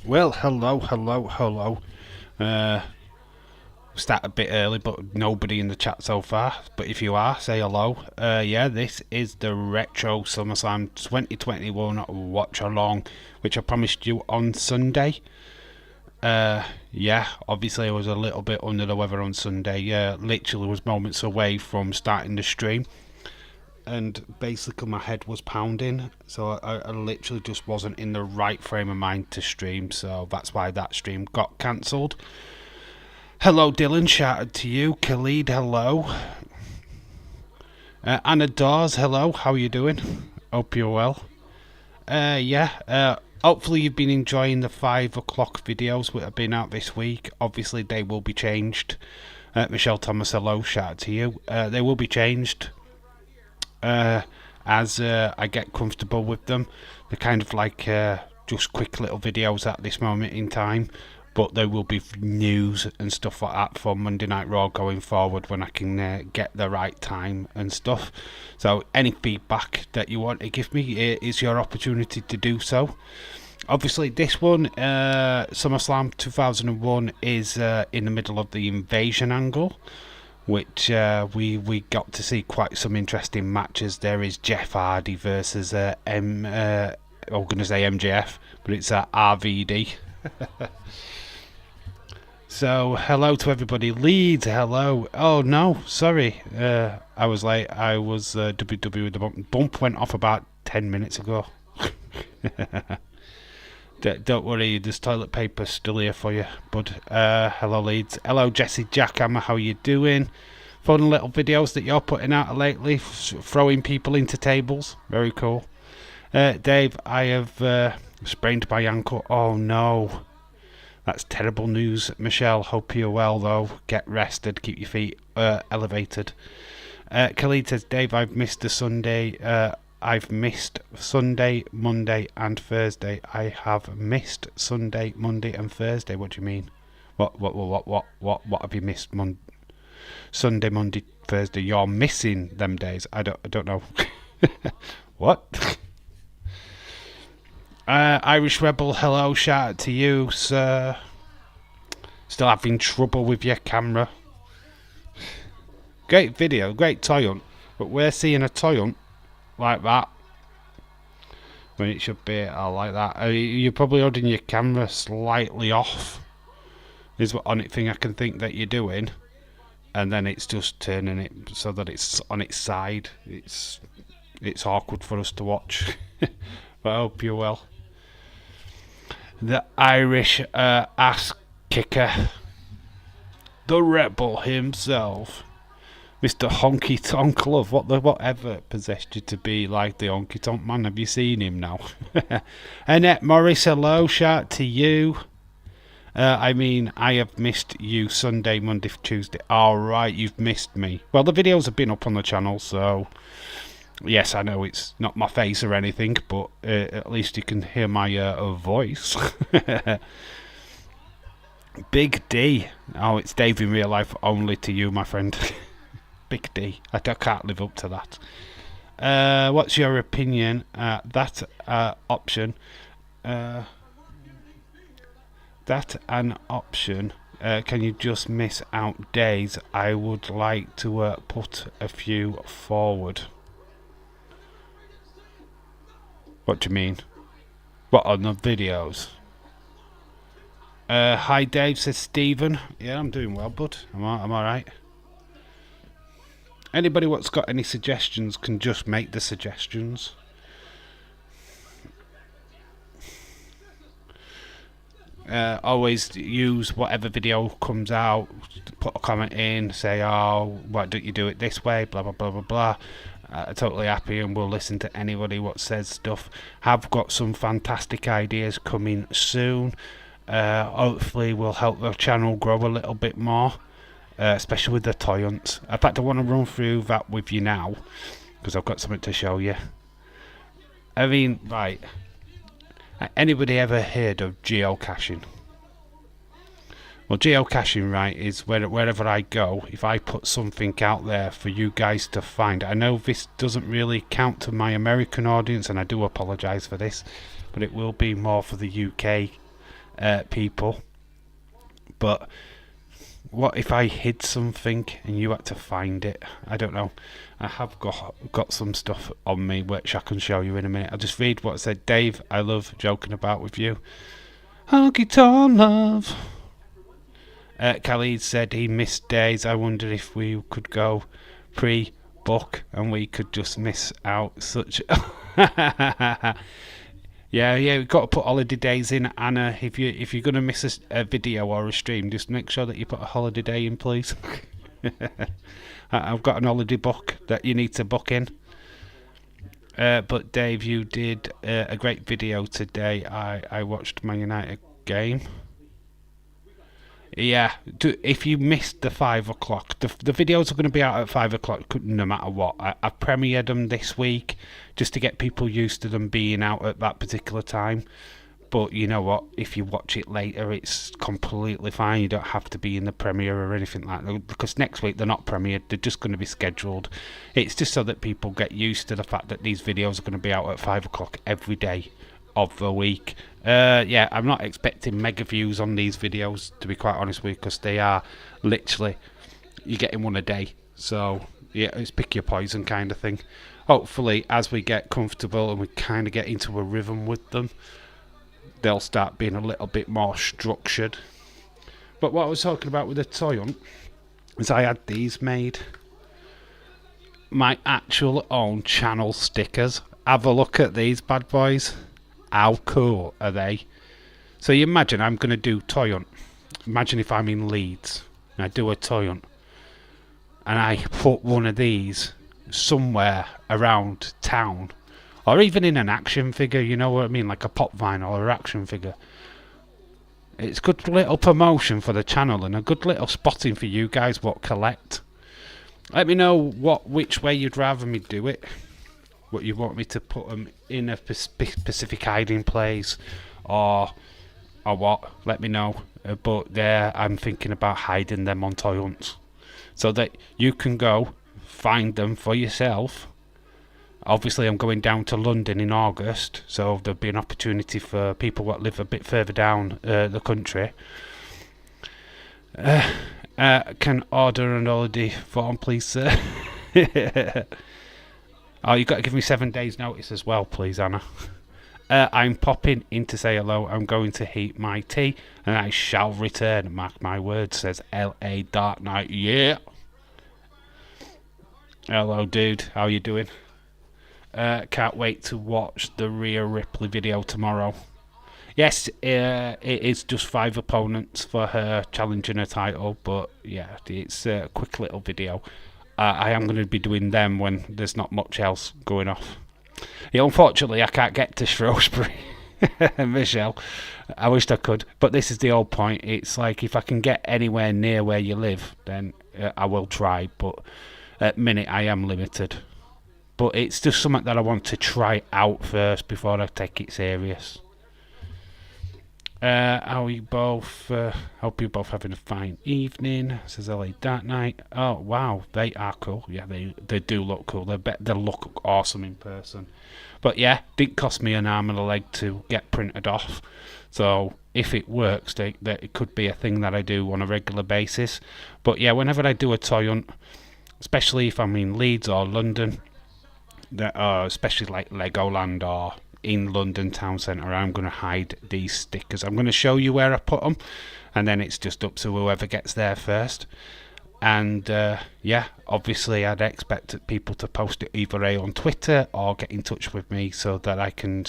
Well, hello. Uh, Start a bit early, but nobody in the chat so far. But if you are, say hello. Yeah, this is the Retro Summerslam 2021 watch along, which I promised you on Sunday. Yeah, obviously I was a little bit under the weather on Sunday. Literally was moments away from starting the stream, and basically my head was pounding, so I literally just wasn't in the right frame of mind to stream, so that's why that stream got cancelled. Hello Dylan, shouted to you. Khalid, hello. Anna Dawes, hello, how are you doing? Hope you're well. Hopefully you've been enjoying the 5 o'clock videos that have been out this week. Obviously they will be changed. Michelle Thomas, hello, shout out to you. They will be changed as I get comfortable with them. They're kind of like just quick little videos at this moment in time, but there will be news and stuff like that for Monday Night Raw going forward when I can get the right time and stuff. So any feedback that you want to give me is your opportunity to do so. Obviously this one, SummerSlam 2001, is in the middle of the invasion angle, which we got to see quite some interesting matches. There is Jeff Hardy versus I'm going to say MJF, but it's RVD. So hello to everybody. Leeds, hello. Oh no, sorry, I was late. I was WWE. The bump went off about 10 minutes ago. Don't worry, there's toilet paper still here for you, bud. Hello Leeds. Hello Jesse Jackhammer, how you doing? Fun little videos that you're putting out lately, throwing people into tables. Very cool. Dave, I have sprained my ankle. Oh no. That's terrible news. Michelle, hope you're well though. Get rested, keep your feet elevated. Khalid says, Dave, I've missed the Sunday. I've missed Sunday, Monday and Thursday. I have missed Sunday, Monday and Thursday. What do you mean? What have you missed? Sunday, Monday, Thursday. You're missing them days. I don't know. What? Irish Rebel, hello, shout out to you, sir. Still having trouble with your camera. Great video, great toy hunt, but we're seeing a toy hunt like that when it should be like that. You're probably holding your camera slightly off, is what only thing I can think that you're doing, and then it's just turning it so that it's on its side. It's awkward for us to watch. But I hope you're well. The Irish ass kicker, the rebel himself, Mr. Honky Tonk Love. Whatever possessed you to be like the Honky Tonk Man? Have you seen him now? Annette Morris, hello, shout to you. I have missed you Sunday, Monday, Tuesday. Alright, you've missed me. Well, the videos have been up on the channel, so yes, I know it's not my face or anything, but at least you can hear my voice. Big D. Oh, it's Dave in real life only to you, my friend. Big D. I can't live up to that. What's your opinion? That option. That an option. Can you just miss out days? I would like to put a few forward. What do you mean? What, on the videos? Hi Dave, says Stephen. Yeah, I'm doing well, bud. I'm alright. Anybody what's got any suggestions can just make the suggestions. Always use whatever video comes out, put a comment in, say, oh, why don't you do it this way, blah blah blah blah blah. Totally happy, and we'll listen to anybody what says stuff. Have got some fantastic ideas coming soon. Hopefully will help the channel grow a little bit more, especially with the toy hunts. In fact, I want to run through that with you now because I've got something to show you. I mean, right, anybody ever heard of geocaching? Well, geocaching, right, is wherever I go, if I put something out there for you guys to find. I know this doesn't really count to my American audience, and I do apologise for this, but it will be more for the UK people. But what if I hid something and you had to find it? I don't know. I have got some stuff on me which I can show you in a minute. I'll just read what it said. Dave, I love joking about with you. Honky tonk love. Khalid said he missed days. I wondered if we could go pre-book and we could just miss out such... Yeah, we've got to put holiday days in, Anna. If you're going to miss a video or a stream, just make sure that you put a holiday day in, please. I've got an holiday book that you need to book in. But Dave, you did a great video today. I watched My United game. Yeah, if you missed the 5 o'clock, the videos are going to be out at 5 o'clock no matter what. I've premiered them this week just to get people used to them being out at that particular time. But you know what, if you watch it later, it's completely fine. You don't have to be in the premiere or anything like that, because next week they're not premiered, they're just going to be scheduled. It's just so that people get used to the fact that these videos are going to be out at 5 o'clock every day of the week. Yeah, I'm not expecting mega views on these videos, to be quite honest with you, because they are literally, you're getting one a day. So yeah, it's pick your poison kind of thing. Hopefully as we get comfortable and we kind of get into a rhythm with them, they'll start being a little bit more structured. But what I was talking about with the toy hunt is I had these made, my actual own channel stickers. Have a look at these bad boys. How cool are they? So you imagine I'm going to do toy hunt. Imagine if I'm in Leeds and I do a toy hunt and I put one of these somewhere around town, or even in an action figure, you know what I mean, like a pop vinyl or action figure. It's good little promotion for the channel and a good little spotting for you guys what collect. Let me know which way you'd rather me do it. What you want me to put them in a specific hiding place, or what? Let me know. But there, I'm thinking about hiding them on toy hunts, so that you can go find them for yourself. Obviously, I'm going down to London in August, so there'll be an opportunity for people that live a bit further down the country. Can order an holiday form, please, sir. Oh, you've got to give me 7 days notice as well, please, Anna. I'm popping in to say hello. I'm going to heat my tea, and I shall return. Mark my words, says L.A. Dark Knight. Yeah. Hello, dude. How you doing? Can't wait to watch the Rhea Ripley video tomorrow. Yes, it is just 5 opponents for her challenging her title, but yeah, it's a quick little video. I am going to be doing them when there's not much else going off. Yeah, unfortunately, I can't get to Shrewsbury, Michelle. I wished I could, but this is the whole point. It's like if I can get anywhere near where you live, then I will try, but at the minute I am limited. But it's just something that I want to try out first before I take it serious. How you both? Hope you're both having a fine evening, says LA Dark Knight. Oh wow, they are cool. Yeah, they do look cool. They look awesome in person. But yeah, didn't cost me an arm and a leg to get printed off. So if it works, it could be a thing that I do on a regular basis. But yeah, whenever I do a toy hunt, especially if I'm in Leeds or London, especially like Legoland or in London town centre, I'm going to hide these stickers. I'm going to show you where I put them, and then it's just up to whoever gets there first. And yeah, obviously I'd expect people to post it either on Twitter or get in touch with me so that I can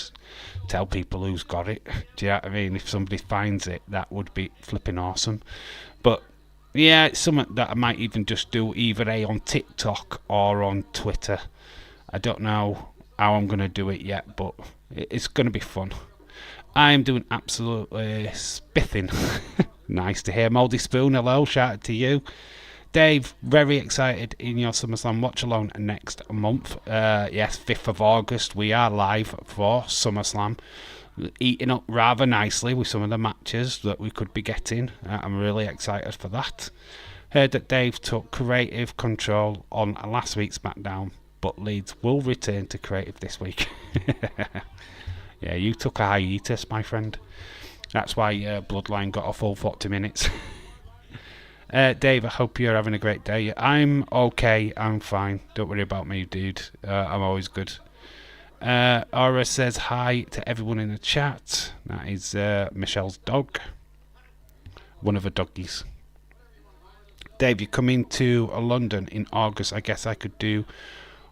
tell people who's got it. Do you know what I mean? If somebody finds it, that would be flipping awesome. But yeah, it's something that I might even just do either on TikTok or on Twitter. I don't know how I'm going to do it yet, but it's going to be fun. I'm doing absolutely spiffing. Nice to hear. Mouldy Spoon, hello, shout out to you. Dave, very excited in your SummerSlam watch alone next month. Yes, 5th of August, we are live for SummerSlam. eating up rather nicely with some of the matches that we could be getting. I'm really excited for that. Heard that Dave took creative control on last week's SmackDown, but Leeds will return to creative this week. Yeah, you took a hiatus, my friend. That's why Bloodline got a full 40 minutes. Dave, I hope you're having a great day. I'm okay, I'm fine. Don't worry about me, dude. I'm always good. Aura says hi to everyone in the chat. That is Michelle's dog. One of her doggies. Dave, you're coming to London in August. I guess I could do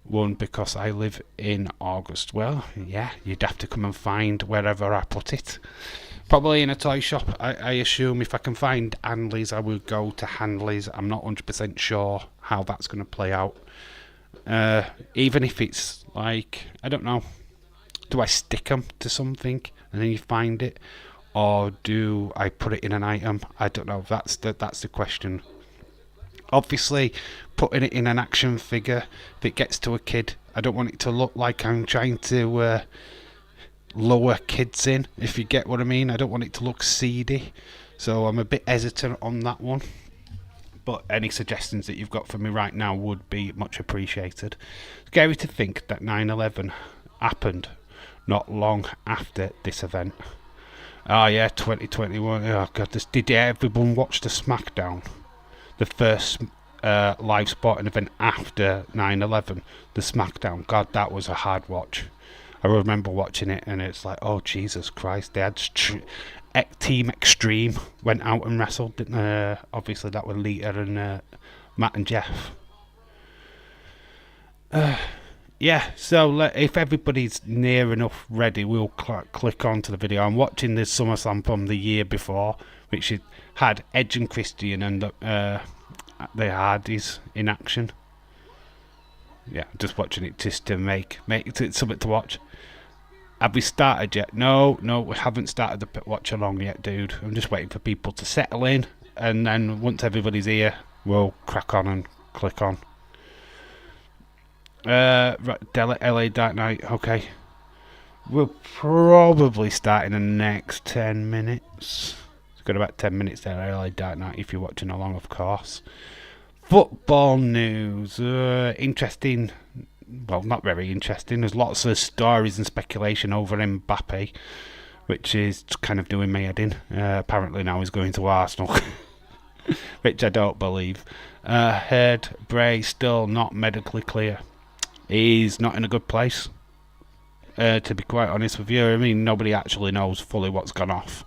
one because I live in August. Well, yeah, you'd have to come and find wherever I put it. Probably in a toy shop. I assume if I can find Handley's, I will go to Handley's. I'm not 100% sure how that's going to play out. Even if it's like, I don't know, do I stick them to something and then you find it, or do I put it in an item? I don't know. That's the question. Obviously, putting it in an action figure, if it gets to a kid, I don't want it to look like I'm trying to lure kids in, if you get what I mean. I don't want it to look seedy, so I'm a bit hesitant on that one. But any suggestions that you've got for me right now would be much appreciated. Scary to think that 9/11 happened not long after this event. Oh yeah, 2021. Oh god, did everyone watch the SmackDown? The first live sporting event after 9/11, the SmackDown. God, that was a hard watch. I remember watching it and it's like, oh Jesus Christ, they had Team Extreme went out and wrestled. Obviously that was Lita and Matt and Jeff. Yeah, so if everybody's near enough ready, we'll click on to the video. I'm watching this SummerSlam from the year before, which had Edge and Christian and the Hardys in action. Yeah, just watching it just to make it something to watch. Have we started yet? No, we haven't started the watch along yet, dude. I'm just waiting for people to settle in, and then once everybody's here, we'll crack on and click on. LA Dark Knight, okay. We'll probably start in the next 10 minutes. It's got about 10 minutes there, LA Dark Knight, if you're watching along, of course. Football news. Interesting. Well, not very interesting. There's lots of stories and speculation over Mbappe, which is kind of doing my head in. Apparently now he's going to Arsenal, which I don't believe. Heard Bray still not medically clear. He's not in a good place, to be quite honest with you. I mean, nobody actually knows fully what's gone off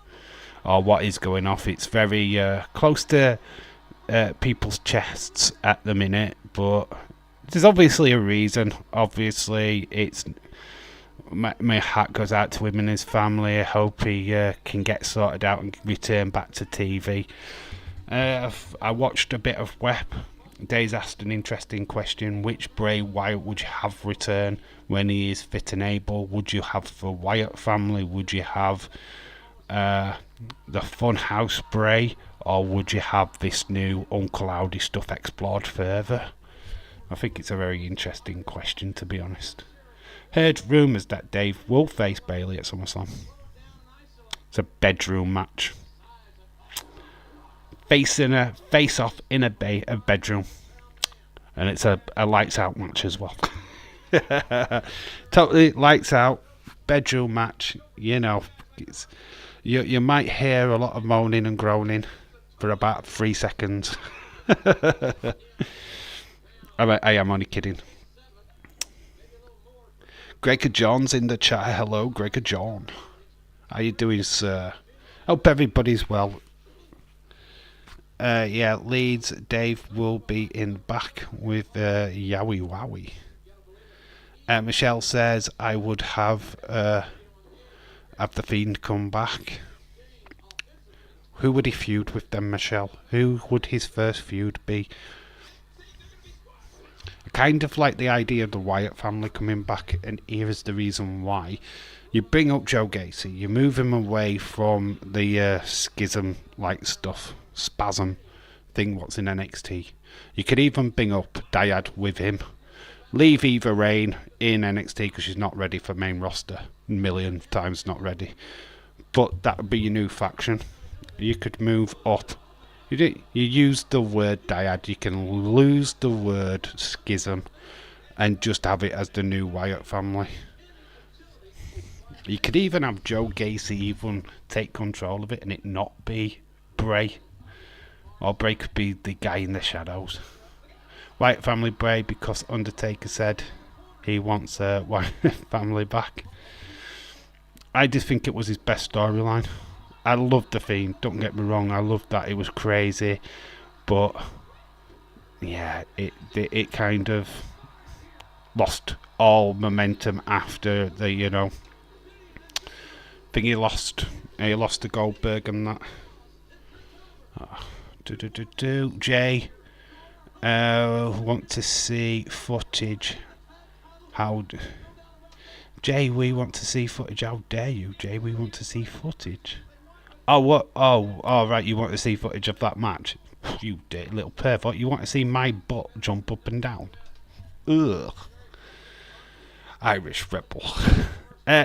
or what is going off. It's very close to people's chests at the minute, but there's obviously a reason. Obviously, it's my hat goes out to him and his family. I hope he can get sorted out and return back to TV. I watched a bit of WEP. Dave's asked an interesting question. Which Bray Wyatt would you have return when he is fit and able? Would you have the Wyatt family? Would you have the Funhouse Bray? Or would you have this new Uncle Howdy stuff explored further? I think it's a very interesting question, to be honest. Heard rumours that Dave will face Bayley at SummerSlam. It's a bedroom match. Facing a face-off in a bedroom. And it's a lights-out match as well. Totally lights-out, bedroom match. You know, you might hear a lot of moaning and groaning for about 3 seconds. I am only kidding. Gregor John's in the chat. Hello, Gregor John. How you doing, sir? Hope everybody's well. Yeah, Leeds. Dave will be in back with Yowie Wowie. Michelle says I would have the Fiend come back. Who would he feud with then, Michelle? Who would his first feud be? I kind of like the idea of the Wyatt family coming back, and here is the reason why. You bring up Joe Gacy, you move him away from the schism-like stuff, spasm thing what's in NXT. You could even bring up Dyad with him, Leave Eva Rain in NXT because she's not ready for main roster. A million times not ready. But that would be your new faction. You could move up. You use the word dyad. You can lose the word schism and just have it as the new Wyatt family. You could even have Joe Gacy even take control of it and it not be Bray. Or Bray could be the guy in the shadows. Wyatt family Bray because Undertaker said he wants Wyatt family back. I just think it was his best storyline. I loved The Fiend, don't get me wrong, I loved that, it was crazy. But yeah, it kind of lost all momentum after the, you know, thing he lost to Goldberg and that. Jay, want to see footage. Jay, we want to see footage. How dare you, Jay? We want to see footage. Oh, what? Oh, right. You want to see footage of that match? You dirty little pervert. You want to see my butt jump up and down? Ugh. Irish rebel.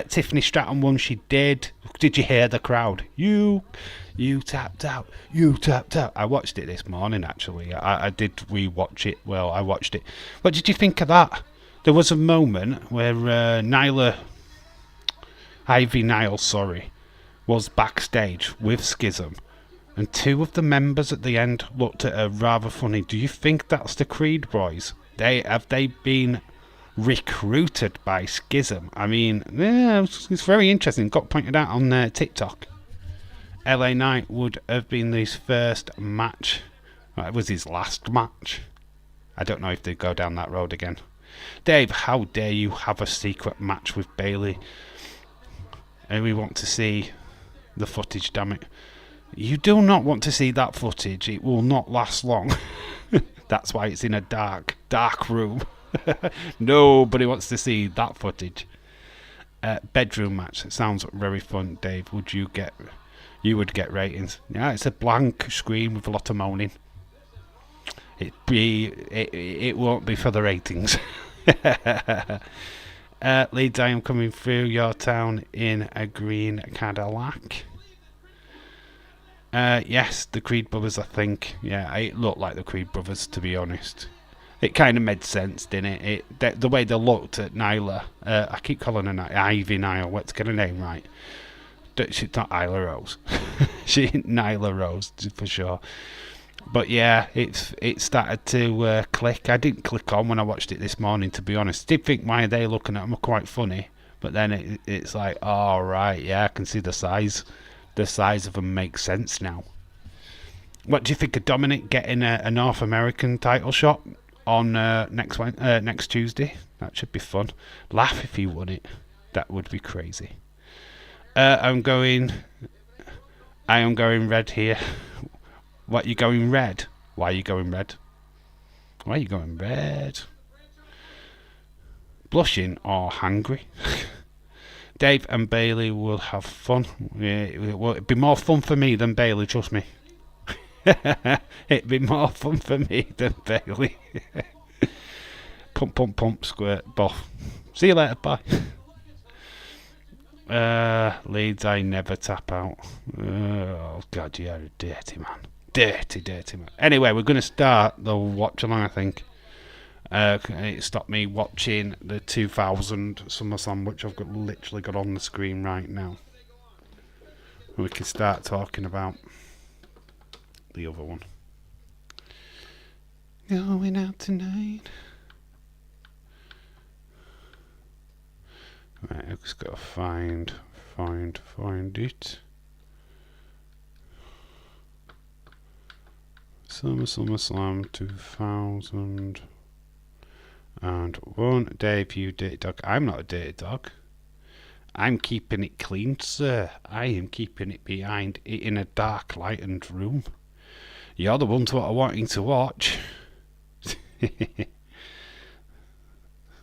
Tiffany Stratton won. She did. Did you hear the crowd? You tapped out. You tapped out. I watched it this morning, actually. I did rewatch it. Well, I watched it. What did you think of that? There was a moment where Ivy Niles, was backstage with Schism, and two of the members at the end looked at her rather funny. Do you think that's the Creed boys? Have they been recruited by Schism? I mean, yeah, it's very interesting. Got pointed out on TikTok. LA Knight would have been his first match. Well, it was his last match. I don't know if they go down that road again. Dave, how dare you have a secret match with Bayley? And we want to see the footage, damn it. You do not want to see that footage. It will not last long. That's why it's in a dark room. Nobody wants to see that footage. Bedroom match. It sounds very fun, Dave. You would get ratings. Yeah, it's a blank screen with a lot of moaning. It won't be for the ratings. Leeds, I am coming through your town in a green Cadillac. Yes, the Creed brothers, I think. Yeah, it looked like the Creed brothers, to be honest. It kind of made sense, didn't it? The way they looked at Nyla. I keep calling her Ivy Nile. Let's get her name right. She's not Isla Rose. She's Nyla Rose, for sure. But yeah, it started to click. I didn't click on when I watched it this morning, to be honest. Did think why are they looking at them are quite funny, but then it's like, oh right, yeah, I can see the size. The size of them makes sense now. What do you think of Dominic getting a North American title shot on next Tuesday? That should be fun. Laugh if he won it. That would be crazy. I am going red here. What, you going red? Why are you going red? Why are you going red? Blushing or hungry? Dave and Bayley will have fun. Yeah, it'd be more fun for me than Bayley, trust me. It'd be more fun for me than Bayley. Pump, squirt, buff. See you later, bye. Leeds, I never tap out. Oh, God, you're a dirty man. Dirty man. Anyway, we're going to start the watch along, I think. It stopped me watching the 2000 SummerSlam, which I've literally got on the screen right now. We can start talking about the other one. Going out tonight. Right, I've just got to find it. SummerSlam 2001. Dave, you dirty dog. I'm not a dirty dog. I'm keeping it clean, sir. I am keeping it behind it in a dark, lightened room. You're the ones what are wanting to watch.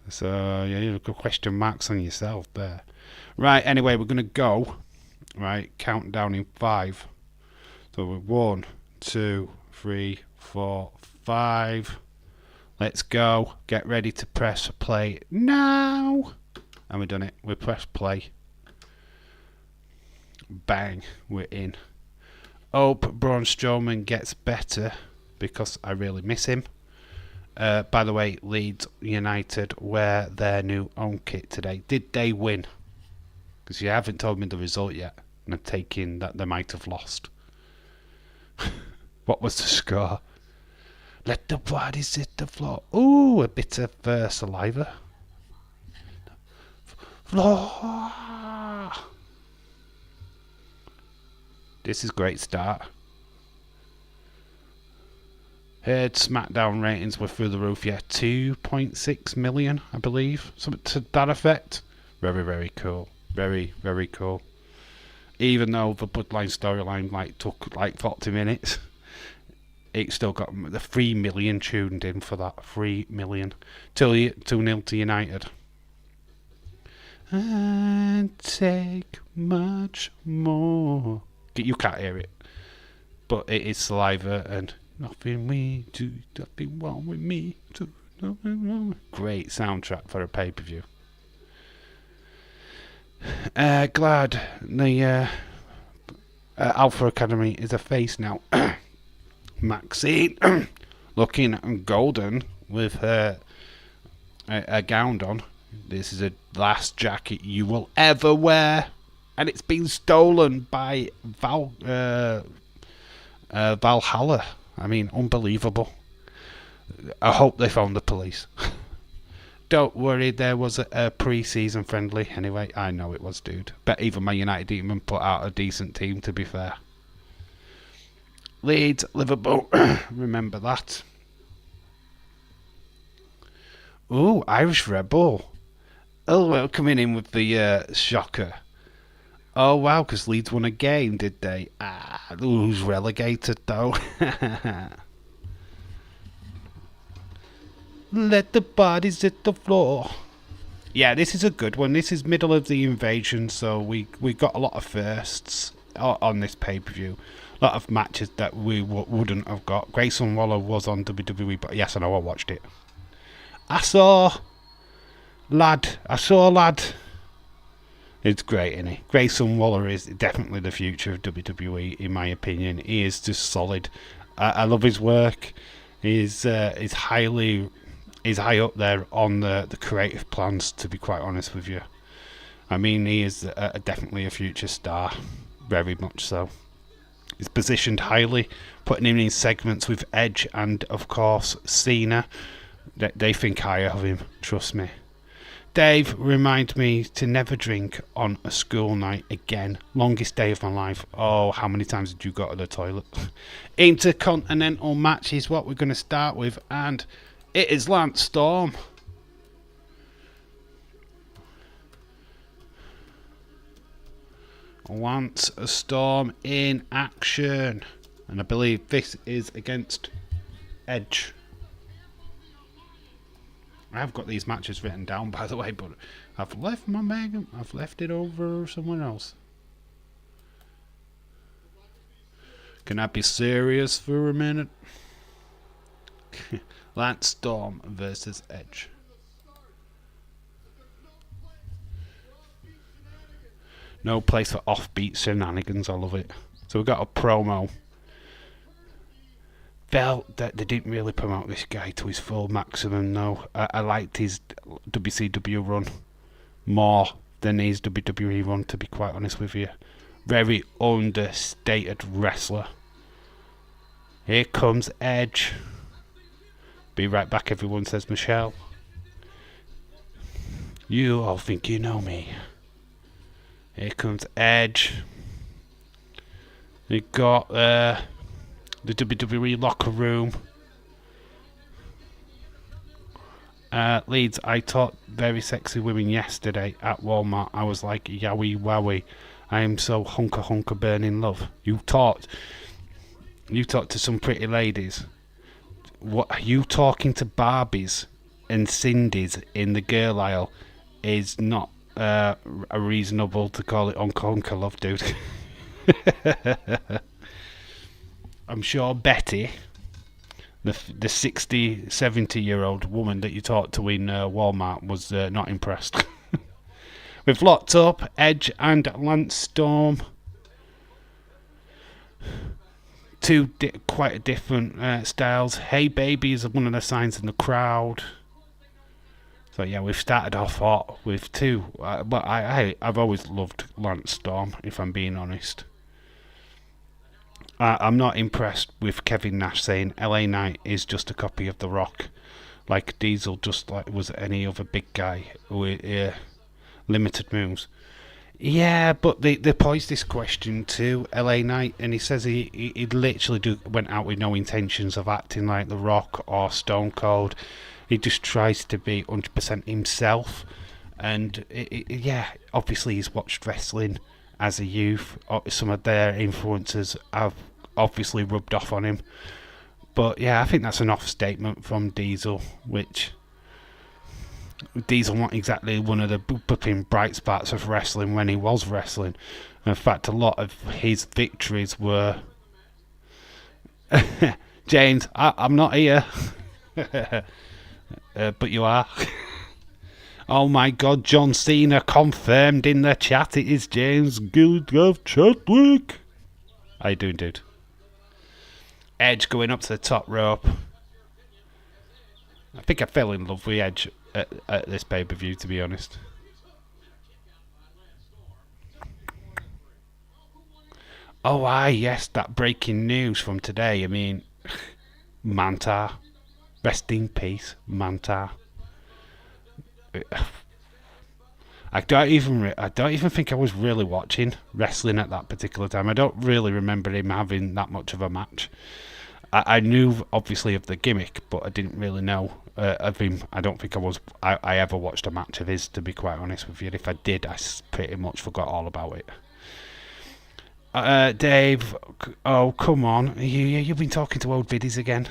So, yeah, you've got question marks on yourself there. Right, anyway, we're going to go. Right, countdown in 5. So we're 1, 2, 3, 4, 5. Let's go. Get ready to press play now. And we've done it. We press play. Bang. We're in. Hope Braun Strowman gets better because I really miss him. By the way, Leeds United wear their new home kit today. Did they win? Because you haven't told me the result yet. And I'm taking that they might have lost. What was the score? Let the bodies hit the floor. Ooh, a bit of saliva. Floor. This is a great start. Heard SmackDown ratings were through the roof. Yeah, 2.6 million, I believe. Something to that effect. Very, very cool. Very, very cool. Even though the Bloodline storyline took 40 minutes. It still got the 3 million tuned in for that. 3 million. 2-0 to United. And take much more. You can't hear it. But it is saliva and nothing we do, nothing wrong with me. Nothing wrong. Great soundtrack for a pay-per-view. Glad the Alpha Academy is a face now. Maxine looking golden with her a gown on. This is the last jacket you will ever wear, and it's been stolen by Valhalla. I mean, unbelievable. I hope they found the police. Don't worry, there was a pre-season friendly. Anyway, I know it was, dude. Bet even Man United didn't even put out a decent team, to be fair. Leeds, Liverpool, remember that. Ooh, Irish Rebel. Oh, well, coming in with the shocker. Oh, wow, because Leeds won a game, did they? Who's relegated, though? Let the bodies hit the floor. Yeah, this is a good one. This is middle of the invasion, so we got a lot of firsts on this pay-per-view. A lot of matches that we wouldn't have got. Grayson Waller was on WWE, but yes, I know, I watched it. I saw lad. It's great, isn't he? Grayson Waller is definitely the future of WWE, in my opinion. He is just solid. I love his work. He's high up there on the creative plans, to be quite honest with you. I mean, he is definitely a future star. Very much so. He's positioned highly, putting him in segments with Edge and, of course, Cena. They think higher of him, trust me. Dave, remind me to never drink on a school night again. Longest day of my life. Oh, how many times did you go to the toilet? Intercontinental match is what we're going to start with, and it is Lance Storm. Lance Storm in action. And I believe this is against Edge. I've got these matches written down, by the way, but I've left my bag. I've left it over somewhere else. Can I be serious for a minute? Lance Storm versus Edge. No place for offbeat shenanigans. I love it. So we got a promo. Felt that they didn't really promote this guy to his full maximum, though. I liked his WCW run more than his WWE run, to be quite honest with you. Very understated wrestler. Here comes Edge. Be right back, everyone, says Michelle. You all think you know me. Here comes Edge. We got the WWE locker room. Leeds, I taught very sexy women yesterday at Walmart. I was like, yowie wowie. I am so hunker burning love. You taught to some pretty ladies. What are you talking to Barbies and Cindy's in the girl aisle is not a reasonable to call it hunker love, dude. I'm sure Betty, the 60, 70-year-old woman that you talked to in Walmart was not impressed. We've locked up Edge and Lance Storm. Two quite different styles. Hey baby is one of the signs in the crowd. So yeah, we've started off hot with two. But I've always loved Lance Storm, if I'm being honest. I'm not impressed with Kevin Nash saying LA Knight is just a copy of The Rock. Like Diesel just like was any other big guy with limited moves. Yeah, but they posed this question to LA Knight, and he says he literally went out with no intentions of acting like The Rock or Stone Cold. He just tries to be 100% himself. And yeah, obviously he's watched wrestling as a youth. Some of their influences have obviously rubbed off on him. But yeah, I think that's an off statement from Diesel, which Diesel not exactly one of the booping bright spots of wrestling when he was wrestling. In fact, a lot of his victories were James, I'm not here. But you are. Oh my god, John Cena confirmed in the chat it is James Gilduff Chadwick. How you doing, dude? Edge going up to the top rope. I think I fell in love with Edge at this pay-per-view, to be honest. Oh, yes, that breaking news from today. I mean, Manta. Rest in peace, Manta. I don't even think I was really watching wrestling at that particular time. I don't really remember him having that much of a match. I knew obviously of the gimmick, but I didn't really know of him. I don't think I ever watched a match of his, to be quite honest with you. If I did, I pretty much forgot all about it. Dave, oh come on, you've been talking to old biddies again.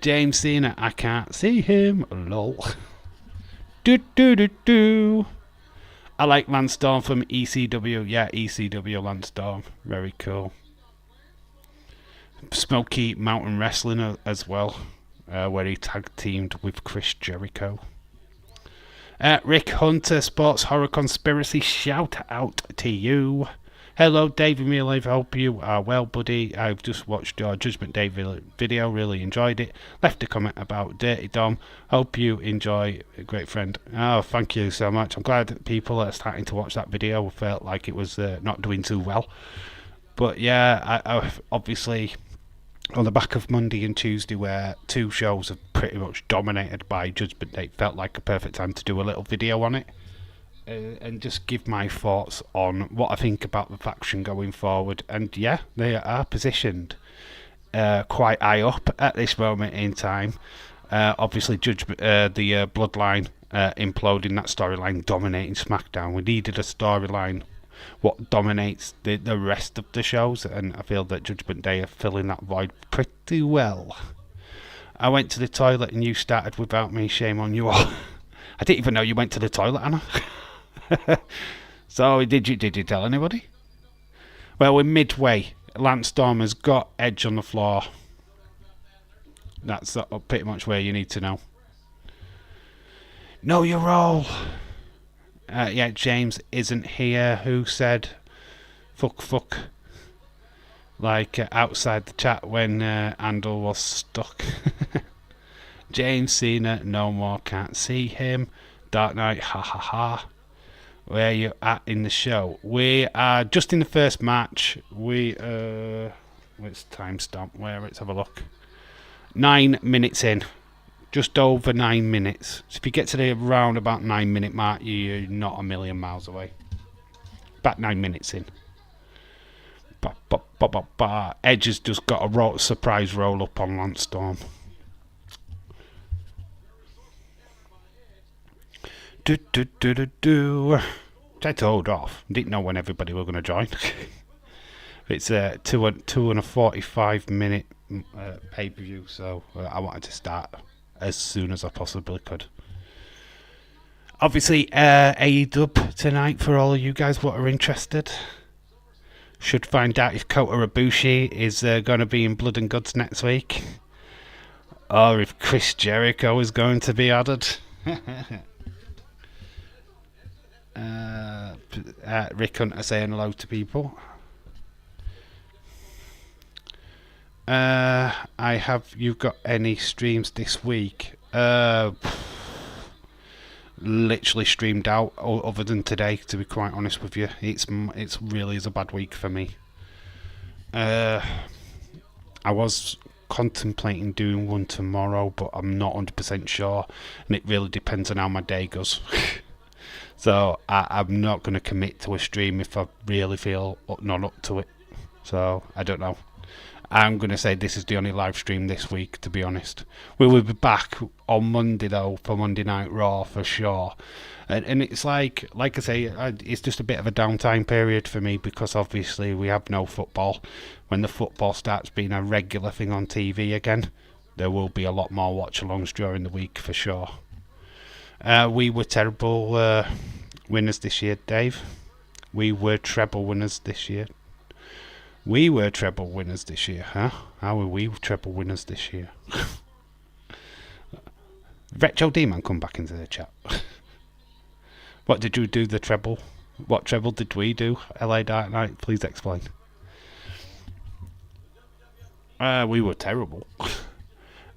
James Cena, I can't see him. Lol. Do. I like Lance Storm from ECW. Yeah, ECW Lance Storm. Very cool. Smoky Mountain Wrestling as well, where he tag teamed with Chris Jericho. Rick Hunter, Sports Horror Conspiracy, shout out to you. Hello, David Mealive. I hope you are well, buddy. I've just watched your Judgment Day video. Really enjoyed it. Left a comment about Dirty Dom. Hope you enjoy. A great friend. Oh, thank you so much. I'm glad that people are starting to watch that video. I felt like it was not doing too well. But yeah, I obviously on the back of Monday and Tuesday, where two shows are pretty much dominated by Judgment Day, felt like a perfect time to do a little video on it. And just give my thoughts on what I think about the faction going forward. And yeah, they are positioned quite high up at this moment in time. Obviously, the Bloodline imploding, that storyline dominating SmackDown. We needed a storyline what dominates the rest of the shows, and I feel that Judgment Day are filling that void pretty well. I went to the toilet and you started without me. Shame on you all. I didn't even know you went to the toilet, Anna. So did you tell anybody? Well, we're midway. Lance Storm has got Edge on the floor. That's pretty much where you need to know. Know your role. Yeah, James isn't here. Who said fuck like outside the chat when Andel was stuck. James Cena no more, can't see him. Dark Knight, ha ha ha. Where are you at in the show? We are just in the first match. Let's timestamp where, let's have a look. 9 minutes in. Just over 9 minutes. So if you get to the round about 9 minute mark, you're not a million miles away. About 9 minutes in. Edge has just got a surprise roll up on Lance Storm. Tried to hold off. Didn't know when everybody were going to join. It's a 2 and a 45 minute pay-per-view, so I wanted to start as soon as I possibly could. Obviously, AEW tonight for all of you guys what are interested. Should find out if Kota Ibushi is going to be in Blood and Guts next week, or if Chris Jericho is going to be added. Rick Hunter saying hello to people. You've got any streams this week? Literally streamed out other than today, to be quite honest with you. It's really is a bad week for me. I was contemplating doing one tomorrow, but I'm not 100% sure, and it really depends on how my day goes. So I'm not going to commit to a stream if I really feel not up to it. So I don't know. I'm going to say this is the only live stream this week, to be honest. We will be back on Monday, though, for Monday Night Raw, for sure. And it's like I say, it's just a bit of a downtime period for me, because obviously we have no football. When the football starts being a regular thing on TV again, there will be a lot more watch-alongs during the week, for sure. We were terrible winners this year, Dave. We were treble winners this year. We were treble winners this year, huh? How were we treble winners this year? Retro D-Man, come back into the chat. What did you do the treble? What treble did we do? LA Dark Knight, please explain. We were terrible.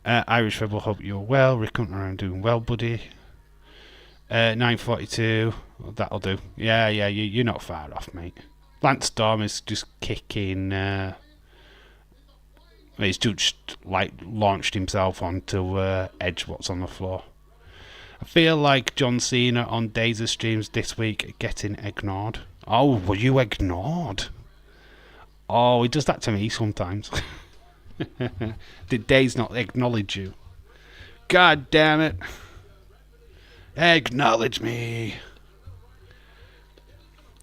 Irish Rebel, hope you're well. Rick Hunter, I'm doing well, buddy. 9:42, that'll do. Yeah, you're not far off, mate. Lance Storm is just kicking. He's just like launched himself onto Edge. What's on the floor? I feel like John Cena on Days of streams this week getting ignored. Oh, were you ignored? Oh, he does that to me sometimes. Did Days not acknowledge you? God damn it! Acknowledge me.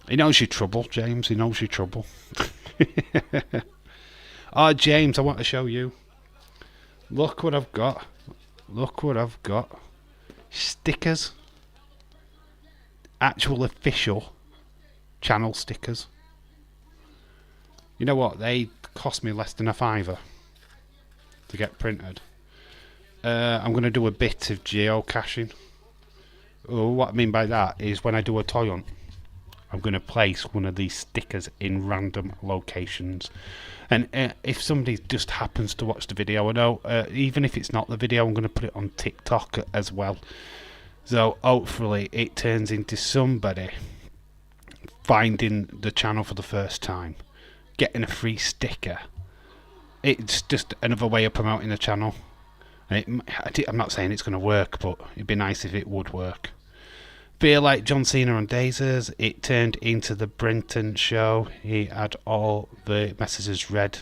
He knows your trouble, James. He knows your trouble. Oh, James, I want to show you. Look what I've got. Look what I've got. Stickers. Actual official channel stickers. You know what? They cost me less than a £5 to get printed. I'm going to do a bit of geocaching. Oh, what I mean by that is when I do a toy hunt, I'm going to place one of these stickers in random locations. And if somebody just happens to watch the video, I know, even if it's not the video, I'm going to put it on TikTok as well. So hopefully it turns into somebody finding the channel for the first time, getting a free sticker. It's just another way of promoting the channel. I'm not saying it's going to work, but it'd be nice if it would work. Feel like John Cena on Dazers. It turned into the Brenton show. He had all the messages read.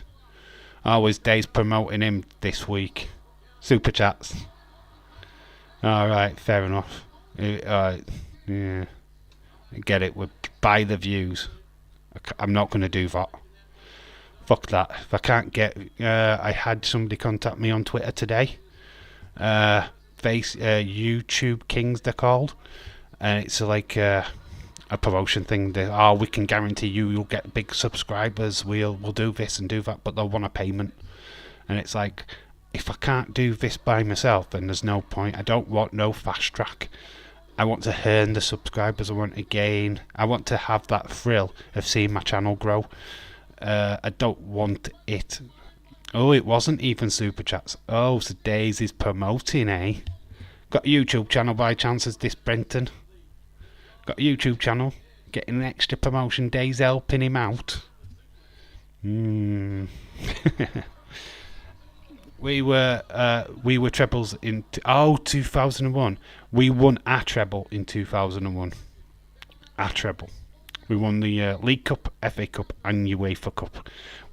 Always Days promoting him this week. Super chats. Alright, fair enough. Yeah. Get it. We'll buy the views. I'm not going to do that. Fuck that. If I can't get... I had somebody contact me on Twitter today. YouTube Kings, they're called. And it's like a promotion thing. We can guarantee you'll get big subscribers. We'll do this and do that, but they'll want a payment. And it's like, if I can't do this by myself, then there's no point. I don't want no fast track. I want to earn the subscribers. I want to gain. I want to have that thrill of seeing my channel grow. I don't want it. Oh, it wasn't even super chats. Oh, so Days is promoting, eh? Got a YouTube channel by chance as this Brenton. Got a YouTube channel. Getting an extra promotion. Days helping him out. We were trebles in 2001. We won our treble in 2001. Our treble. We won the League Cup, FA Cup, and UEFA Cup.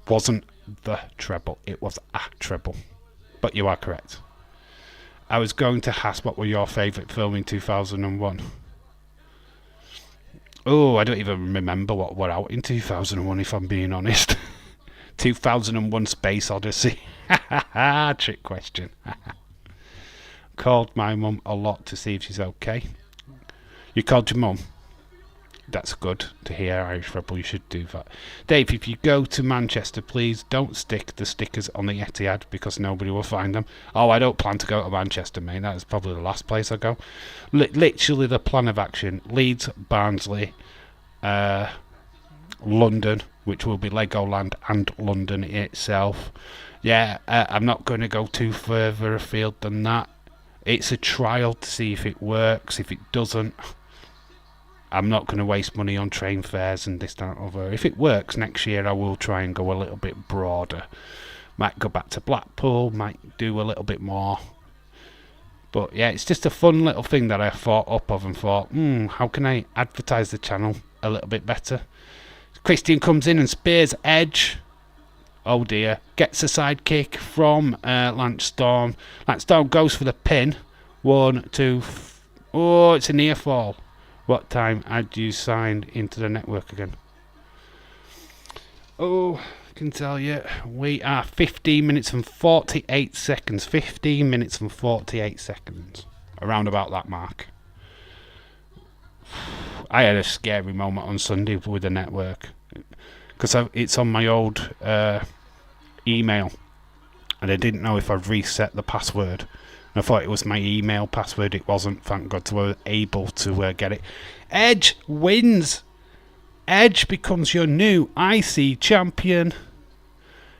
Wasn't the treble. It was a treble. But you are correct. I was going to ask what were your favourite film in 2001. Oh, I don't even remember what were out in 2001, if I'm being honest. 2001 Space Odyssey. Trick question. Called my mum a lot to see if she's okay. You called your mum? That's good to hear, Irish Rebel. You should do that. Dave, if you go to Manchester, please don't stick the stickers on the Etihad because nobody will find them. Oh, I don't plan to go to Manchester, mate. That is probably the last place I go. Literally the plan of action. Leeds, Barnsley, London, which will be Legoland and London itself. Yeah, I'm not going to go too further afield than that. It's a trial to see if it works. If it doesn't, I'm not going to waste money on train fares and this, that, and other. If it works next year, I will try and go a little bit broader. Might go back to Blackpool, might do a little bit more. But yeah, it's just a fun little thing that I thought up of and thought, how can I advertise the channel a little bit better? Christian comes in and spears Edge. Oh dear. Gets a sidekick from Lance Storm. Lance Storm goes for the pin. 1, 2. Oh, it's a near fall. What time had you signed into the network again? Oh, I can tell you. We are 15 minutes and 48 seconds. 15 minutes and 48 seconds. Around about that mark. I had a scary moment on Sunday with the network. Because it's on my old email. And I didn't know if I'd reset the password. I thought it was my email password. It wasn't. Thank God I was able to get it. Edge wins. Edge becomes your new IC champion.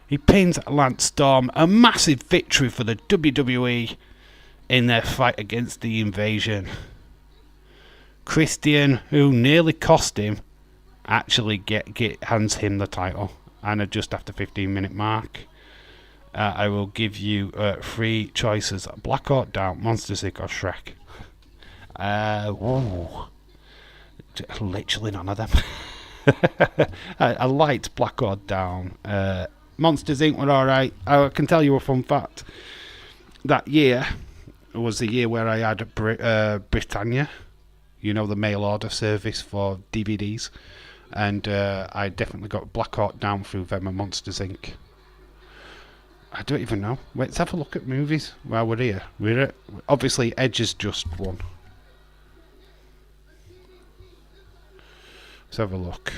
He pins Lance Storm. A massive victory for the WWE in their fight against the Invasion. Christian, who nearly cost him, actually hands him the title. And just after 15-minute mark. I will give you 3 choices: Black Hawk Down, Monsters Inc. or Shrek. Literally none of them. I liked Black Hawk Down. Monsters Inc. were alright. I can tell you a fun fact. That year was the year where I had Britannia, you know, the mail order service for DVDs, and I definitely got Black Hawk Down through them and Monsters Inc. I don't even know. Let's have a look at movies while we're here. Obviously, Edge is just one. Let's have a look.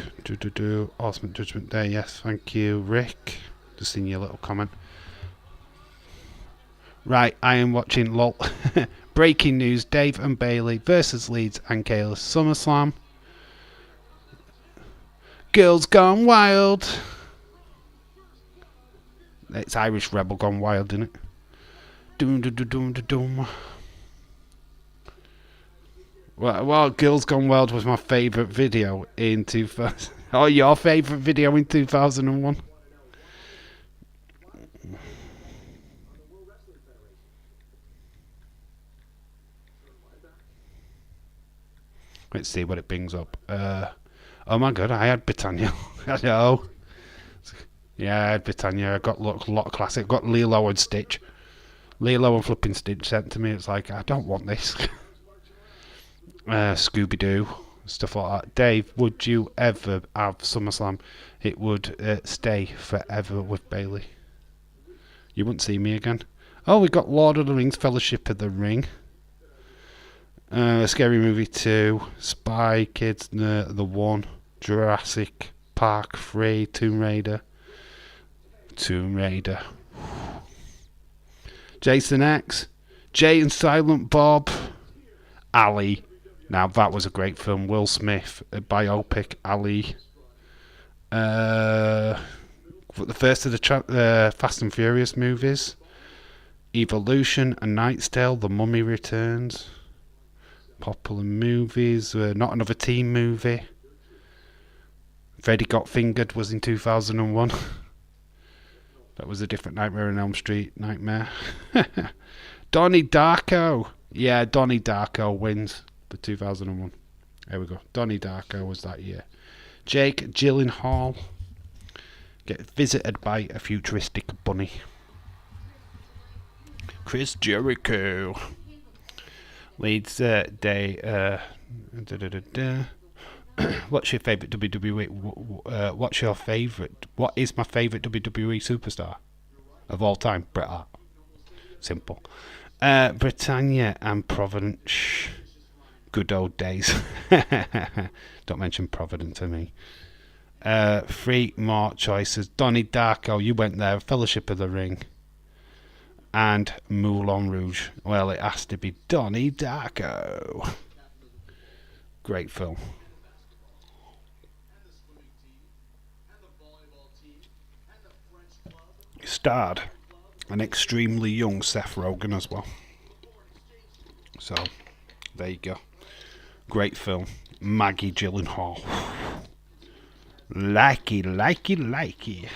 Ultimate Judgment Day. Yes, thank you, Rick. Just seen your little comment. Right, I am watching LOL. Breaking news: Dave and Bailey versus Leeds and Kayla SummerSlam. Girls Gone Wild. It's Irish Rebel Gone Wild, isn't it? Doom, doom, doom, doom, doom. Well, Girls Gone Wild was my favourite video in 2000. Oh, your favourite video in 2001? Let's see what it brings up. Oh my god, I had Britannia. I know. Yeah, I had Britannia. I got a lot of classic. I got Lilo and Stitch. Lilo and flipping Stitch sent to me. It's like, I don't want this. Scooby-Doo. Stuff like that. Dave, would you ever have SummerSlam? It would stay forever with Bailey. You wouldn't see me again. Oh, we got Lord of the Rings, Fellowship of the Ring. Scary Movie 2. Spy Kids, the 1. Jurassic Park 3. Tomb Raider. Jason X, Jay and Silent Bob, Ali. Now that was a great film. Will Smith, a biopic. Ali. The first of the Fast and Furious movies. Evolution, A Knight's Tale, The Mummy Returns. Popular movies. Not Another Teen Movie. Freddy Got Fingered was in 2001. That was a different Nightmare on Elm Street nightmare. Donnie Darko. Yeah, Donnie Darko wins for 2001. There we go. Donnie Darko was that year. Jake Gyllenhaal gets visited by a futuristic bunny. Chris Jericho. Leads day. What's your favourite WWE? What is my favourite WWE superstar of all time? Bret Hart. Simple. Britannia and Providence. Good old days. Don't mention Providence to me. Three more choices. Donnie Darko, you went there. Fellowship of the Ring. And Moulin Rouge. Well, it has to be Donnie Darko. Great film. Starred an extremely young Seth Rogen as well. So, there you go. Great film. Maggie Gyllenhaal. Likey.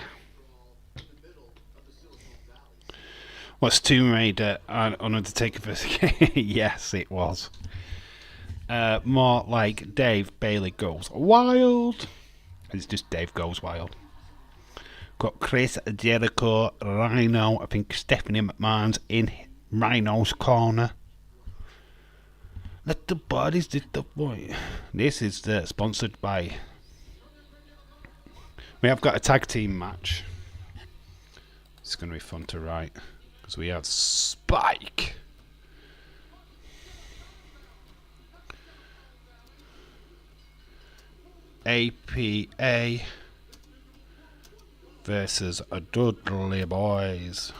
Was Tomb Raider an Undertaker vs. Yes, it was. More like Dave Bailey Goes Wild. It's just Dave Goes Wild. Got Chris Jericho, Rhino. I think Stephanie McMahon's in Rhino's corner. Let the bodies hit the boy. This is sponsored by. We have got a tag team match. It's going to be fun to write because we have Spike. APA versus a Dudley Boys.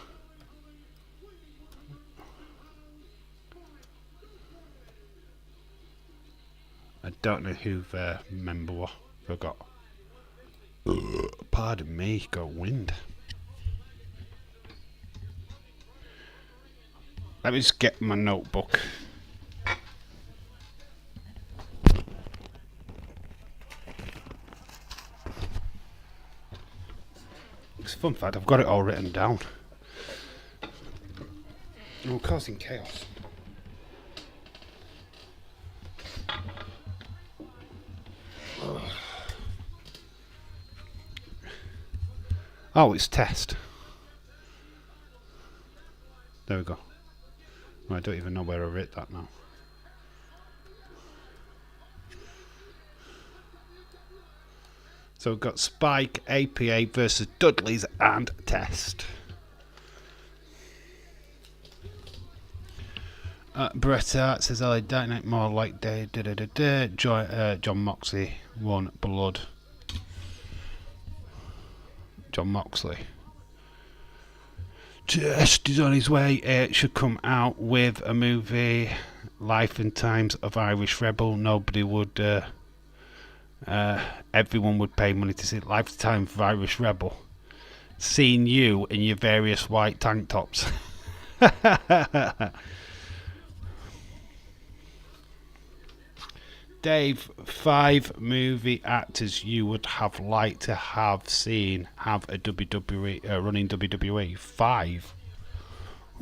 I don't know who the member was. Forgot. Pardon me, got wind. Let me just get my notebook. It's a fun fact, I've got it all written down. I'm causing chaos. Oh, it's test. There we go. I don't even know where I wrote that now. So we've got Spike, APA versus Dudley's and Test. Bret Hart says, I don't more like day. John Moxley won blood. John Moxley. Just is on his way. It should come out with a movie, Life and Times of Irish Rebel. Nobody would. Everyone would pay money to see Lifetime of Irish Rebel. Seeing you in your various white tank tops. Dave, 5 movie actors you would have liked to have seen have a WWE running WWE. 5.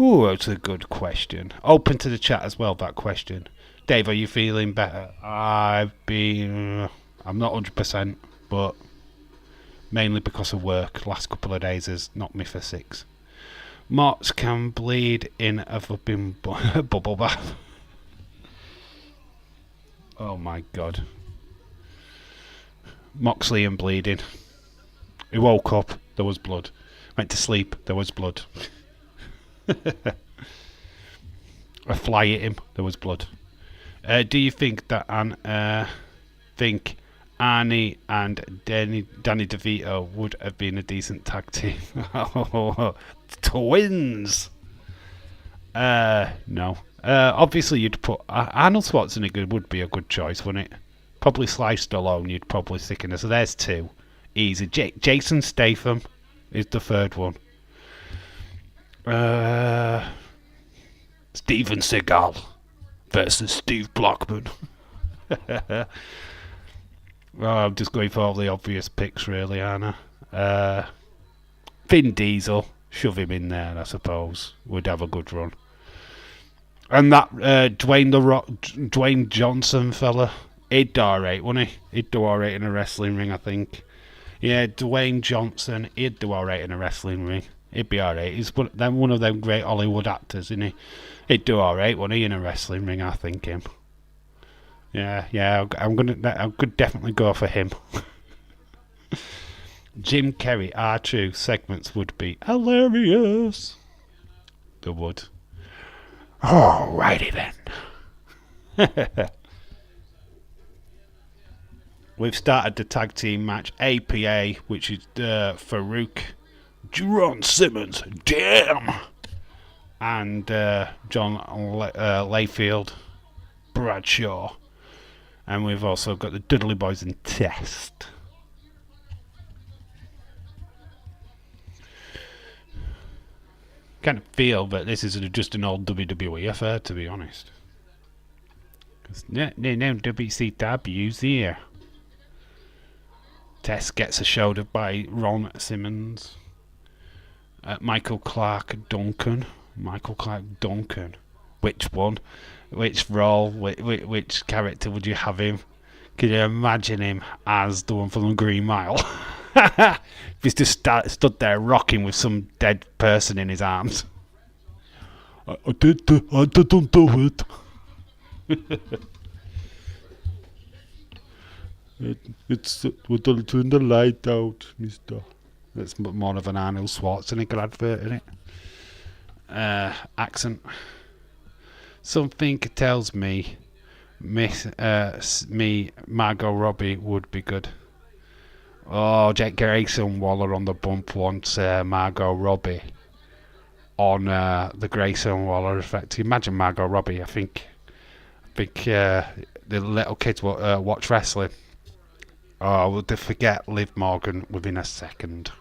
Ooh, that's a good question. Open to the chat as well. That question, Dave. Are you feeling better? I'm not 100%, but mainly because of work. Last couple of days has knocked me for 6. Mots can bleed in a flipping bubble bath. Oh my god. Moxley and bleeding. He woke up, there was blood. Went to sleep, there was blood. A fly hit him, there was blood. Do you think that Arnie and Danny DeVito would have been a decent tag team? Twins! No. Obviously, you'd put Arnold Schwarzenegger would be a good choice, wouldn't it? Probably Sly Stallone. You'd probably stick in there. So there's 2, easy. Jason Statham is the 3rd one. Steven Seagal versus Steve Blackman. I'm just going for all the obvious picks, really, aren't I? Vin Diesel, shove him in there, I suppose. Would have a good run. And that Dwayne Johnson fella, he'd do alright, wouldn't he? He'd do alright in a wrestling ring, I think. Yeah, Dwayne Johnson, he'd do alright in a wrestling ring. He'd be alright. He's one of them great Hollywood actors, isn't he? He'd do alright, wouldn't he, in a wrestling ring, I think him. Yeah, I could definitely go for him. Jim Carrey, R2 segments would be hilarious. They would. Alrighty then. we've started the tag team match. APA, which is Farouk, Ron Simmons, damn, and John Layfield, Bradshaw. And we've also got the Dudley Boys and Test. Kind of feel that this is just an old WWE affair, to be honest. No WCW's here. Test gets a shoulder by Ron Simmons. Michael Clark Duncan. Which one? Which role? Which character would you have him? Can you imagine him as the one from the Green Mile? He's just stood there rocking with some dead person in his arms. I didn't do it. We're turning the light out, mister. That's more of an Arnold Schwarzenegger advert, isn't it? Accent. Something tells me Margot Robbie would be good. Oh, Jack Grayson Waller on the bump wants Margot Robbie on the Grayson Waller effect. Imagine Margot Robbie. I think the little kids will watch wrestling. Oh, will they forget Liv Morgan within a second?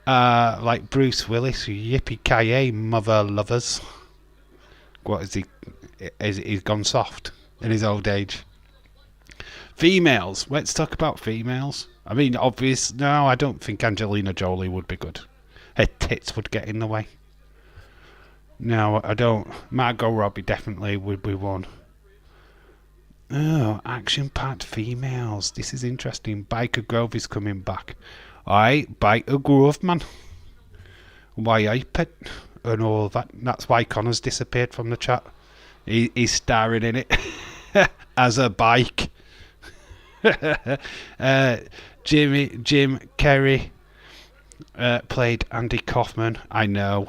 Like Bruce Willis, yippee-ki-yay, mother lovers. What is he? He's gone soft in his old age. Females. Let's talk about females. I mean, obvious. No, I don't think Angelina Jolie would be good. Her tits would get in the way. No, I don't. Margot Robbie definitely would be one. Oh, action-packed females. This is interesting. Biker Grove is coming back. Alright, Biker Grove, man. Why iPad and all that. That's why Connor's disappeared from the chat. He's starring in it as a bike. Jim Carrey played Andy Kaufman. I know.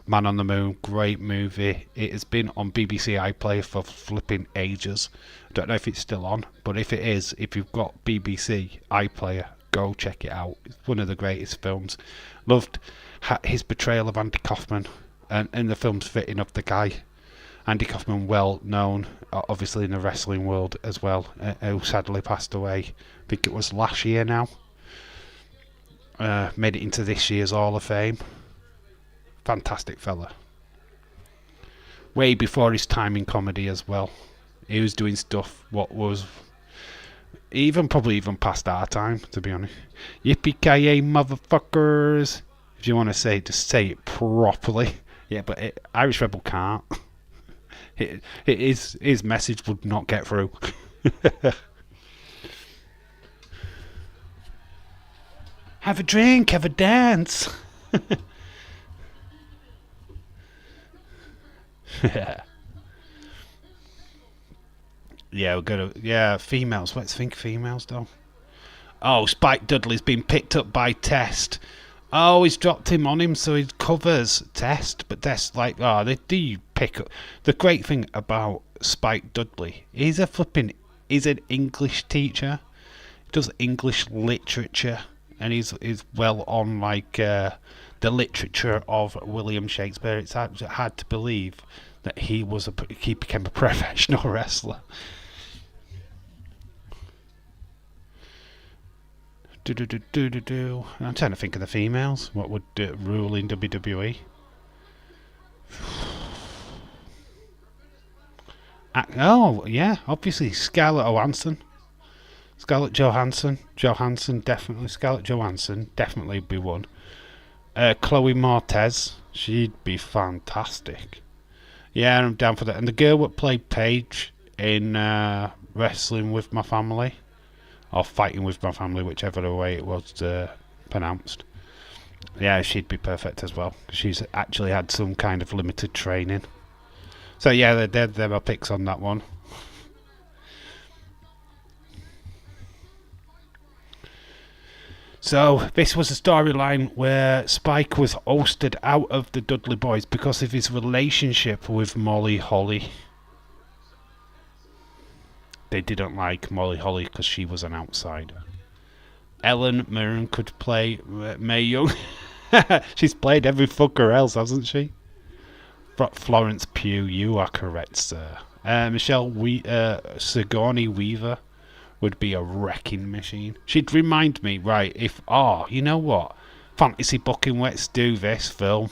Man on the Moon, great movie. It has been on BBC iPlayer for flipping ages. Don't know if it's still on, but if it is, if you've got BBC iPlayer, go check it out. It's one of the greatest films. Loved his portrayal of Andy Kaufman, and the film's fitting of the guy. Andy Kaufman, well known, obviously in the wrestling world as well, who sadly passed away. I think it was last year now. Made it into this year's Hall of Fame. Fantastic fella. Way before his time in comedy as well. He was doing stuff what was probably even past our time, to be honest. Yippee-ki-yay, motherfuckers. If you want to say it, just say it properly. Yeah, but Irish Rebel can't. His message would not get through. Have a drink, have a dance. Yeah, we're gonna. Yeah, females. Let's think females, though. Oh, Spike Dudley's been picked up by Test. Oh, he's dropped him on him, so he covers Test. But Test, like, they do pick up. The great thing about Spike Dudley, he's an English teacher. He does English literature, and he's well on like the literature of William Shakespeare. It's hard to believe that he became a professional wrestler. I'm trying to think of the females. What would rule in WWE? Oh, yeah, obviously Scarlett Johansson. Definitely. Scarlett Johansson definitely be one. Chloe Moretz, she'd be fantastic. Yeah, I'm down for that. And the girl that played Paige in Wrestling with My Family, or Fighting with My Family, whichever way it was pronounced. Yeah, she'd be perfect as well. She's actually had some kind of limited training. So yeah, they're my picks on that one. So this was a storyline where Spike was ousted out of the Dudley Boys because of his relationship with Molly Holly. they didn't like Molly Holly because she was an outsider. Ellen Mirren could play Mae Young. She's played every fucker else, hasn't she? Florence Pugh, you are correct, sir. Sigourney Weaver would be a wrecking machine. She'd remind me, right, if, you know what? Fantasy booking, let's do this film.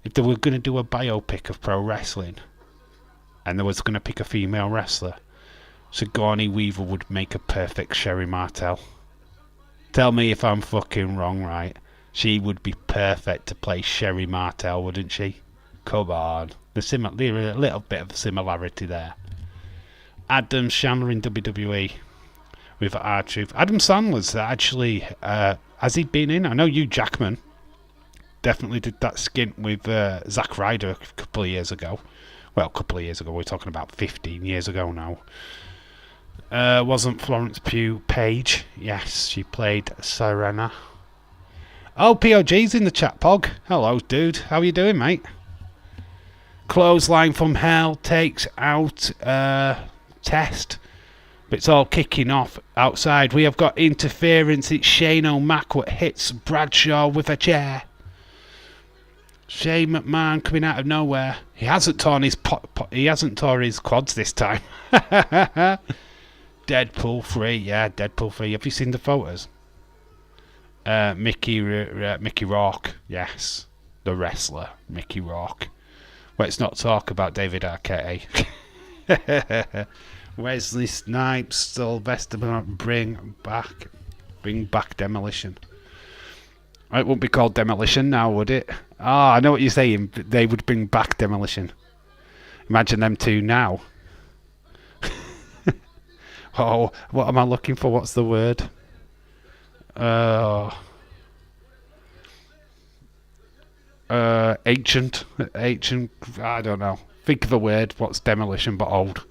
If they were going to do a biopic of pro wrestling, and they was going to pick a female wrestler, Sigourney Weaver would make a perfect Sherry Martel. Tell me if I'm fucking wrong, right? She would be perfect to play Sherry Martel, wouldn't she? Come on. There's a little bit of similarity there. Adam Sandler in WWE with R-Truth. Adam Sandler's actually, has he been in? I know Hugh Jackman definitely did that skint with Zack Ryder a couple of years ago. Well, a couple of years ago. We're talking about 15 years ago now. Wasn't Florence Pugh Page? Yes, she played Serena. Oh, POG's in the chat, Pog. Hello, dude. How you doing, mate? Clothesline from Hell takes out Test. But it's all kicking off outside. We have got interference. It's Shane O'Mac what hits Bradshaw with a chair. Shane McMahon coming out of nowhere. He hasn't torn his quads this time. Deadpool 3, yeah, Deadpool 3. Have you seen the photos? Mickey Rourke, yes, the wrestler, Mickey Rourke. Let's not talk about David Arquette. Wesley Snipes, Sylvester, bring back Demolition. It wouldn't be called Demolition now, would it? I know what you're saying. They would bring back Demolition. Imagine them two now. Oh, what am I looking for? What's the word? Ancient. I don't know. Think of a word. What's demolition but old?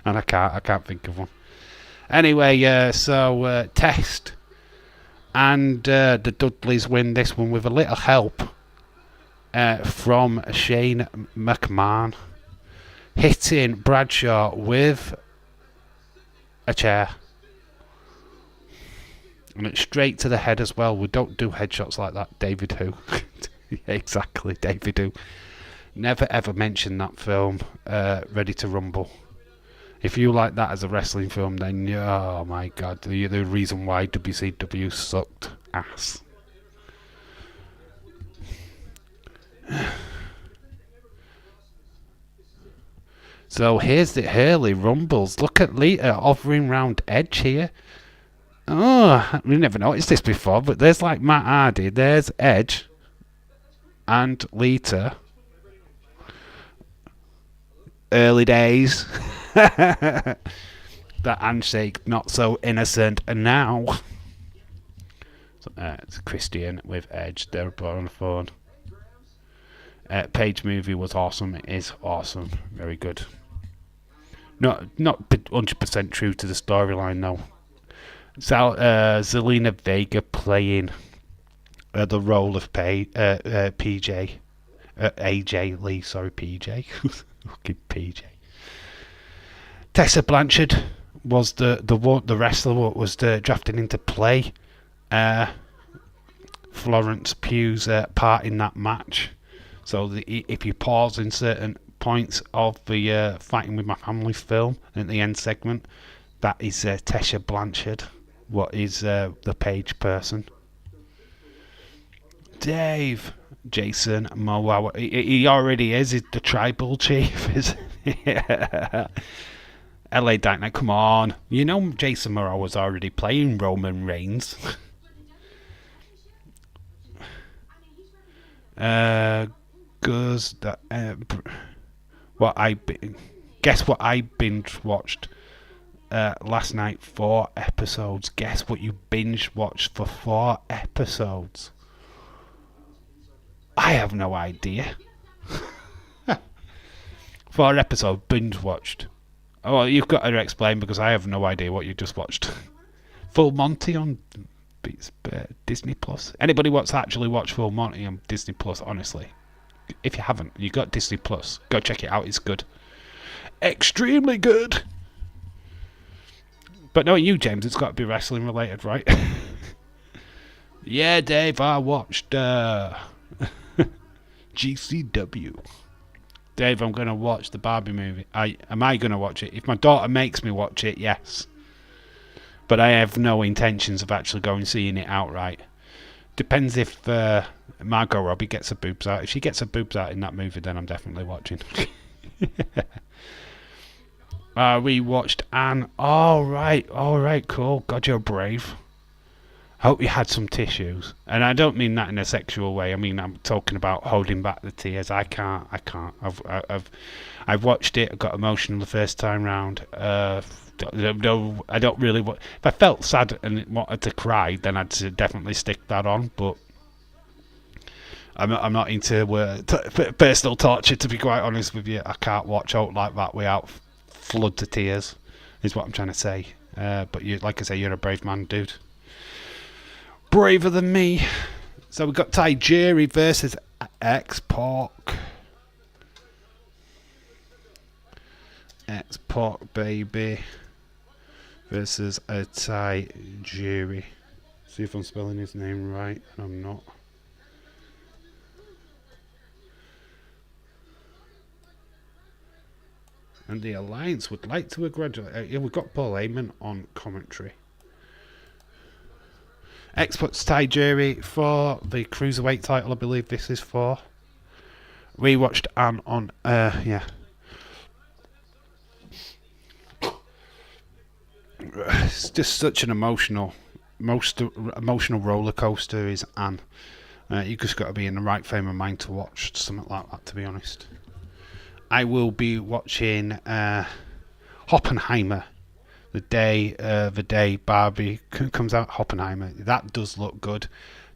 And I can't think of one. Anyway, so Test and the Dudleys win this one with a little help from Shane McMahon hitting Bradshaw with a chair. And it's straight to the head as well. We don't do headshots like that, David Who. Exactly, David Who. Never ever mention that film, Ready to Rumble. If you like that as a wrestling film, then oh my god, the reason why WCW sucked ass. So here's the Hurley Rumbles. Look at Lita hovering round Edge here. Oh, we never noticed this before, but there's like Matt Hardy, there's Edge, and Lita. Early days. That handshake, not so innocent. And now, it's Christian with Edge. They're on the phone. Page movie was awesome. It is awesome. Very good. Not 100% true to the storyline though. Zelina Vega playing the role of PJ. AJ Lee, sorry, PJ. Fucking PJ. Tessa Blanchard was the wrestler what was drafted into play Florence Pugh's part in that match. So if you pause in certain points of the Fighting With My Family film at the end segment, that is Tessa Blanchard, what is the page person. Dave, Jason Momoa, he already is the tribal chief, isn't he? LA Dynamite, come on. You know Jason Momoa was already playing Roman Reigns. Guess what I binge watched last night? 4 episodes. Guess what you binge watched for 4 episodes? I have no idea. 4 episodes binge watched. Oh, well, you've got to explain because I have no idea what you just watched. Full Monty on Disney Plus. Anybody what's actually watched Full Monty on Disney Plus, honestly, if you haven't, you got Disney Plus. Go check it out. It's good. Extremely good. But no, you, James, it's got to be wrestling related, right? Yeah, Dave, I watched GCW. Dave, I'm going to watch the Barbie movie. Am I going to watch it? If my daughter makes me watch it, yes. But I have no intentions of actually going seeing it outright. Depends if Margot Robbie gets her boobs out. If she gets her boobs out in that movie, then I'm definitely watching. We watched Anne. All right, cool. God, you're brave. Hope you had some tissues, and I don't mean that in a sexual way. I mean I'm talking about holding back the tears. I can't. I've watched it. I got emotional the first time round. No, I don't really. If I felt sad and wanted to cry, then I'd definitely stick that on. But I'm not into personal torture. To be quite honest with you, I can't watch out like that without flood to tears. Is what I'm trying to say. But you, like I say, you're a brave man, dude. Braver than me. So we've got Tajiri versus X-Pac. X-Pac, baby. Versus a Tajiri. See if I'm spelling his name right. And I'm not. And the Alliance would like to congratulate. Yeah, we've got Paul Heyman on commentary. X-Pac's Tajiri for the Cruiserweight title, I believe this is for. We watched Anne on, yeah. It's just such an emotional roller coaster is Anne. You just got to be in the right frame of mind to watch something like that, to be honest. I will be watching Oppenheimer. The day Barbie comes out, Oppenheimer. That does look good.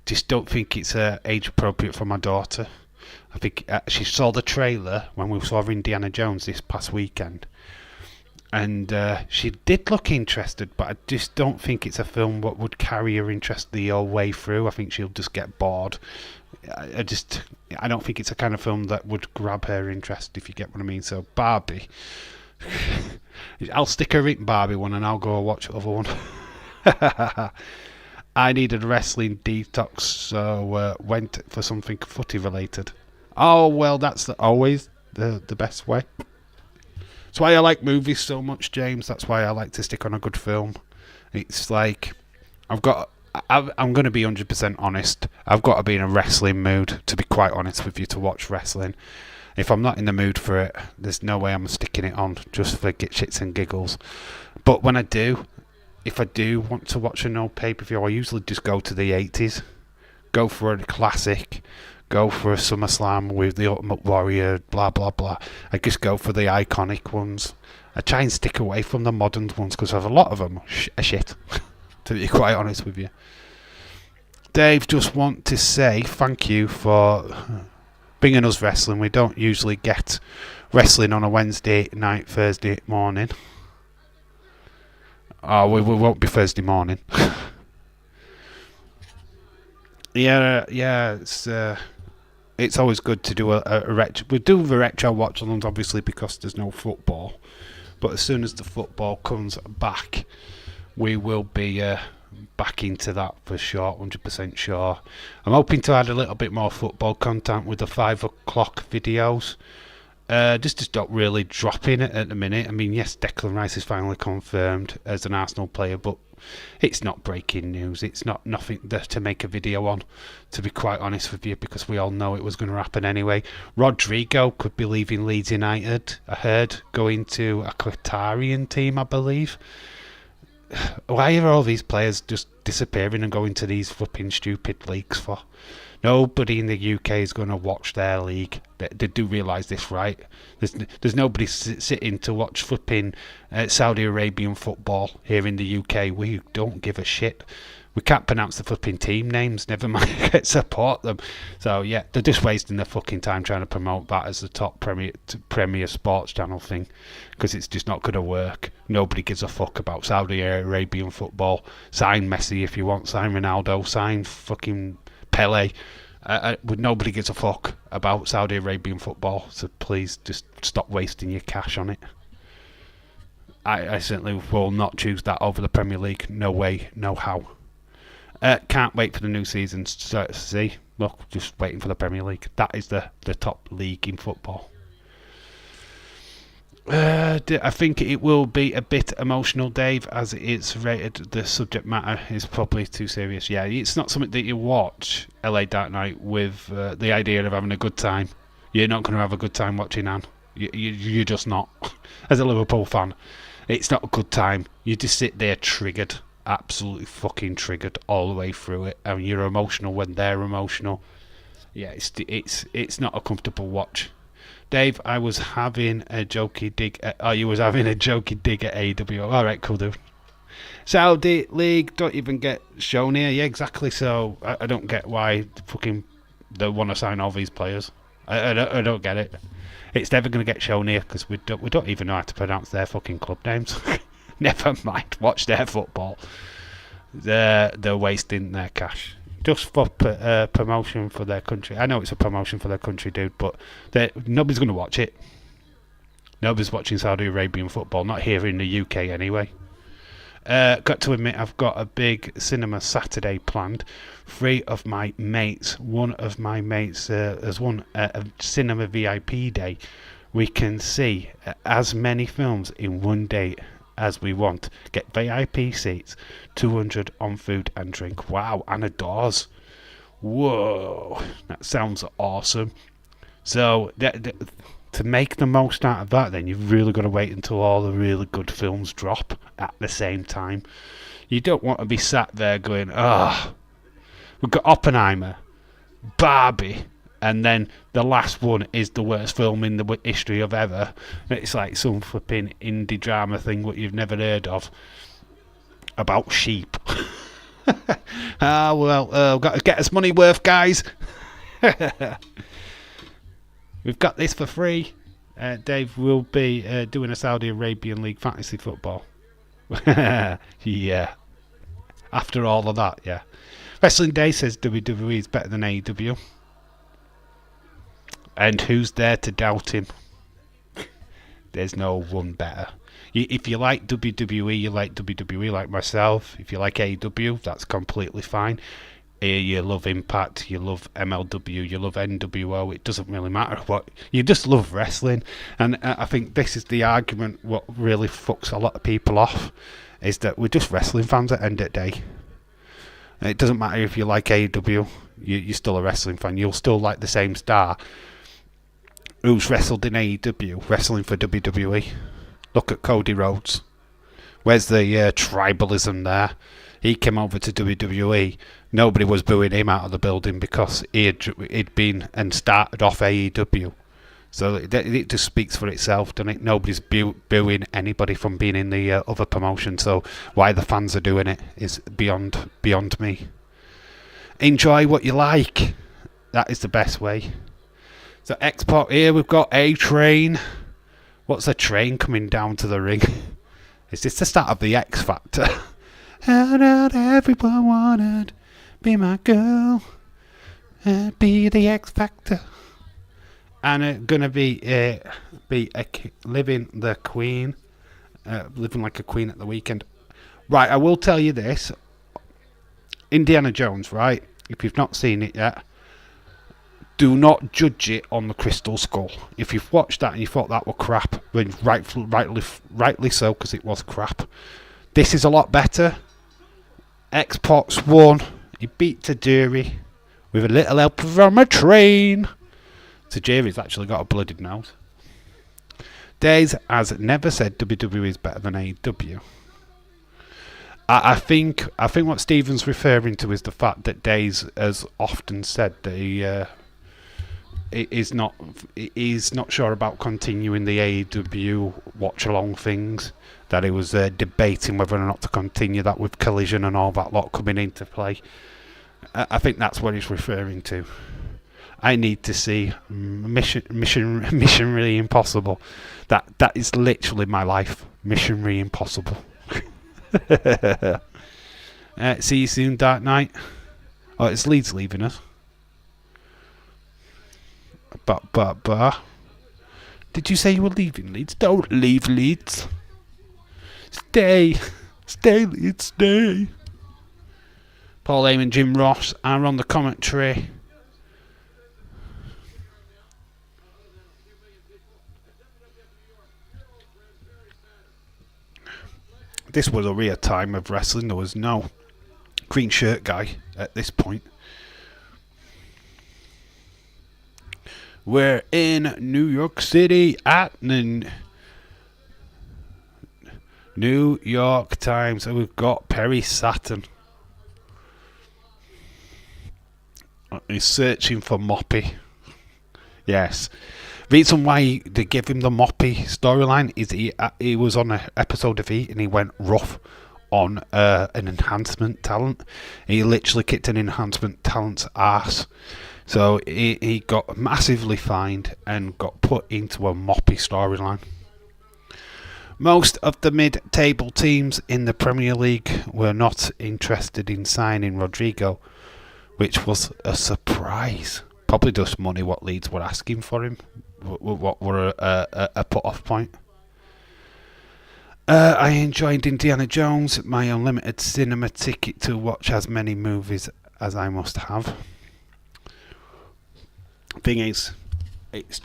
Just don't think it's age appropriate for my daughter. I think she saw the trailer when we saw Indiana Jones this past weekend, and she did look interested. But I just don't think it's a film that would carry her interest the whole way through. I think she'll just get bored. I don't think it's a kind of film that would grab her interest, if you get what I mean. So Barbie. I'll stick her in Barbie one and I'll go watch the other one. I needed a wrestling detox, so went for something footy related. Oh well, that's always the best way. That's why I like movies so much, James. That's why I like to stick on a good film. It's like I'm going to be 100% honest. I've got to be in a wrestling mood, to be quite honest with you, to watch wrestling. If I'm not in the mood for it, there's no way I'm sticking it on just for shits and giggles. But when I do, if I do want to watch an old pay-per-view, I usually just go to the 80s. Go for a classic. Go for a SummerSlam with the Ultimate Warrior, blah, blah, blah. I just go for the iconic ones. I try and stick away from the modern ones because a lot of them are shit, to be quite honest with you. Dave, just want to say thank you for bringing us wrestling. We don't usually get wrestling on a Wednesday night, Thursday morning. Oh, we won't be Thursday morning. yeah, it's always good to do a retro. We do the retro watch-alongs, obviously, because there's no football. But as soon as the football comes back, we will be back into that for sure, 100% sure. I'm hoping to add a little bit more football content with the 5 o'clock videos. Just not really dropping it at the minute. I mean, yes, Declan Rice is finally confirmed as an Arsenal player, but it's not breaking news. It's not nothing to make a video on, to be quite honest with you, because we all know it was going to happen anyway. Rodrigo could be leaving Leeds United, I heard, going to a Qatarian team, I believe. Why are all these players just disappearing and going to these flipping stupid leagues for? Nobody in the UK is going to watch their league. They do realise this, right? There's nobody sitting to watch flipping Saudi Arabian football here in the UK. We don't give a shit. We can't pronounce the flipping team names, never mind support them. So yeah, they're just wasting their fucking time trying to promote that as the top premier sports channel thing, because it's just not going to work. Nobody gives a fuck about Saudi Arabian football. Sign Messi if you want, sign Ronaldo, sign fucking Pele. Nobody gives a fuck about Saudi Arabian football, so please just stop wasting your cash on it. I certainly will not choose that over the Premier League. No way, no how. Can't wait for the new season to see. Look, just waiting for the Premier League. That is the top league in football. I think it will be a bit emotional, Dave, as it's rated. The subject matter is probably too serious. Yeah, it's not something that you watch LA Dark Knight with the idea of having a good time. You're not going to have a good time watching Anne. You're just not. As a Liverpool fan, it's not a good time. You just sit there triggered, absolutely fucking triggered all the way through it, and you're emotional when they're emotional. Yeah, it's not a comfortable watch. Dave, I was having a jokey dig at... you was having a jokey dig at AEW. Alright, cool, dude. Saudi League don't even get shown here. Yeah, exactly. So, I don't get why they want to sign all these players. I don't get it. It's never going to get shown here because we don't even know how to pronounce their fucking club names. Never mind. Watch their football. They're wasting their cash. Just for promotion for their country. I know it's a promotion for their country, dude, but nobody's going to watch it. Nobody's watching Saudi Arabian football, not here in the UK anyway. Got to admit, I've got a big cinema Saturday planned. One of my mates has won a cinema VIP day. We can see as many films in one day as we want. Get VIP seats, 200 on food and drink. Wow, and a doors. Whoa, that sounds awesome. So to make the most out of that, then you've really got to wait until all the really good films drop at the same time. You don't want to be sat there going, we've got Oppenheimer, Barbie, and then the last one is the worst film in the history of ever. It's like some flipping indie drama thing what you've never heard of about sheep. We've got to get us money worth, guys. We've got this for free. Dave will be doing a Saudi Arabian League fantasy football. Yeah. After all of that, yeah. Wrestling Day says WWE is better than AEW. And who's there to doubt him? There's no one better. If you like WWE, you like WWE like myself. If you like AEW, that's completely fine. You love Impact, you love MLW, you love NWO. It doesn't really matter what. You just love wrestling. And I think this is the argument what really fucks a lot of people off, is that we're just wrestling fans at the end of the day. And it doesn't matter if you like AEW, you're still a wrestling fan. You'll still like the same star who's wrestled in AEW, wrestling for WWE. Look at Cody Rhodes. Where's the tribalism there? He came over to WWE. Nobody was booing him out of the building because he'd been and started off AEW. So it just speaks for itself, doesn't it? Nobody's booing anybody from being in the other promotion. So why the fans are doing it is beyond me. Enjoy what you like. That is the best way. So export here, we've got A-Train. What's a train coming down to the ring? Is this the start of the X Factor? How did everyone wanted be my girl? Be the X Factor. And gonna be living the queen, living like a queen at the weekend. Right, I will tell you this. Indiana Jones, right? If you've not seen it yet, do not judge it on the Crystal Skull. If you've watched that and you thought that were crap, then rightly so, because it was crap. This is a lot better. Xbox One, he beat Tajiri with a little help from a train. Tajiri's actually got a blooded nose. Days has never said WWE is better than AEW. I think what Stephen's referring to is the fact that Days has often said that he is not sure about continuing the AEW watch along things. That he was debating whether or not to continue that with Collision and all that lot coming into play. I think that's what he's referring to. I need to see Mission Really Impossible. That is literally my life. Mission Really Impossible. See you soon, Dark Knight. Oh, it's Leeds leaving us. But. Did you say you were leaving Leeds? Don't leave Leeds. Stay. Stay, stay. Paul Heyman, Jim Ross are on the commentary. This was a real time of wrestling. There was no green shirt guy at this point. We're in New York City at the New York Times, and we've got Perry Saturn. He's searching for Moppy. Yes. Reason why they give him the Moppy storyline is he was on an episode of Heat and he went rough on an enhancement talent. He literally kicked an enhancement talent's ass. So he got massively fined and got put into a Moppy storyline. Most of the mid-table teams in the Premier League were not interested in signing Rodrigo, which was a surprise. Probably just money what Leeds were asking for him. What were a put-off point. I enjoyed Indiana Jones, my unlimited cinema ticket to watch as many movies as I must have. Thing is,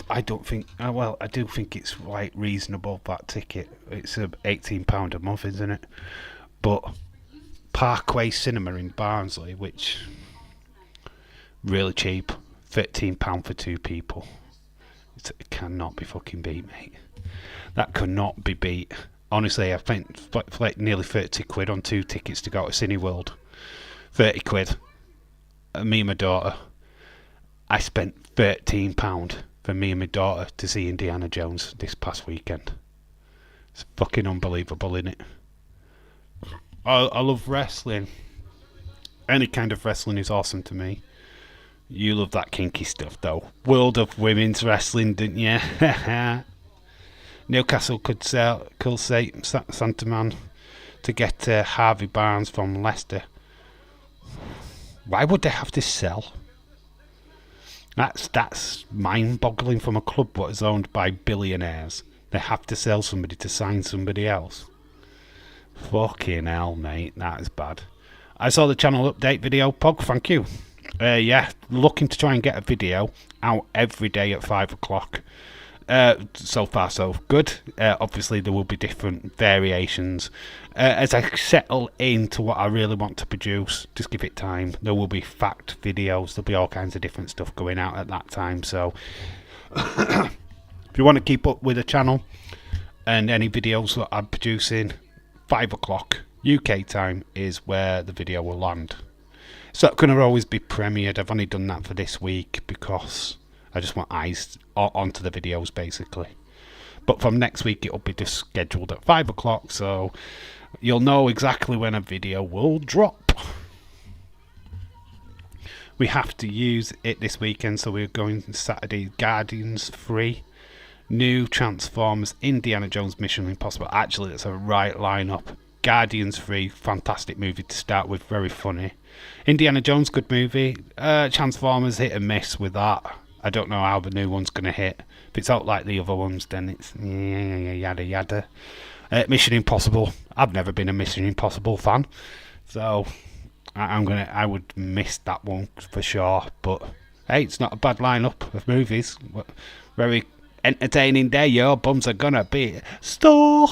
I do think it's like reasonable, that ticket. It's £18 a month, isn't it? But Parkway Cinema in Barnsley, which really cheap, £13 for two people. It cannot be fucking beat, mate. That could not be beat. Honestly, I spent like nearly 30 quid on 2 tickets to go to Cineworld. 30 quid. Me and my daughter. I spent £13 for me and my daughter to see Indiana Jones this past weekend. It's fucking unbelievable, isn't it? I love wrestling. Any kind of wrestling is awesome to me. You love that kinky stuff, though. World of Women's Wrestling, didn't you? Newcastle could say Santaman to get Harvey Barnes from Leicester. Why would they have to sell? That's mind-boggling from a club what is owned by billionaires. They have to sell somebody to sign somebody else. Fucking hell, mate. That is bad. I saw the channel update video, Pog. Thank you. Looking to try and get a video out every day at 5 o'clock. So far so good. Obviously there will be different variations as I settle into what I really want to produce. Just give it time. There will be fact videos, there'll be all kinds of different stuff going out at that time, so if you want to keep up with the channel and any videos that I'm producing, 5 o'clock UK time is where the video will land. It's not going to always be premiered. I've only done that for this week because I just want eyes onto the videos, basically. But from next week, it'll be just scheduled at 5 o'clock, so you'll know exactly when a video will drop. We have to use it this weekend, so we're going Saturday. Guardians 3, new Transformers, Indiana Jones Mission Impossible. Actually, that's a right lineup. Guardians 3, fantastic movie to start with, very funny. Indiana Jones, good movie. Transformers, hit and miss with that. I don't know how the new one's going to hit. If it's out like the other ones, then it's yada yada. Mission Impossible. I've never been a Mission Impossible fan, so I would miss that one for sure. But hey, it's not a bad lineup of movies. Very entertaining day. Your bums are gonna be store.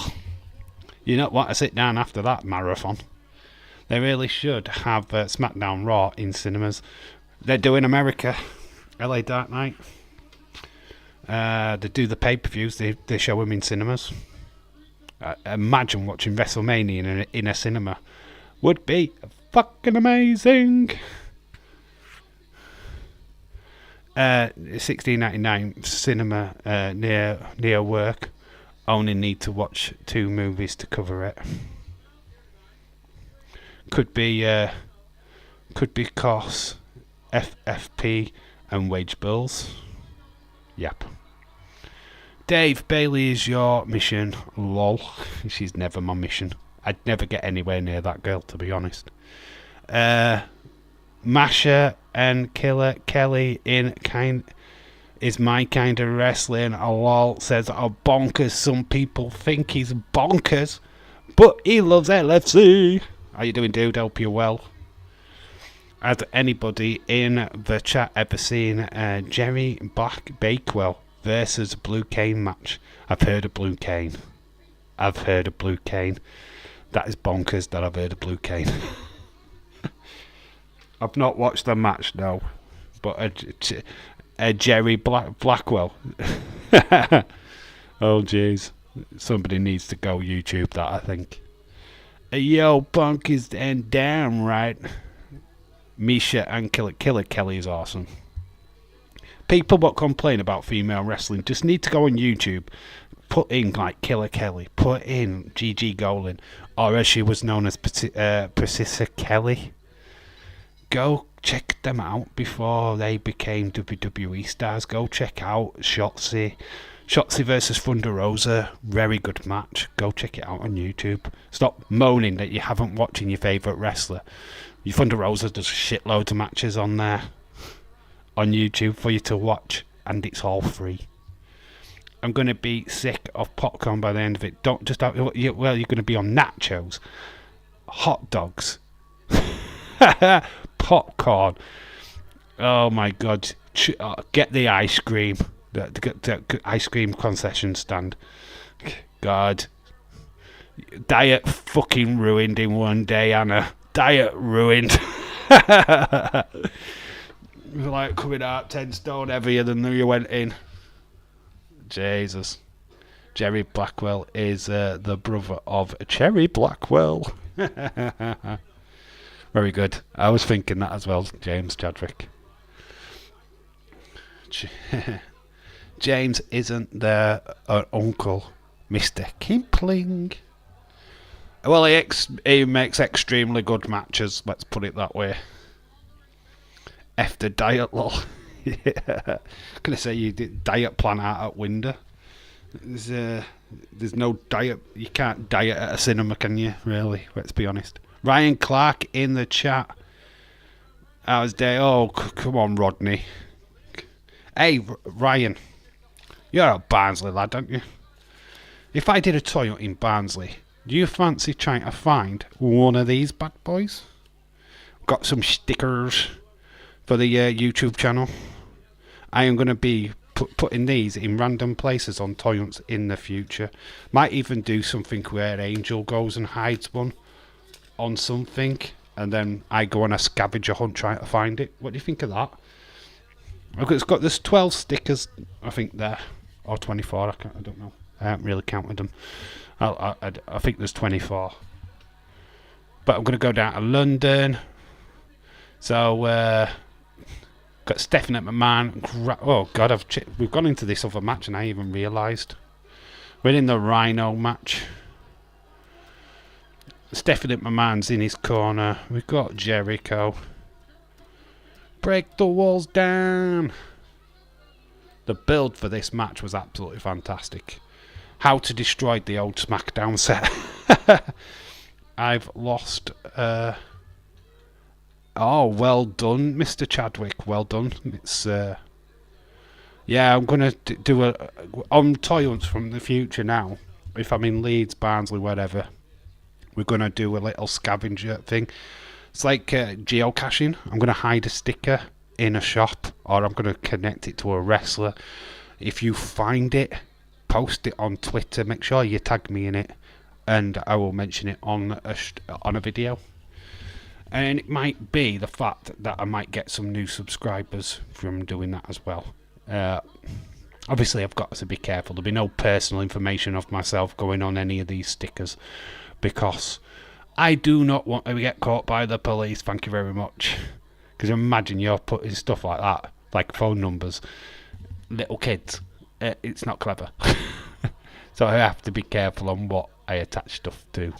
You don't want to sit down after that marathon. They really should have SmackDown Raw in cinemas. They're doing America, LA Dark Knight. They do the pay-per-views. They show them in cinemas. Imagine watching WrestleMania in a cinema. Would be fucking amazing. $16.99 cinema near work. Only need to watch 2 movies to cover it. Could be costs, FFP and wage bills. Yep. Dave, Bailey is your mission. Lol. She's never my mission. I'd never get anywhere near that girl, to be honest. Masha and Killer Kelly is my kind of wrestling. Lol says, oh, bonkers. Some people think he's bonkers. But he loves LFC. How you doing, dude? Hope you're well. Has anybody in the chat ever seen Jerry Black Bakewell versus Blue Cane match? I've heard of Blue Cane. That is bonkers that I've heard of Blue Cane. I've not watched the match, no. But Jerry Blackwell. Oh, jeez. Somebody needs to go YouTube that, I think. Yo, Punk is and damn right. Misha and Killer Kelly is awesome. People that complain about female wrestling just need to go on YouTube, put in like Killer Kelly, put in Gigi Golan, or as she was known as Patricia Kelly. Go check them out before they became WWE stars. Go check out Shotzi versus Thunder Rosa. Very good match. Go check it out on YouTube. Stop moaning that you haven't watching your favourite wrestler. Your Thunder Rosa does shitloads of matches on there on YouTube for you to watch, and it's all free. I'm going to be sick of popcorn by the end of it. Don't just have, well, you're going to be on nachos, hot dogs, popcorn. Oh my god! Get the ice cream. The ice cream concession stand. God, diet fucking ruined in one day, Anna. Diet ruined. Like coming out 10 stone heavier than you went in. Jesus. Jerry Blackwell is the brother of Cherry Blackwell. Very good. I was thinking that as well, James Chadwick. James isn't their uncle, Mr. Kipling. Well, he makes extremely good matches, let's put it that way. F the diet, lol. Yeah. Gonna say you did diet plan out at window. There's no diet. You can't diet at a cinema, can you? Really? Let's be honest. Ryan Clark in the chat. How's day? Oh, come on, Rodney. Hey, Ryan. You're a Barnsley lad, aren't you? If I did a toy hunt in Barnsley, do you fancy trying to find one of these bad boys? Got some stickers for the YouTube channel. I am going to be putting these in random places on toy hunts in the future. Might even do something where Angel goes and hides one on something, and then I go on a scavenger hunt trying to find it. What do you think of that? There's 12 stickers, I think there, or 24. I don't know. I haven't really counted them. I think there's 24. But I'm going to go down to London. So got Stephanie McMahon. Oh God, we've gone into this other match and I even realised we're in the Rhino match. Stephanie McMahon's in his corner. We've got Jericho. Break the walls down. The build for this match was absolutely fantastic. How to destroy the old SmackDown set. I've lost. Oh, well done, Mr. Chadwick. Well done. It's yeah, I'm gonna do on toy hunts from the future now. If I'm in Leeds, Barnsley, whatever, we're gonna do a little scavenger thing. It's like geocaching. I'm gonna hide a sticker in a shop, or I'm gonna connect it to a wrestler. If you find it, post it on Twitter. Make sure you tag me in it, and I will mention it on a video. And it might be the fact that I might get some new subscribers from doing that as well. Obviously, I've got to be careful. There'll be no personal information of myself going on any of these stickers, because I do not want to get caught by the police. Thank you very much. Because imagine you're putting stuff like that, like phone numbers, little kids. It's not clever. So I have to be careful on what I attach stuff to.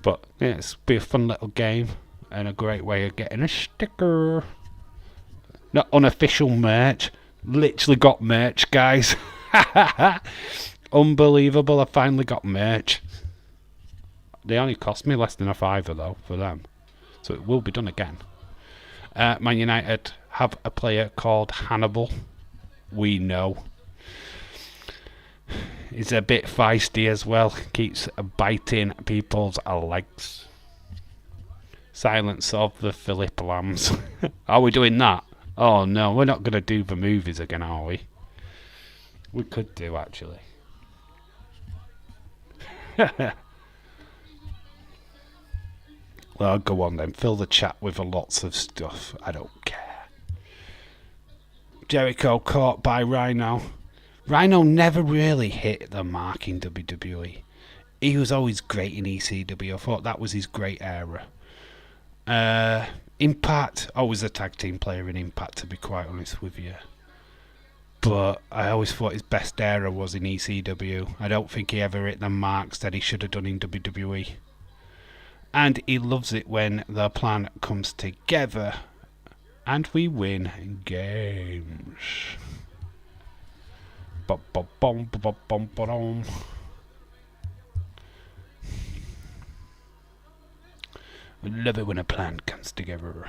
But yeah, it's be a fun little game and a great way of getting a sticker. Not unofficial merch. Literally got merch, guys. Unbelievable, I finally got merch. They only cost me less than a £5 though for them. So it will be done again. Man United have a player called Hannibal. We know. He's a bit feisty as well. Keeps biting people's legs. Silence of the Philip Lambs. Are we doing that? Oh no, we're not going to do the movies again, are we? We could do, actually. Well, go on then. Fill the chat with lots of stuff. I don't care. Jericho caught by Rhino. Rhino never really hit the mark in WWE. He was always great in ECW. I thought that was his great era. Impact, always a tag team player in Impact, to be quite honest with you. But I always thought his best era was in ECW. I don't think he ever hit the marks that he should have done in WWE. And he loves it when the plan comes together and we win games. We love it when a plan comes together.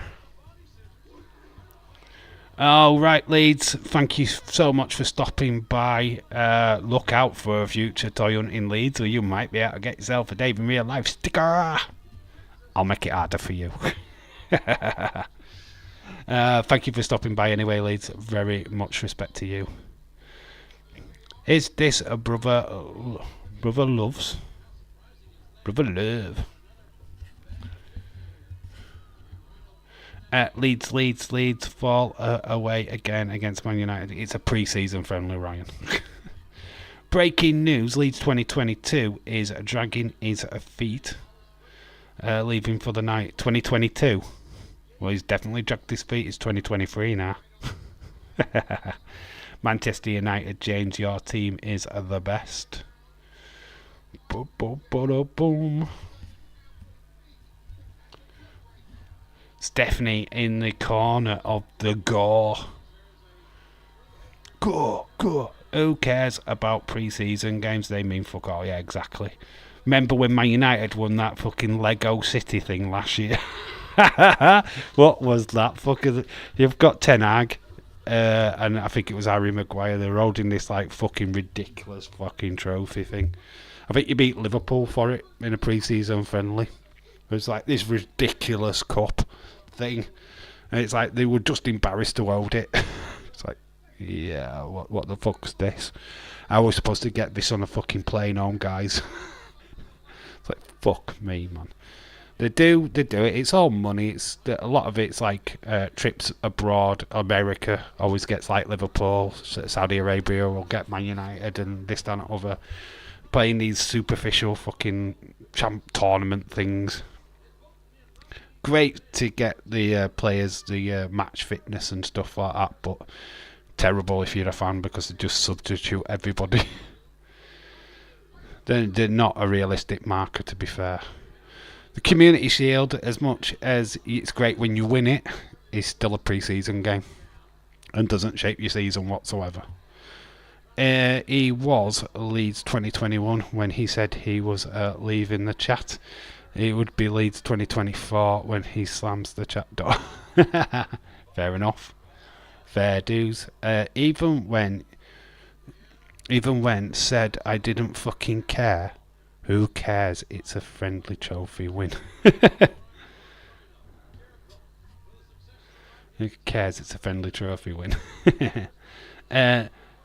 All right, Leeds, thank you so much for stopping by. Look out for a future toy hunt in Leeds, or you might be able to get yourself a Dave in Real Life sticker. I'll make it harder for you. Thank you for stopping by anyway, Leeds. Very much respect to you. Is this a brother loves? Brother love. Leeds fall away again against Man United. It's a pre-season friendly, Ryan. Breaking news, Leeds 2022 is dragging his feet, leaving for the night. 2022? Well, he's definitely dragged his feet. It's 2023 now. Manchester United, James, your team is the best. Boom. Stephanie in the corner of the gore. Go. Who cares about pre-season games? They mean fuck all. Yeah, exactly. Remember when Man United won that fucking Lego City thing last year? What was that fucking... You've got Ten Hag, and I think it was Harry Maguire. They're holding this like fucking ridiculous fucking trophy thing. I think you beat Liverpool for it in a pre-season friendly. It was like this ridiculous cup thing, and it's like they were just embarrassed to hold it. It's like, yeah, what the fuck's this? I was supposed to get this on a fucking plane home, guys. It's like, fuck me, man. They do it. It's all money. It's a lot of it's like trips abroad. America always gets like Liverpool, Saudi Arabia will get Man United, and this, that, and other, playing these superficial fucking tournament things. Great to get the players the match fitness and stuff like that, but terrible if you're a fan because they just substitute everybody. They're not a realistic marker, to be fair. The Community Shield, as much as it's great when you win it, is still a pre-season game and doesn't shape your season whatsoever. He was Leeds 2021 when he said he was leaving the chat. It would be Leeds 2024 when he slams the chat door. Fair enough. Fair dues. Even when said I didn't fucking care. Who cares? It's a friendly trophy win. Who cares? It's a friendly trophy win.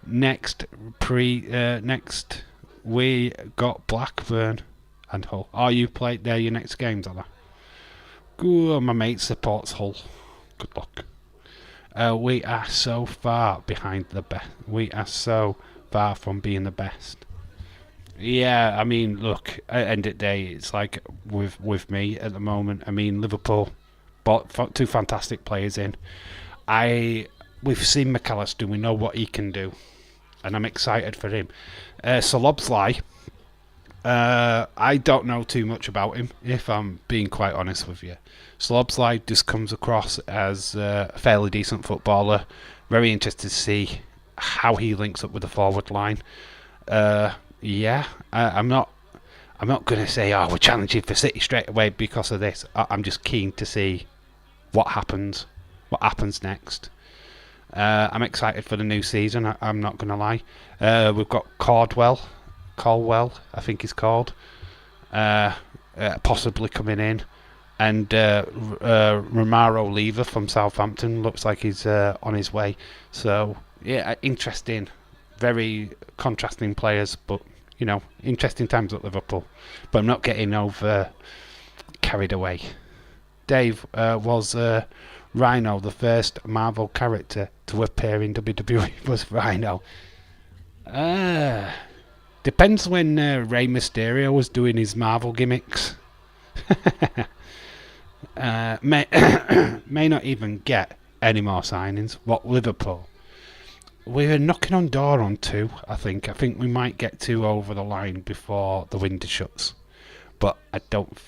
Next we got Blackburn and Hull. Oh, you played there your next games, are they? Ooh, my mate supports Hull. Good luck. We are so far behind the best. We are so far from being the best. Yeah, I mean, look, at the end of the day, it's like with me at the moment. I mean, Liverpool bought two fantastic players in. We've seen McAllister. We know what he can do, and I'm excited for him. Solobslai, I don't know too much about him, if I'm being quite honest with you. Solobslai just comes across as a fairly decent footballer. Very interested to see how he links up with the forward line. I'm not going to say, we're challenging for City straight away because of this. I'm just keen to see what happens next. I'm excited for the new season. I'm not going to lie. We've got Caldwell, I think he's called, possibly coming in, and Romaro Lever from Southampton looks like he's on his way. So yeah, interesting, very contrasting players, but interesting times at Liverpool. But I'm not getting over carried away. Dave, was Rhino the first Marvel character to appear in WWE? Was Rhino? Depends when Rey Mysterio was doing his Marvel gimmicks. May may not even get any more signings. What, Liverpool? We're knocking on door on 2, I think. I think we might get 2 over the line before the window shuts. But I don't...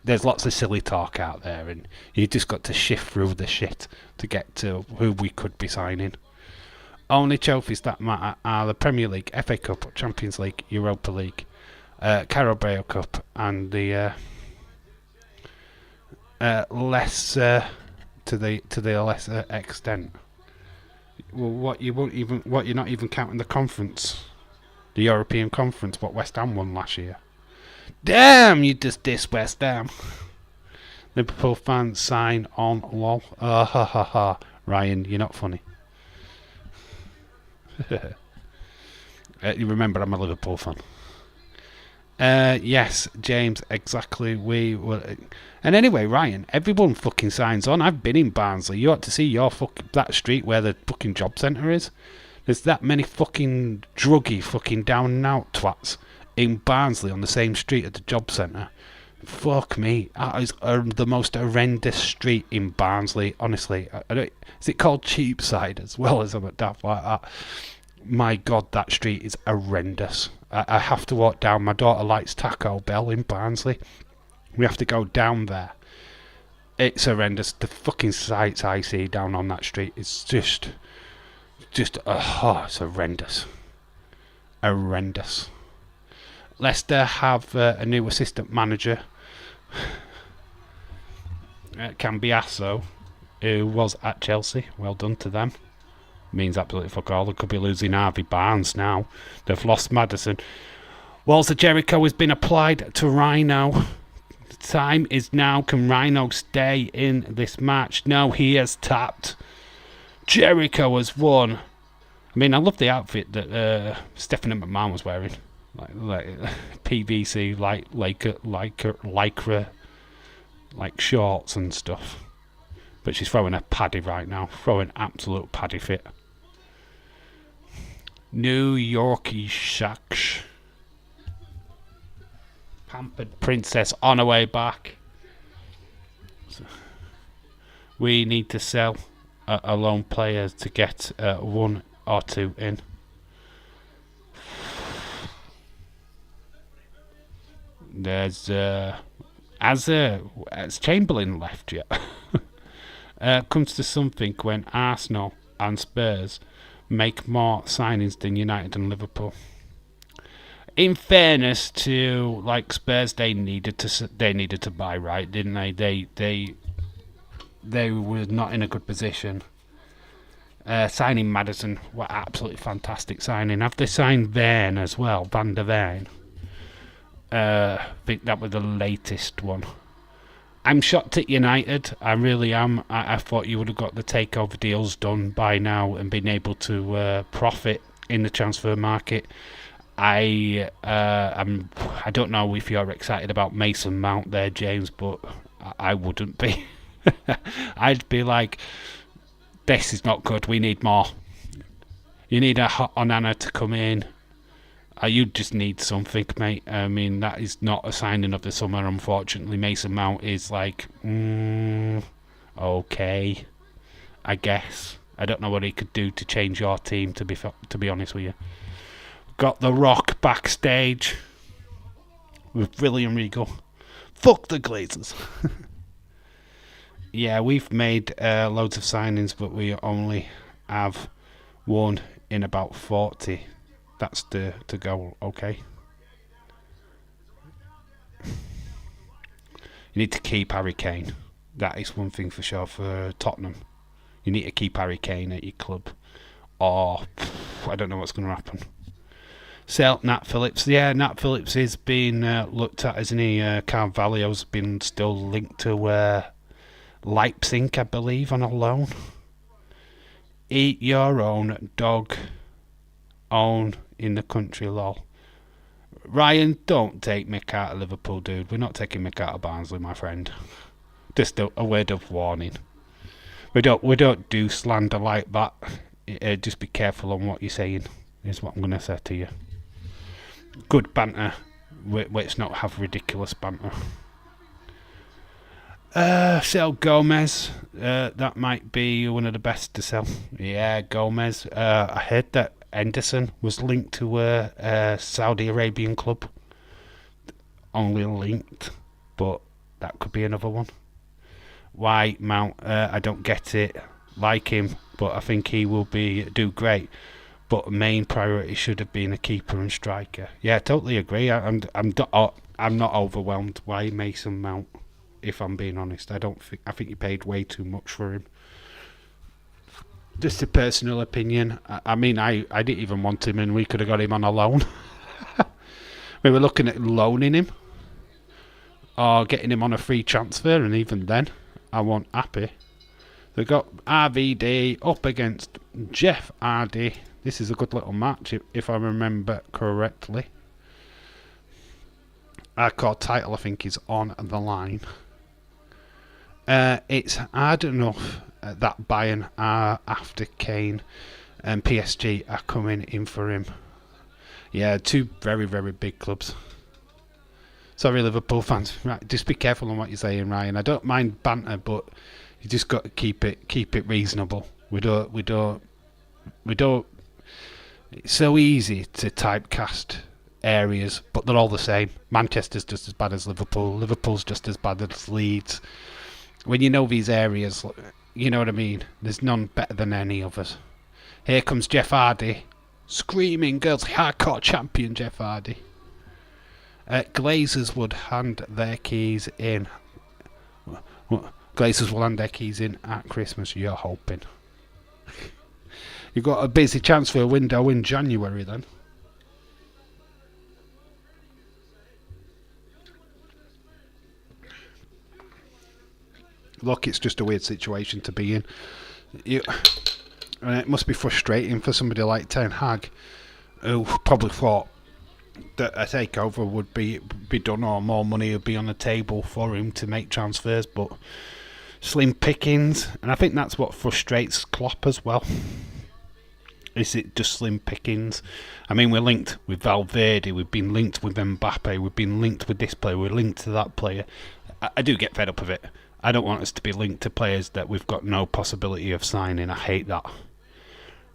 There's lots of silly talk out there, and you just got to shift through the shit to get to who we could be signing. Only trophies that matter are the Premier League, FA Cup, Champions League, Europa League, Carabao Cup, and the less to the lesser extent. Well, you're not even counting the conference, the European Conference, what West Ham won last year. Damn, you just diss West Ham. Liverpool fans sign on lol. Ha ha ha. Ryan, you're not funny. You remember I'm a Liverpool fan. Yes, James, exactly. We were. And anyway, Ryan, everyone fucking signs on. I've been in Barnsley. You ought to see that street where the fucking job centre is. There's that many fucking druggy fucking down and out twats in Barnsley on the same street as the job centre. Fuck me, that is the most horrendous street in Barnsley. Honestly, is it called Cheapside as well as a daft like that? My God, that street is horrendous. I have to walk down. My daughter likes Taco Bell in Barnsley. We have to go down there. It's horrendous. The fucking sights I see down on that street is just it's horrendous. Horrendous. Leicester have a new assistant manager, Cambiasso, who was at Chelsea. Well done to them. Means absolutely fuck all. They could be losing Harvey Barnes now. They've lost Maddison. Walls of Jericho has been applied to Rhino. The time is now. Can Rhino stay in this match? No, he has tapped. Jericho has won. I mean, I love the outfit that Stephanie McMahon was wearing. Like PVC, like lycra, like shorts and stuff. But she's throwing a paddy right now. Throwing absolute paddy fit. New Yorkie Shacks. Pampered Princess on her way back. So we need to sell a lone player to get 1 or 2 in. There's has Chamberlain left yet? Comes to something when Arsenal and Spurs make more signings than United and Liverpool. In fairness to Spurs, they needed to buy, right, didn't they? They were not in a good position. Signing Maddison, what absolutely fantastic signing. Have they signed Van as well, Van der Veen? I think that was the latest one. I'm shocked at United. I really am. I thought you would have got the takeover deals done by now and been able to profit in the transfer market. I don't know if you're excited about Mason Mount there, James, but I wouldn't be. I'd be like, this is not good. We need more. You need a hot Onana to come in. You just need something, mate. I mean, that is not a signing of the summer, unfortunately. Mason Mount is like, okay, I guess. I don't know what he could do to change your team, to be honest with you. Got The Rock backstage with William Regal. Fuck the Glazers. Yeah, we've made loads of signings, but we only have one in about 40. That's the goal, okay? You need to keep Harry Kane. That is one thing for sure for Tottenham. You need to keep Harry Kane at your club, or I don't know what's going to happen. Sell Nat Phillips. Yeah, Nat Phillips is being looked at, isn't he? Carvalho's been still linked to Leipzig, I believe, on a loan. Eat your own dog. Own in the country, lol. Ryan, don't take Mick out of Liverpool, dude. We're not taking Mick out of Barnsley, my friend. Just a word of warning. We don't do slander like that. Just be careful on what you're saying, is what I'm going to say to you. Good banter. Let's not have ridiculous banter. Sell Gomez. That might be one of the best to sell. Yeah, Gomez. I heard that Henderson was linked to a Saudi Arabian club. Only linked, but that could be another one. Why Mount? I don't get it. Like him, but I think he will do great. But main priority should have been a keeper and striker. Yeah, I totally agree. I'm not overwhelmed by Mason Mount. If I'm being honest, I think you paid way too much for him. Just a personal opinion. I mean, I didn't even want him, and we could have got him on a loan. We were looking at loaning him or getting him on a free transfer, and even then, I wasn't happy. They got RVD up against Jeff Hardy. This is a good little match, if I remember correctly. Our core title, I think, is on the line. It's hard enough that Bayern are after Kane and PSG are coming in for him. Yeah, two very, very big clubs. Sorry, Liverpool fans. Right, just be careful on what you're saying, Ryan. I don't mind banter, but you just got to keep it reasonable. We don't. It's so easy to typecast areas, but they're all the same. Manchester's just as bad as Liverpool. Liverpool's just as bad as Leeds. When you know these areas, you know what I mean. There's none better than any of us. Here comes Jeff Hardy, screaming girls hardcore champion Jeff Hardy. Glazers would hand their keys in. Glazers will hand their keys in at Christmas. You're hoping. You've got a busy transfer window in January then. Look, it's just a weird situation to be in. And it must be frustrating for somebody like Ten Hag, who probably thought that a takeover would be done, or more money would be on the table for him to make transfers, but slim pickings. And I think that's what frustrates Klopp as well. Is it just slim pickings? I mean, we're linked with Valverde, we've been linked with Mbappe, we've been linked with this player, we're linked to that player. I do get fed up of it. I don't want us to be linked to players that we've got no possibility of signing. I hate that.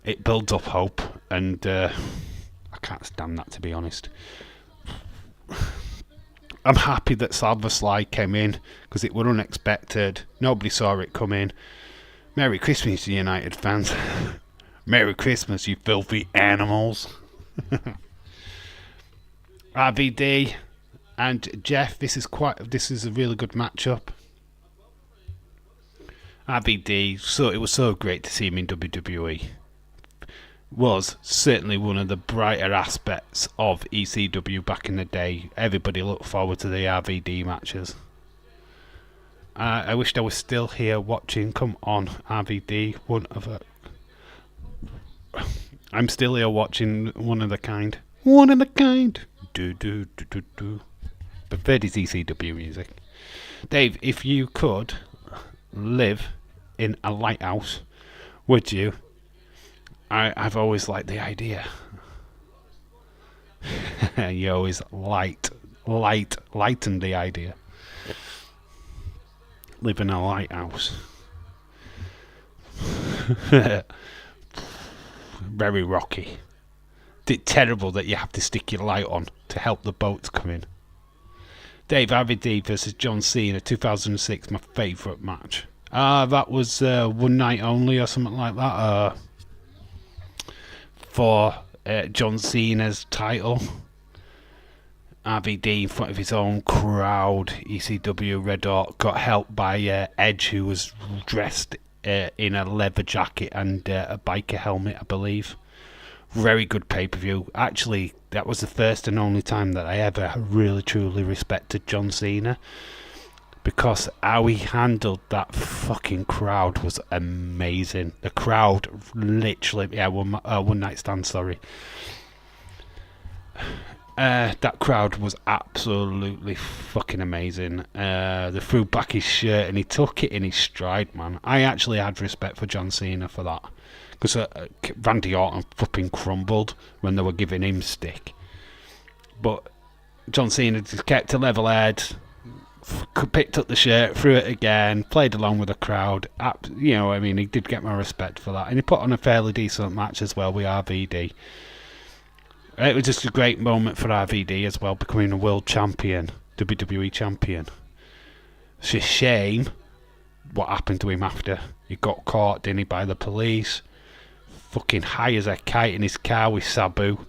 It builds up hope, and I can't stand that, to be honest. I'm happy that Summerslam came in, because it was unexpected. Nobody saw it come in. Merry Christmas, United fans. Merry Christmas, you filthy animals. RVD and Jeff, this is a really good matchup. RVD, it was so great to see him in WWE. Was certainly one of the brighter aspects of ECW back in the day. Everybody looked forward to the RVD matches. I wished I was still here watching. Come on, RVD, one of a... I'm still here watching One of a Kind. One of a Kind. Do do do do do. Preferred his ECW music. Dave, if you could live in a lighthouse, would you? I've always liked the idea. You always lighten the idea. Live in a lighthouse. Very rocky. It's terrible that you have to stick your light on to help the boats come in. Dave RVD versus John Cena, 2006, my favourite match. That was one night only or something like that. For John Cena's title. RVD in front of his own crowd. ECW Red Hawk got helped by Edge, who was dressed in a leather jacket and a biker helmet, I believe. Very good pay-per-view. Actually, that was the first and only time that I ever really truly respected John Cena, because how he handled that fucking crowd was amazing. The crowd literally, one night stand, sorry. That crowd was absolutely fucking amazing. They threw back his shirt and he took it in his stride, man. I actually had respect for John Cena for that, because Randy Orton flipping crumbled when they were giving him stick. But John Cena just kept a level head, picked up the shirt, threw it again, played along with the crowd. You know, I mean, he did get my respect for that. And he put on a fairly decent match as well with RVD. It was just a great moment for RVD as well, becoming a world champion, WWE champion. It's a shame what happened to him after. He got caught, didn't he, by the police. Fucking high as a kite in his car with Sabu.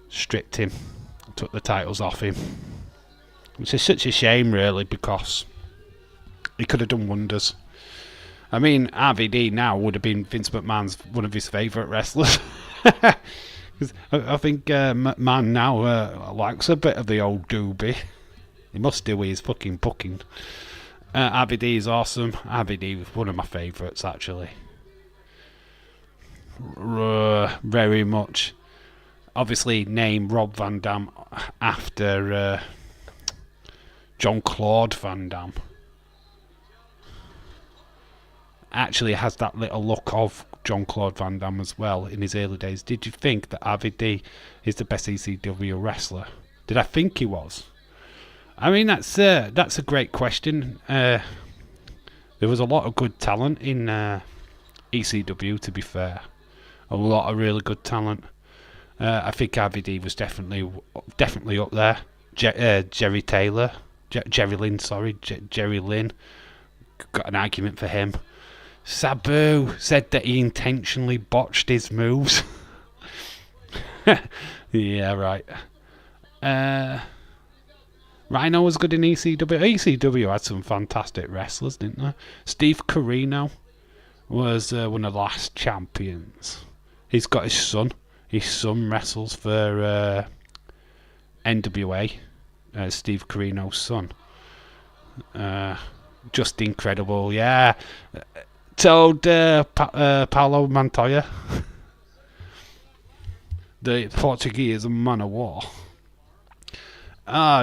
Stripped him. Took the titles off him. Which is such a shame, really, because he could have done wonders. I mean, RVD now would have been Vince McMahon's one of his favourite wrestlers. I think man now likes a bit of the old doobie. He must do with his fucking booking. RVD is awesome. RVD was one of my favourites, actually. Very much. Obviously, named Rob Van Dam after Jean-Claude Van Damme. Actually has that little look of Jean-Claude Van Damme as well in his early days. Did you think that RVD is the best ECW wrestler? Did I think he was? I mean, that's a great question. There was a lot of good talent in ECW, to be fair. A lot of really good talent. I think RVD was definitely up there. Jerry Taylor. Jerry Lynn, sorry. Jerry Lynn. Got an argument for him. Sabu said that he intentionally botched his moves. Yeah, right. Rhino was good in ECW. ECW had some fantastic wrestlers, didn't they? Steve Corino was one of the last champions. He's got his son. His son wrestles for NWA. Steve Corino's son. Just incredible, yeah. Told Paulo Montoya, the Portuguese man of war.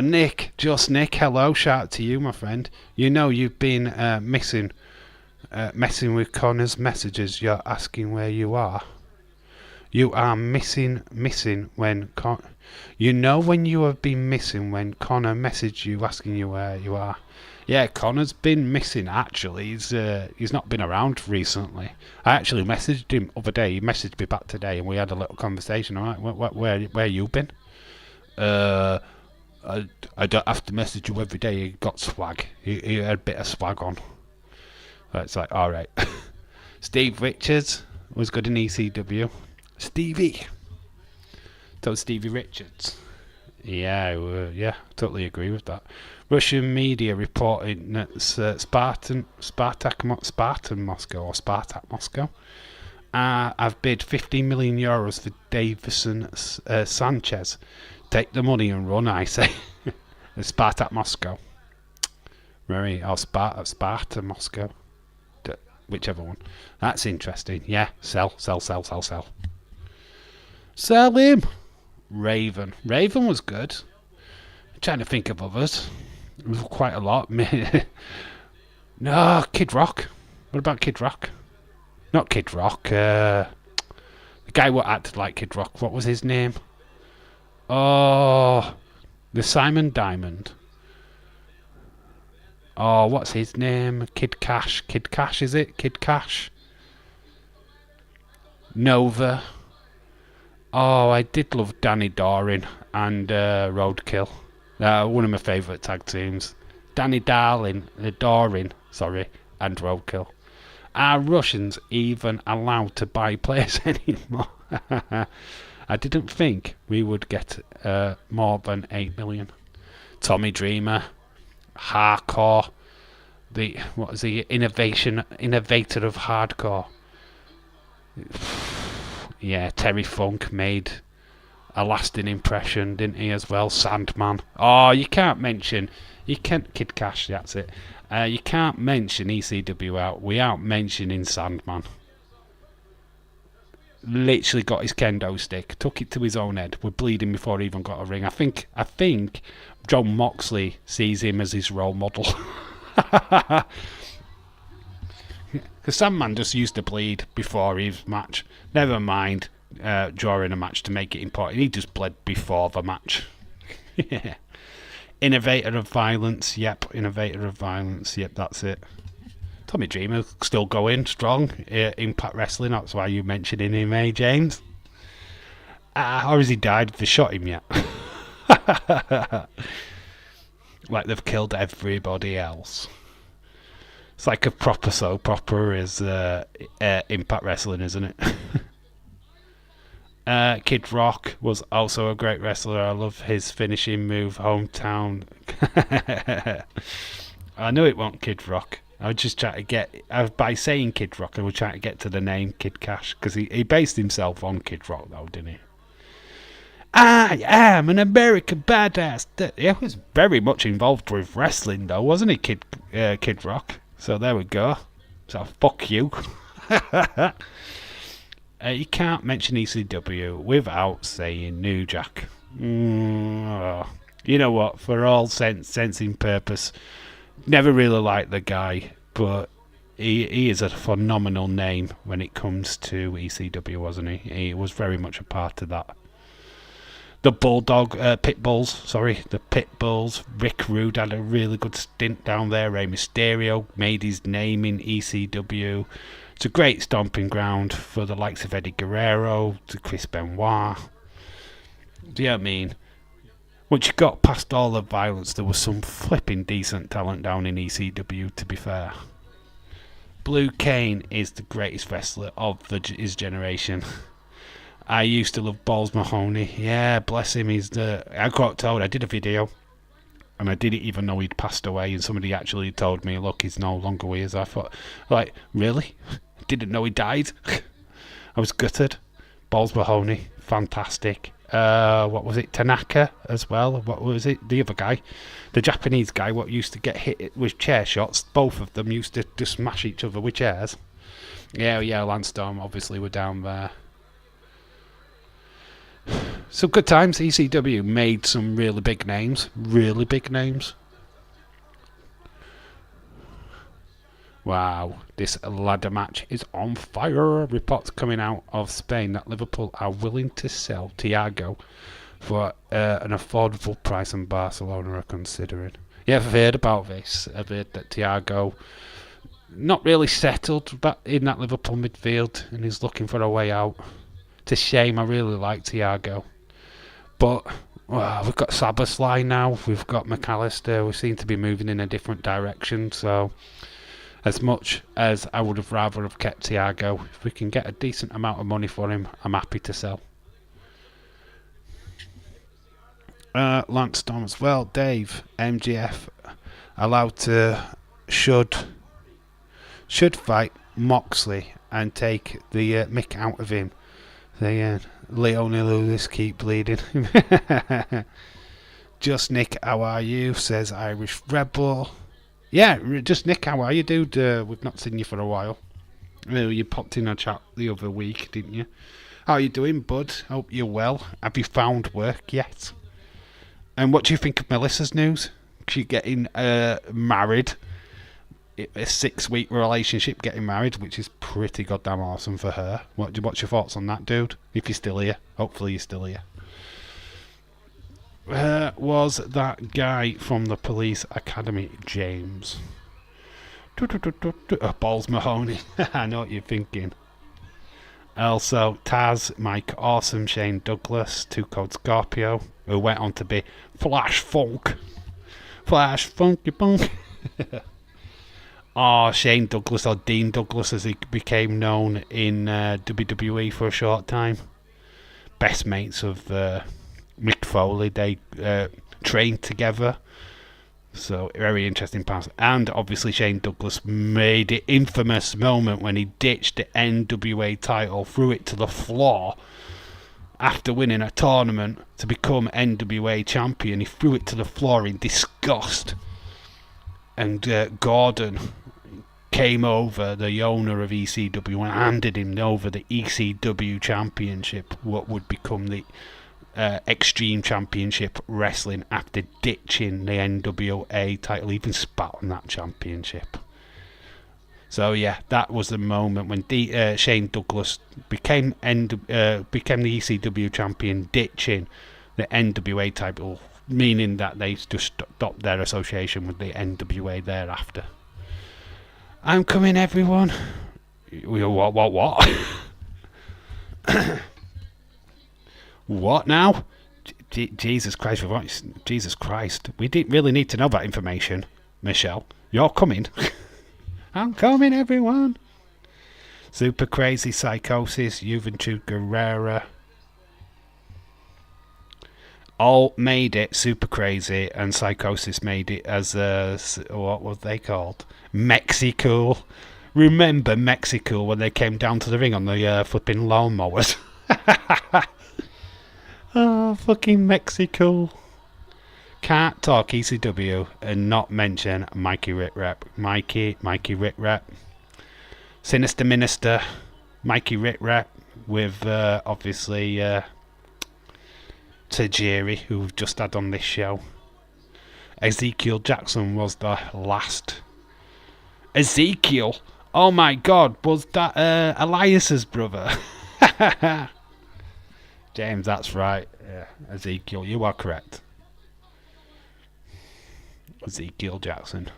Nick, just Nick, hello, shout out to you, my friend. You know you've been messing with Connor's messages. You're asking where you are. You are missing when you know when you have been missing when Connor messaged you asking you where you are. Yeah, Connor's been missing, actually. He's not been around recently. I actually messaged him other day. He messaged me back today, and we had a little conversation. All right, where you been? I don't have to message you every day. He got swag. He had a bit of swag on. It's like, all right. Steve Richards was good in ECW. Stevie. Told Stevie Richards. Yeah, totally agree with that. Russian media reporting that Spartak Moscow have bid €15 million for Davison Sanchez. Take the money and run, I say. Spartak Moscow. Sparta Moscow. Whichever one. That's interesting. Yeah, sell. Sell him. Raven was good. I'm trying to think of others. There was quite a lot. No, Kid Rock. What about Kid Rock? Not Kid Rock. The guy who acted like Kid Rock. What was his name? Oh, the Simon Diamond. Oh, what's his name? Kid Cash. Kid Cash, is it? Kid Cash. Nova. Oh, I did love Danny Doring and Roadkill. One of my favourite tag teams. Danny Doring, and Roadkill. Are Russians even allowed to buy players anymore? I didn't think we would get more than 8 million. Tommy Dreamer. Hardcore. what was the innovator of hardcore? Yeah, Terry Funk made a lasting impression, didn't he, as well? Sandman. Oh, you can't mention... Kid Cash, that's it. You can't mention ECW without mentioning Sandman. Literally got his kendo stick, took it to his own head, was bleeding before he even got a ring. I think John Moxley sees him as his role model. Because Sandman just used to bleed before his match. Never mind during a match to make it important. He just bled before the match. Yeah. Innovator of violence. Yep, innovator of violence. Yep, that's it. Tommy Dreamer still going strong. Impact Wrestling. That's why you mentioned him, eh, James? Or has he died? Have they shot him yet? Like they've killed everybody else. It's like a proper is Impact Wrestling, isn't it? Kid Rock was also a great wrestler. I love his finishing move, Hometown. I knew it wasn't Kid Rock. I was just trying to get... by saying Kid Rock, I was trying to get to the name Kid Cash, because he based himself on Kid Rock, though, didn't he? I am an American badass. He was very much involved with wrestling, though, wasn't he, Kid Rock? So there we go. So fuck you. You can't mention ECW without saying New Jack. You know what? For all sensing purpose, never really liked the guy, but he is a phenomenal name when it comes to ECW, wasn't he? He was very much a part of that. The Pit Bulls. Rick Rude had a really good stint down there. Rey Mysterio made his name in ECW. It's a great stomping ground for the likes of Eddie Guerrero, to Chris Benoit. Do you know what I mean? Once you got past all the violence, there was some flipping decent talent down in ECW, to be fair. Blue Kane is the greatest wrestler of his generation. I used to love Balls Mahoney. Yeah, bless him. I got told, I did a video, and I didn't even know he'd passed away, and somebody actually told me, look, he's no longer with us. I thought, like, really? Didn't know he died? I was gutted. Balls Mahoney, fantastic. What was it? Tanaka as well. What was it? The other guy, the Japanese guy, what used to get hit with chair shots. Both of them used to just smash each other with chairs. Yeah, Lance Storm obviously were down there. So good times. ECW made some really big names. Really big names. Wow, this ladder match is on fire. Reports coming out of Spain that Liverpool are willing to sell Thiago for an affordable price, and Barcelona are considering. Yeah, I've heard about this. I've heard that Thiago not really settled back in that Liverpool midfield, and he's looking for a way out. It's a shame. I really like Thiago, but we've got Szoboszlai now. We've got McAllister. We seem to be moving in a different direction. So, as much as I would have rather have kept Thiago, if we can get a decent amount of money for him, I'm happy to sell. Lance Storm as well. Dave, MGF allowed to should fight Moxley and take the mick out of him. Leone Lewis keep bleeding. Just Nick, how are you? Says Irish Rebel. Yeah, just Nick, how are you, dude? We've not seen you for a while. You popped in a chat the other week, didn't you? How are you doing, bud? Hope you're well. Have you found work yet? And what do you think of Melissa's news? She's getting married. A 6-week relationship, getting married, which is pretty goddamn awesome for her. What's your thoughts on that, dude? If you're still here. Hopefully you're still here. Was that guy from the police academy, James? Balls Mahoney. I know what you're thinking. Also, Taz, Mike Awesome, Shane Douglas, 2 Code Scorpio, who went on to be Flash Funk. Flash Funky Punk. Shane Douglas, or Dean Douglas as he became known in WWE for a short time. Best mates of Mick Foley. They trained together. So, very interesting pass. And obviously Shane Douglas made the infamous moment when he ditched the NWA title, threw it to the floor after winning a tournament to become NWA champion. He threw it to the floor in disgust. And Gordon came over, the owner of ECW, and handed him over the ECW championship, what would become the Extreme Championship Wrestling, after ditching the NWA title. Even spat on that championship. So yeah, that was the moment when Shane Douglas became the ECW champion, ditching the NWA title, meaning that they just stopped their association with the NWA thereafter. I'm coming, everyone. What? What now? Jesus Christ, Jesus Christ. We didn't really need to know that information, Michelle. You're coming. I'm coming, everyone. Super Crazy, Psychosis, Juventud Guerrera. All made it. Super Crazy and Psychosis made it as what was they called? Mexico. Remember Mexico when they came down to the ring on the flipping lawnmowers? Oh, fucking Mexico. Can't talk ECW and not mention Mikey Ritrep. Mikey Ritrep. Sinister Minister, Mikey Ritrep, with obviously Tajiri, who we've just had on this show. Ezekiel Jackson was the last. Ezekiel? Oh my god, was that Elias's brother? James, that's right. Yeah, Ezekiel, you are correct. Ezekiel Jackson.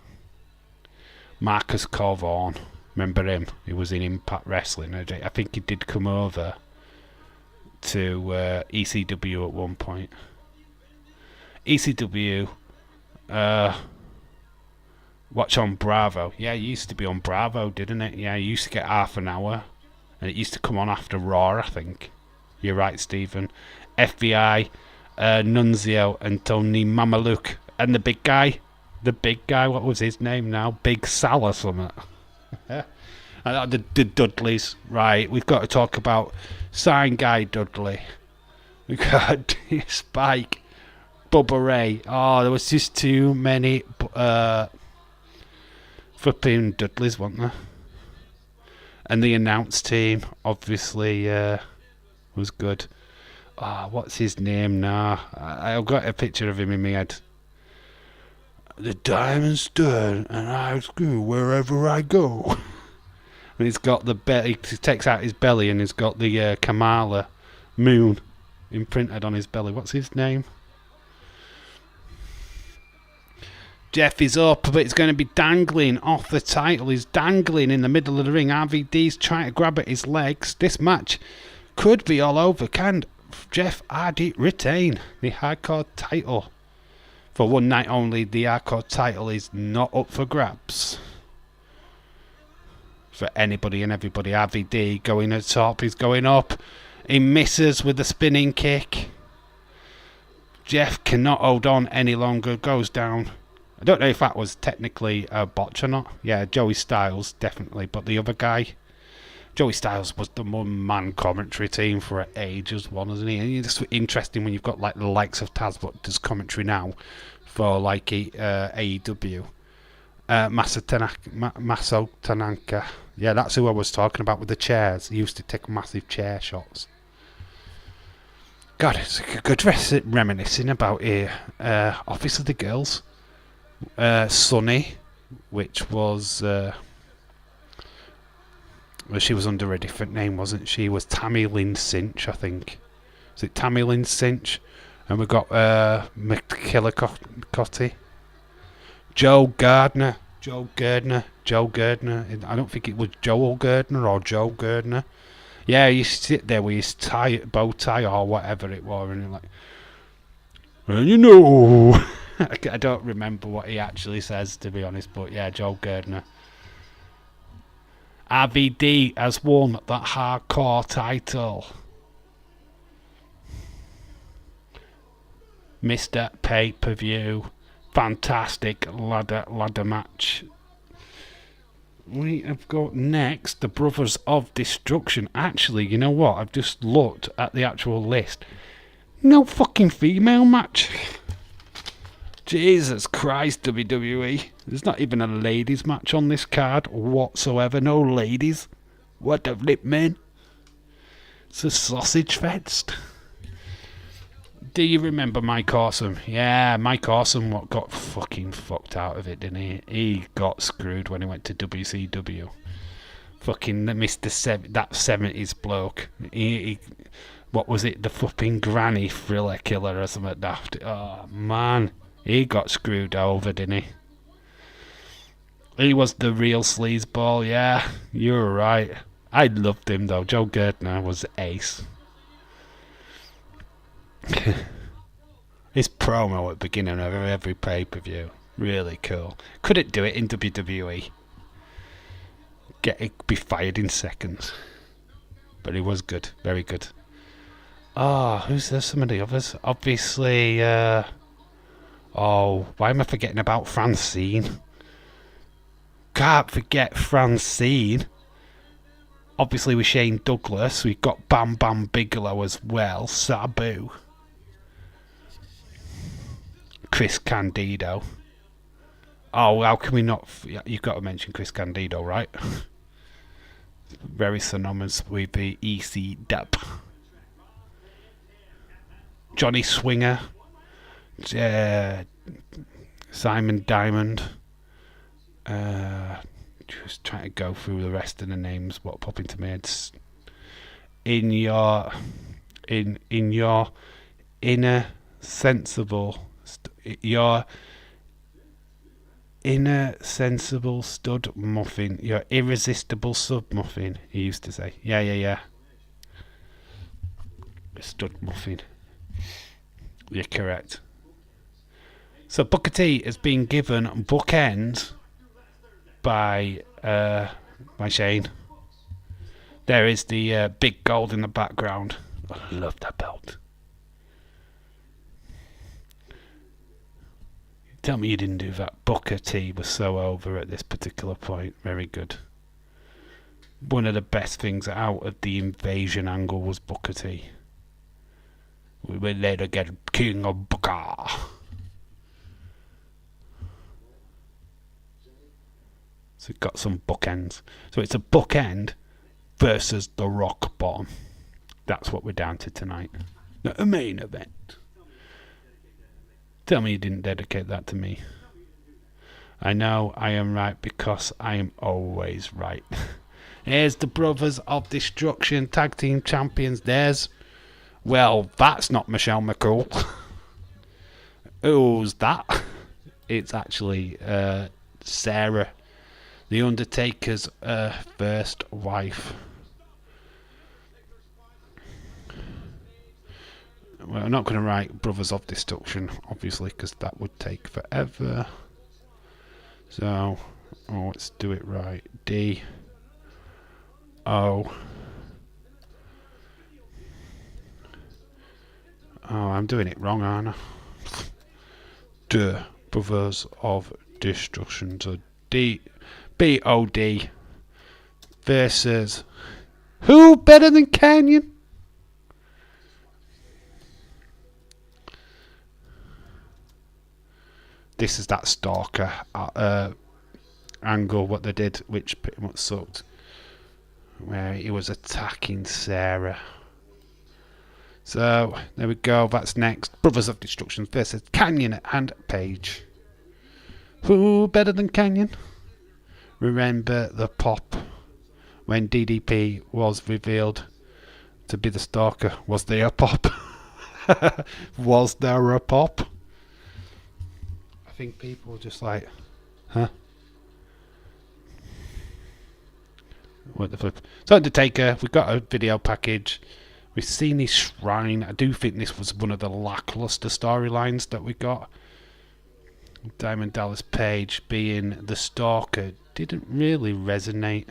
Marcus Corvaughan, remember him? He was in Impact Wrestling. I think he did come over to ECW at one point. ECW, watch on Bravo. Yeah, it used to be on Bravo, didn't it? Yeah, it used to get half an hour, and it used to come on after Raw, I think. You're right, Stephen. FBI, Nunzio, and Tony Mamaluke, and the big guy, what was his name now? Big Sal or something. The Dudleys, right? We've got to talk about Sign Guy Dudley. We've got Spike, Bubba Ray. Oh, there was just too many flipping Dudleys, weren't there? And the announce team, obviously, was good. Oh, what's his name now? I've got a picture of him in my head. The diamond stood, and I screw wherever I go. And he's got the he takes out his belly, and he's got the Kamala moon imprinted on his belly. What's his name? Jeff is up, but it's going to be dangling off the title. He's dangling in the middle of the ring. RVD's trying to grab at his legs. This match could be all over. Can Jeff Hardy retain the hardcore title? For one night only, the hardcore title is not up for grabs. For anybody and everybody. RVD going at the top. He's going up. He misses with the spinning kick. Jeff cannot hold on any longer. Goes down. I don't know if that was technically a botch or not. Yeah, Joey Styles, definitely. But the other guy, Joey Styles was the one-man commentary team for ages, wasn't he? And it's interesting when you've got like the likes of Taz, but does commentary now for like AEW. Maso Tanaka. Yeah, that's who I was talking about with the chairs. He used to take massive chair shots. God, it's a good reminiscing about here. Obviously the girls. Sunny, which was well, she was under a different name, wasn't she? Was Tammy Lynn Cinch, I think. Is it Tammy Lynn Cinch? And we got McKillicotty, Joe Gardner. I don't think it was Joel Gardner or Joe Gardner. Yeah, he used to sit there with his bow tie or whatever it was, and like, and you know, I don't remember what he actually says, to be honest, but yeah, Joe Gardner. RVD has won that hardcore title. Mr. Pay-Per-View. fantastic ladder match. We have got next the Brothers of Destruction. Actually, you know what? I've just looked at the actual list. No fucking female match. Jesus Christ, WWE. There's not even a ladies match on this card whatsoever. No ladies. What the flip, man? It's a sausage fest. Do you remember Mike Awesome? Yeah, Mike Awesome what got fucking fucked out of it, didn't he? He got screwed when he went to WCW. Fucking Mr. That 70s bloke. What was it? The fucking granny thriller killer or something daft. Oh, man. He got screwed over, didn't he? He was the real sleazeball, yeah. You're right. I loved him, though. Joe Gertner was ace. His promo at the beginning of every pay-per-view, really cool. Couldn't do it in WWE. Be fired in seconds. But he was good, very good. Who's there? Some of the others? Obviously, why am I forgetting about Francine? Can't forget Francine. Obviously with Shane Douglas, we've got Bam Bam Bigelow as well, Sabu. Chris Candido. Oh, how can we not... You've got to mention Chris Candido, right? Very synonymous with the EC Dub. Johnny Swinger. Simon Diamond. Just trying to go through the rest of the names. What pop into my head? In your inner sensible... Your inner sensible stud muffin. Your irresistible sub muffin, he used to say. Yeah. Stud muffin. You're correct. So Booker T has been given bookends by Shane. There is the big gold in the background. I love that belt. Tell me you didn't do that. Booker T was so over at this particular point. Very good. One of the best things out of the invasion angle was Booker T. We will later get King of Booker. So it got some bookends. So it's a bookend versus the rock bottom. That's what we're down to tonight. The main event. Tell me you didn't dedicate that to me. I know I am right because I am always right. Here's the Brothers of Destruction Tag Team Champions. Well, that's not Michelle McCool. Who's that? It's actually Sarah, The Undertaker's first wife. Well, I'm not going to write Brothers of Destruction, obviously, because that would take forever. So, let's do it right. D O. I'm doing it wrong, aren't I? The Brothers of Destruction. So BOD versus who better than Canyon? This is that stalker angle, what they did, which pretty much sucked. Where he was attacking Sarah. So, there we go, that's next. Brothers of Destruction versus Canyon and Page. Who better than Canyon? Remember the pop when DDP was revealed to be the stalker. Was there a pop? Was there a pop? I think people were just like, huh? What the flip? So Undertaker, we've got a video package. We've seen his shrine. I do think this was one of the lackluster storylines that we got. Diamond Dallas Page being the stalker didn't really resonate.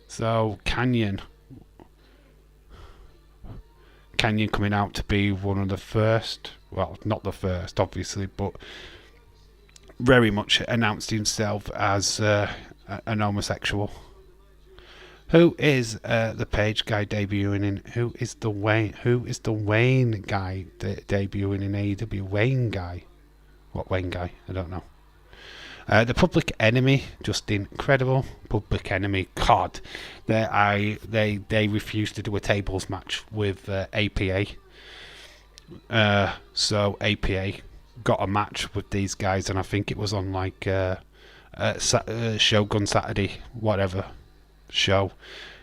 So Canyon coming out to be one of the first. well, not the first, obviously, but very much announced himself as an homosexual. Who is the Page guy debuting in? Who is the Wayne? Who is the Wayne guy debuting in AEW? Wayne guy? What Wayne guy? I don't know. The Public Enemy, just incredible. Public Enemy, God, they refused to do a tables match with APA. So APA got a match with these guys, and I think it was on like Shogun Saturday, whatever show.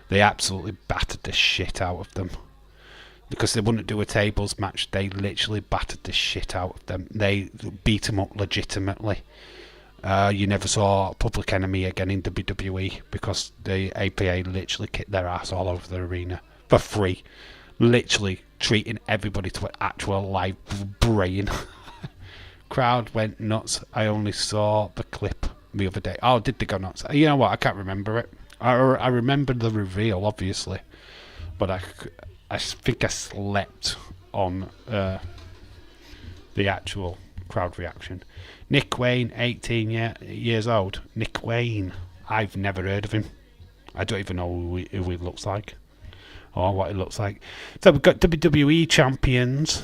They absolutely battered the shit out of them. Because they wouldn't do a tables match, they literally battered the shit out of them. They beat them up legitimately. You never saw Public Enemy again in WWE because the APA literally kicked their ass all over the arena for free. Literally treating everybody to an actual live brain. Crowd went nuts. I only saw the clip the other day. Oh, did they go nuts? You know what? I can't remember it. I remember the reveal, obviously. But I think I slept on the actual crowd reaction. Nick Wayne, 18 years old. Nick Wayne. I've never heard of him. I don't even know who he looks like. Or what he looks like. So we've got WWE champions.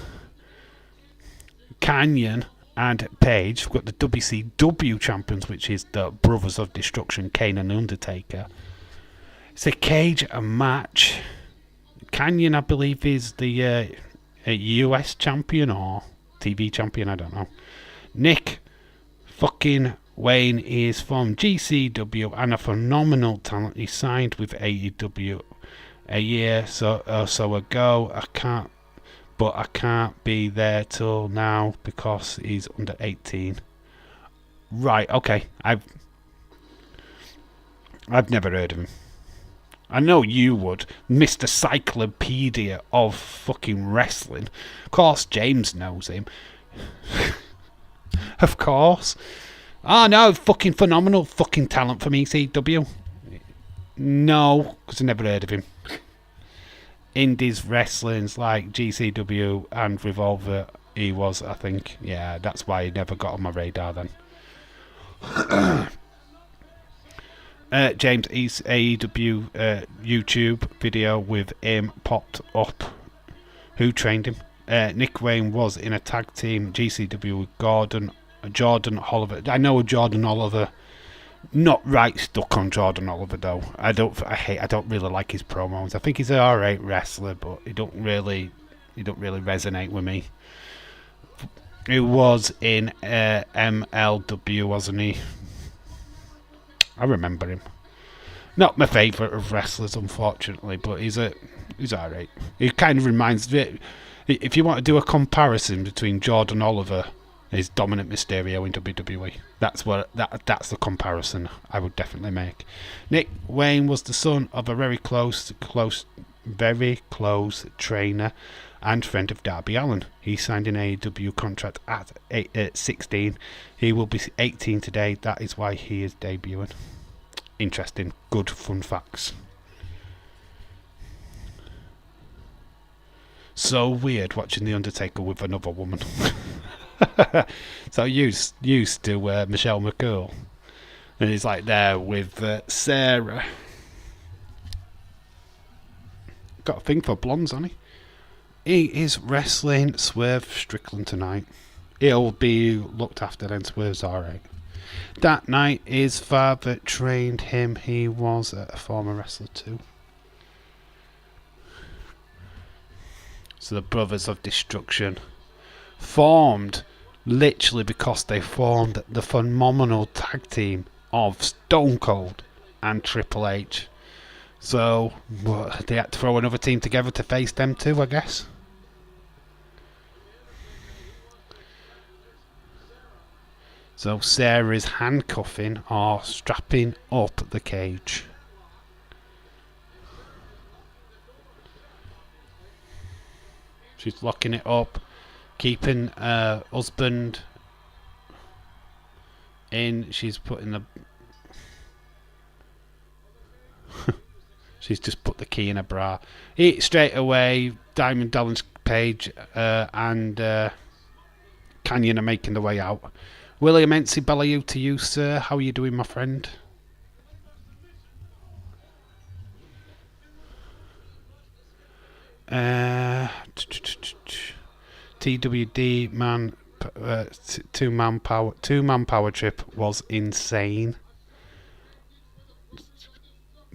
Canyon and Page. We've got the WCW champions, which is the Brothers of Destruction, Kane and Undertaker. It's a cage match. Canyon, I believe, is the US champion or TV champion, I don't know. Nick fucking Wayne is from GCW and a phenomenal talent. He signed with AEW a year or so ago. I can't be there till now because he's under 18. Right, okay. I've never heard of him. I know you would, Mr. Cyclopedia of fucking wrestling. Of course, James knows him. Of course. Oh no, fucking phenomenal fucking talent from ECW. No, because I never heard of him. Indies wrestling's like GCW and Revolver. He was, I think. Yeah, that's why he never got on my radar then. James East AEW YouTube video with him popped up. Who trained him? Nick Wayne was in a tag team GCW with Jordan Oliver. I know Jordan Oliver. Not right stuck on Jordan Oliver though. I don't really like his promos. I think he's an alright wrestler, but he don't really resonate with me. He was in MLW, wasn't he? I remember him. Not my favourite of wrestlers, unfortunately, but he's alright. He kind of reminds me. If you want to do a comparison between Jordan Oliver and his Dominic Mysterio in WWE, that's the comparison I would definitely make. Nick Wayne was the son of a very close trainer and friend of Darby Allin. He signed an AEW contract at 16. He will be 18 today. That is why he is debuting. Interesting. Good fun facts. So weird watching The Undertaker with another woman. So used to Michelle McCool. And he's like there with Sarah. Got a thing for blondes, hasn't he? He is wrestling Swerve Strickland tonight. He'll be looked after then. Swerve's alright. That night his father trained him. He was a former wrestler too. So the Brothers of Destruction formed literally because they formed the phenomenal tag team of Stone Cold and Triple H. So they had to throw another team together to face them too, I guess. So Sarah is handcuffing or strapping up the cage. She's locking it up, keeping husband in. She's putting the... She's just put the key in her bra. Straight away, Diamond Dallas Page and Canyon are making their way out. William Ency Bellew to you, sir. How are you doing, my friend? TWD man, two-man power trip was insane.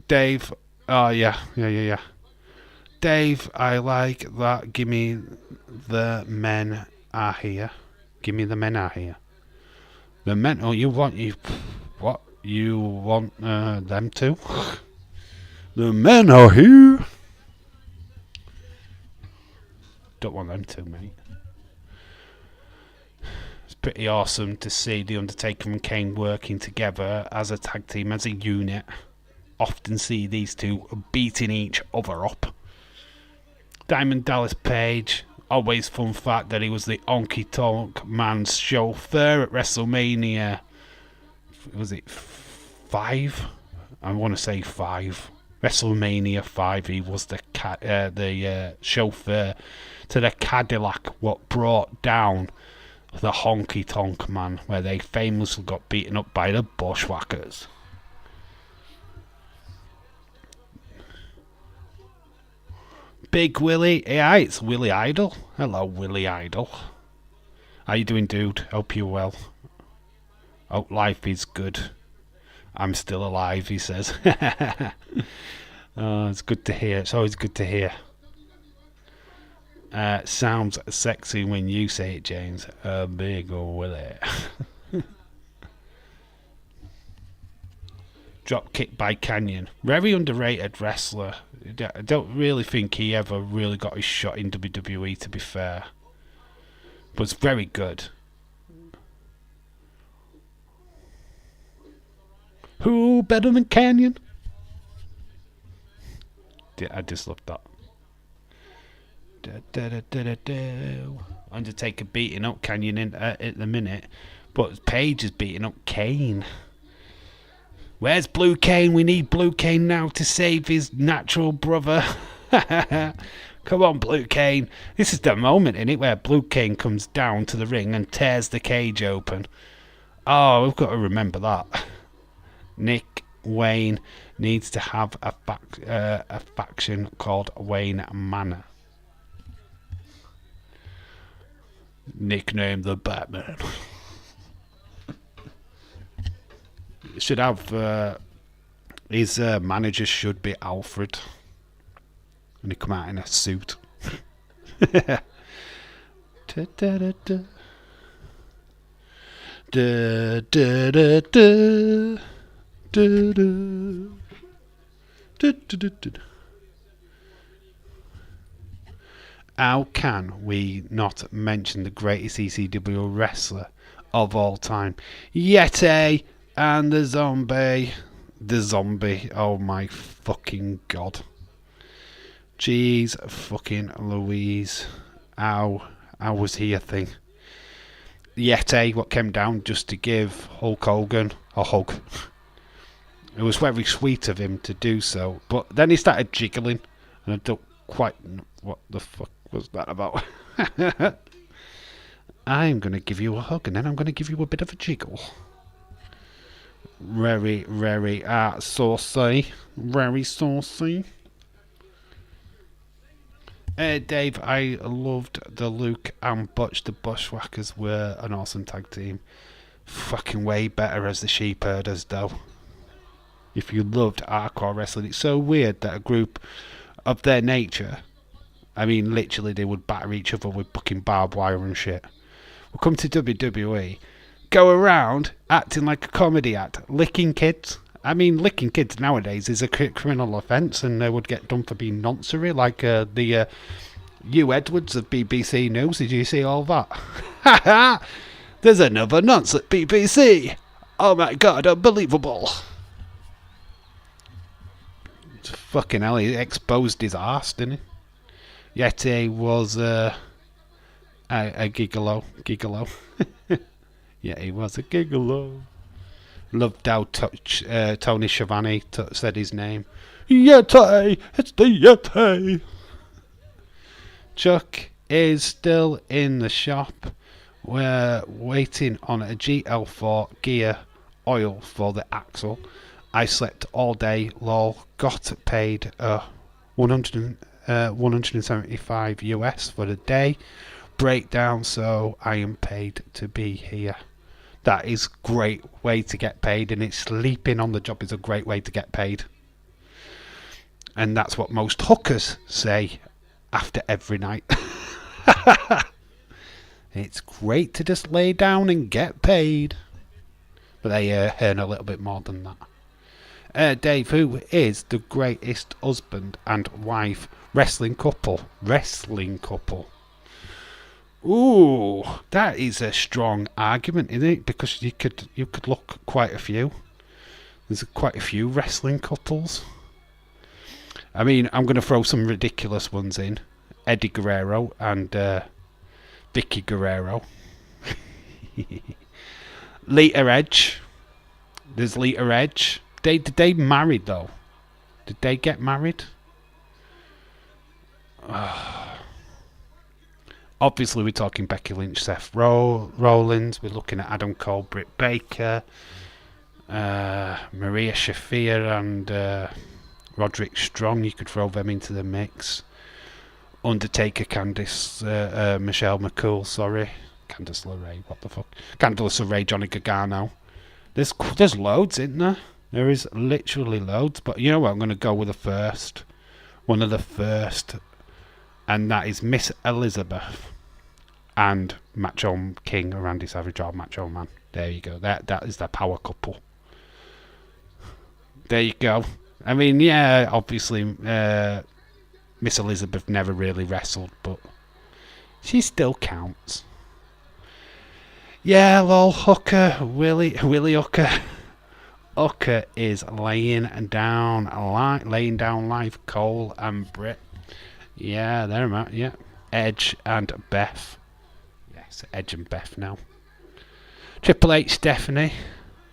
Dave, oh yeah. Dave, I like that. Gimme the men are here. Gimme the men are here. The men? Oh, you want what? You want them to? The men are here. Don't want them to, mate. It's pretty awesome to see The Undertaker and Kane working together as a tag team, as a unit. Often see these two beating each other up. Diamond Dallas Page, always fun fact that he was the Honky Tonk Man's chauffeur at WrestleMania. Was it 5? I want to say 5. WrestleMania 5. He was the chauffeur to the Cadillac, what brought down the Honky Tonk Man, where they famously got beaten up by the Bushwhackers. Big Willie, yeah, it's Willie Idol. Hello, Willie Idol. How you doing, dude? Hope you're well. Hope life is good. I'm still alive, he says. Oh, it's good to hear. It's always good to hear. Sounds sexy when you say it, James. Big Willie. Drop kick by Canyon. Very underrated wrestler. I don't really think he ever really got his shot in WWE, to be fair. But it's very good. Who better than Canyon? I just love that. Undertaker beating up Canyon at the minute, but Page is beating up Kane. Where's Blue Kane? We need Blue Kane now to save his natural brother. Come on, Blue Kane. This is the moment, innit, where Blue Kane comes down to the ring and tears the cage open. Oh, we've got to remember that. Nick Wayne needs to have a faction called Wayne Manor. Nicknamed the Batman. Should have his manager should be Alfred, and he come out in a suit. How can we not mention the greatest ECW wrestler of all time, Yeti and the Zombie? The Zombie, oh my fucking god. Jeez fucking Louise. How was he a thing? Yeti, what came down just to give Hulk Hogan a hug. It was very sweet of him to do so, but then he started jiggling, and I don't quite know what the fuck was that about. I'm going to give you a hug, and then I'm going to give you a bit of a jiggle. Very, very saucy. Very saucy. Dave, I loved the Luke and Butch. The Bushwhackers were an awesome tag team. Fucking way better as the Sheepherders, though. If you loved hardcore wrestling, it's so weird that a group of their nature, I mean, literally, they would batter each other with fucking barbed wire and shit. We'll come to WWE, go around acting like a comedy act, licking kids. I mean, licking kids nowadays is a criminal offence, and they would get done for being noncery, like the Hugh Edwards of BBC News. Did you see all that? Ha ha! There's another nonce at BBC. Oh my god, unbelievable. Fucking hell, he exposed his arse, didn't he? Yeti was a gigolo. Yeah, he was a gigolo. Loved how Tony Schiavone said his name. Yeti! It's the Yeti! Chuck is still in the shop. We're waiting on a GL4 gear oil for the axle. I slept all day, lol. Got paid 175 US for the day. Breakdown, so I am paid to be here. That is great way to get paid, and it's sleeping on the job is a great way to get paid. And that's what most hookers say after every night. It's great to just lay down and get paid. But they earn a little bit more than that. Dave, who is the greatest husband and wife wrestling couple? Wrestling couple. Ooh, that is a strong argument, isn't it? Because you could look quite a few. There's quite a few wrestling couples. I mean, I'm going to throw some ridiculous ones in. Eddie Guerrero and Vicky Guerrero. Lita Edge. There's Lita Edge. Did they married though? Did they get married? Obviously, we're talking Becky Lynch, Seth Rollins. We're looking at Adam Cole, Britt Baker, Maria Shafir, and Roderick Strong. You could throw them into the mix. Undertaker, Michelle McCool, sorry. Candice LeRae, what the fuck? Candice LeRae, Johnny Gargano. There's loads, isn't there? There is literally loads, but you know what? I'm going to go with the first. One of the first. And that is Miss Elizabeth and Macho King, Randy Savage, or Macho Man. There you go. That is the power couple. There you go. I mean, yeah, obviously, Miss Elizabeth never really wrestled, but she still counts. Yeah, lol, Hooker, Willie Hooker. Hooker is laying down live Cole and Britt. Yeah, there I'm at, yeah. Edge and Beth. Yes, Edge and Beth now. Triple H, Stephanie.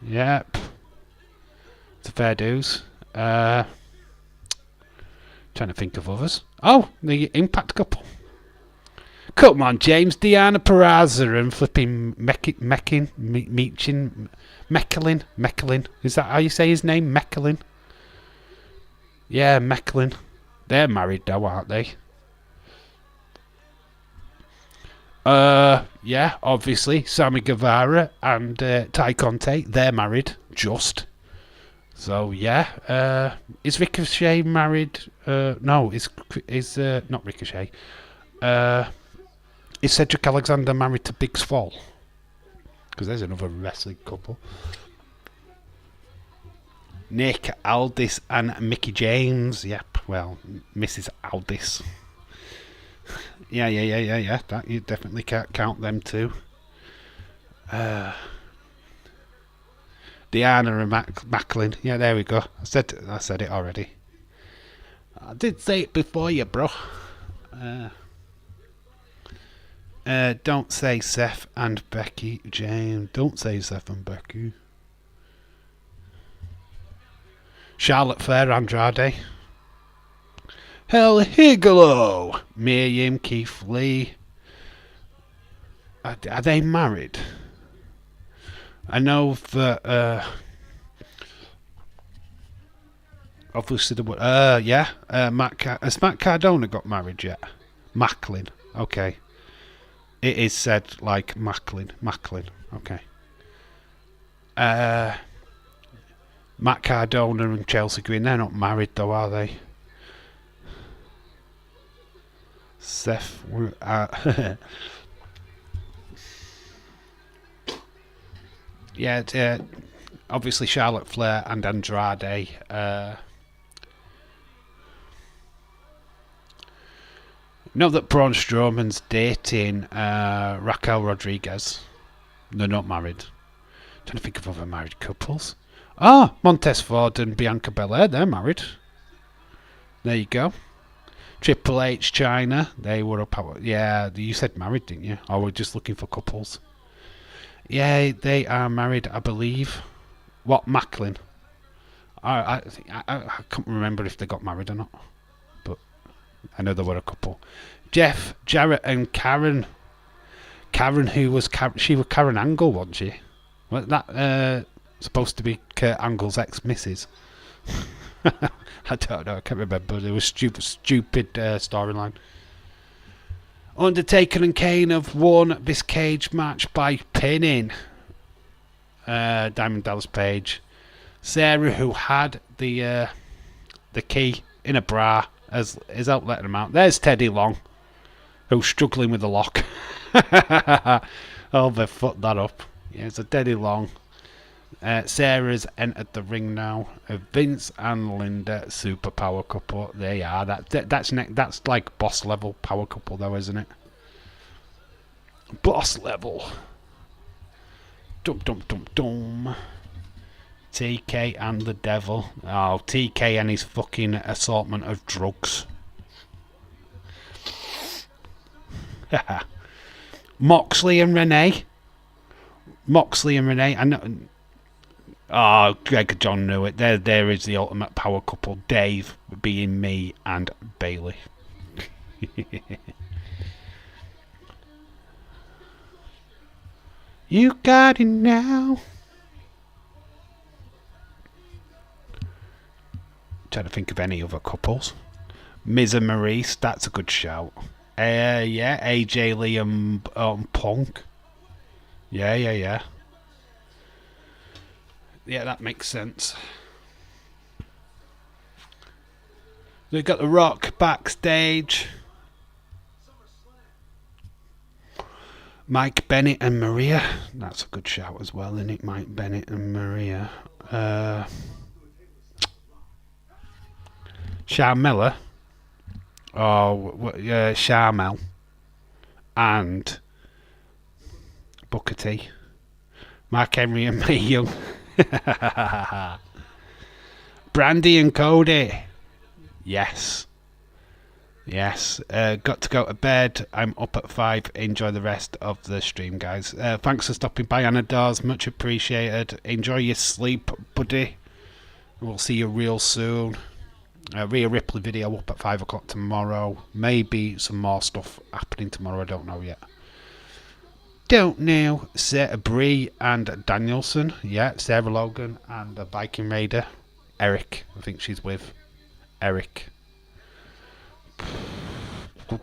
Yep. It's a fair dues. Trying to think of others. Oh, the Impact couple. Come on, James. Deanna Peraza and flipping Mechlin. Is that how you say his name? Mechlin? Yeah, Mechlin. They're married though, aren't they? Yeah, obviously. Sammy Guevara and Ty Conte, they're married. Just. So, yeah. Is Ricochet married? No, is not Ricochet. Is Cedric Alexander married to Big Swole? Because there's another wrestling couple. Nick Aldis and Mickey James. Yep, well, Mrs. Aldis. Yeah. That you definitely can't count them too. Deanna and Macklin. Yeah, there we go. I said it already. I did say it before you, bro. Don't say Seth and Becky James. Don't say Seth and Becky. Charlotte Flair, Andrade. Hell Higolo. Miriam, Keith Lee. Are they married? I know that obviously yeah. Has Matt Cardona got married yet? Macklin. Okay. It is said like Macklin. Okay. Matt Cardona and Chelsea Green, they're not married though, are they? Seth. Yeah, obviously Charlotte Flair and Andrade. Know that Braun Strowman's dating Raquel Rodriguez. They're not married. Trying to think of other married couples. Montez Ford and Bianca Belair, they're married. There you go. Triple H, China, they were up. Yeah, you said married, didn't you? Or we're just looking for couples. Yeah, they are married, I believe. What, Macklin? I can't remember if they got married or not. But I know there were a couple. Jeff, Jarrett and Karen. Karen, she was Karen Angle, wasn't she? Was that supposed to be Kurt Angle's ex-missus? I don't know, I can't remember. It was stupid storyline. Undertaker and Kane have won this cage match by pinning Diamond Dallas Page. Sarah, who had the key in a bra, is out letting them out. There's Teddy Long, who's struggling with the lock. Oh, they fucked that up. Yeah, it's a Teddy Long. Sarah's entered the ring now. Vince and Linda, super power couple. They are. That's like boss level power couple, though, isn't it? Boss level. Dum dum dum dum. TK and the Devil. Oh, TK and his fucking assortment of drugs. Moxley and Renee. I know. Oh, Greg John knew it. There is the ultimate power couple. Dave being me and Bailey. You got it now. Trying to think of any other couples. Miz and Maurice, that's a good shout. Yeah, AJ Lee and Punk. Yeah. Yeah, that makes sense. We've got The Rock backstage. Mike Bennett and Maria. That's a good shout as well, isn't it? Mike Bennett and Maria. Sharmella. Sharmel. And Booker T. Mark Henry and Mae Young. Brandy and Cody. Yes. Got to go to bed. I'm up at 5. Enjoy the rest of the stream, guys. Thanks for stopping by, Anna Dawes. Much appreciated. Enjoy your sleep, buddy. We'll see you real soon. Rhea Ripley video up at 5 o'clock tomorrow. Maybe some more stuff happening tomorrow. I don't know yet. Don't know. Brie and Danielson. Yeah, Sarah Logan and the Viking Raider. Eric. I think she's with Eric. Trying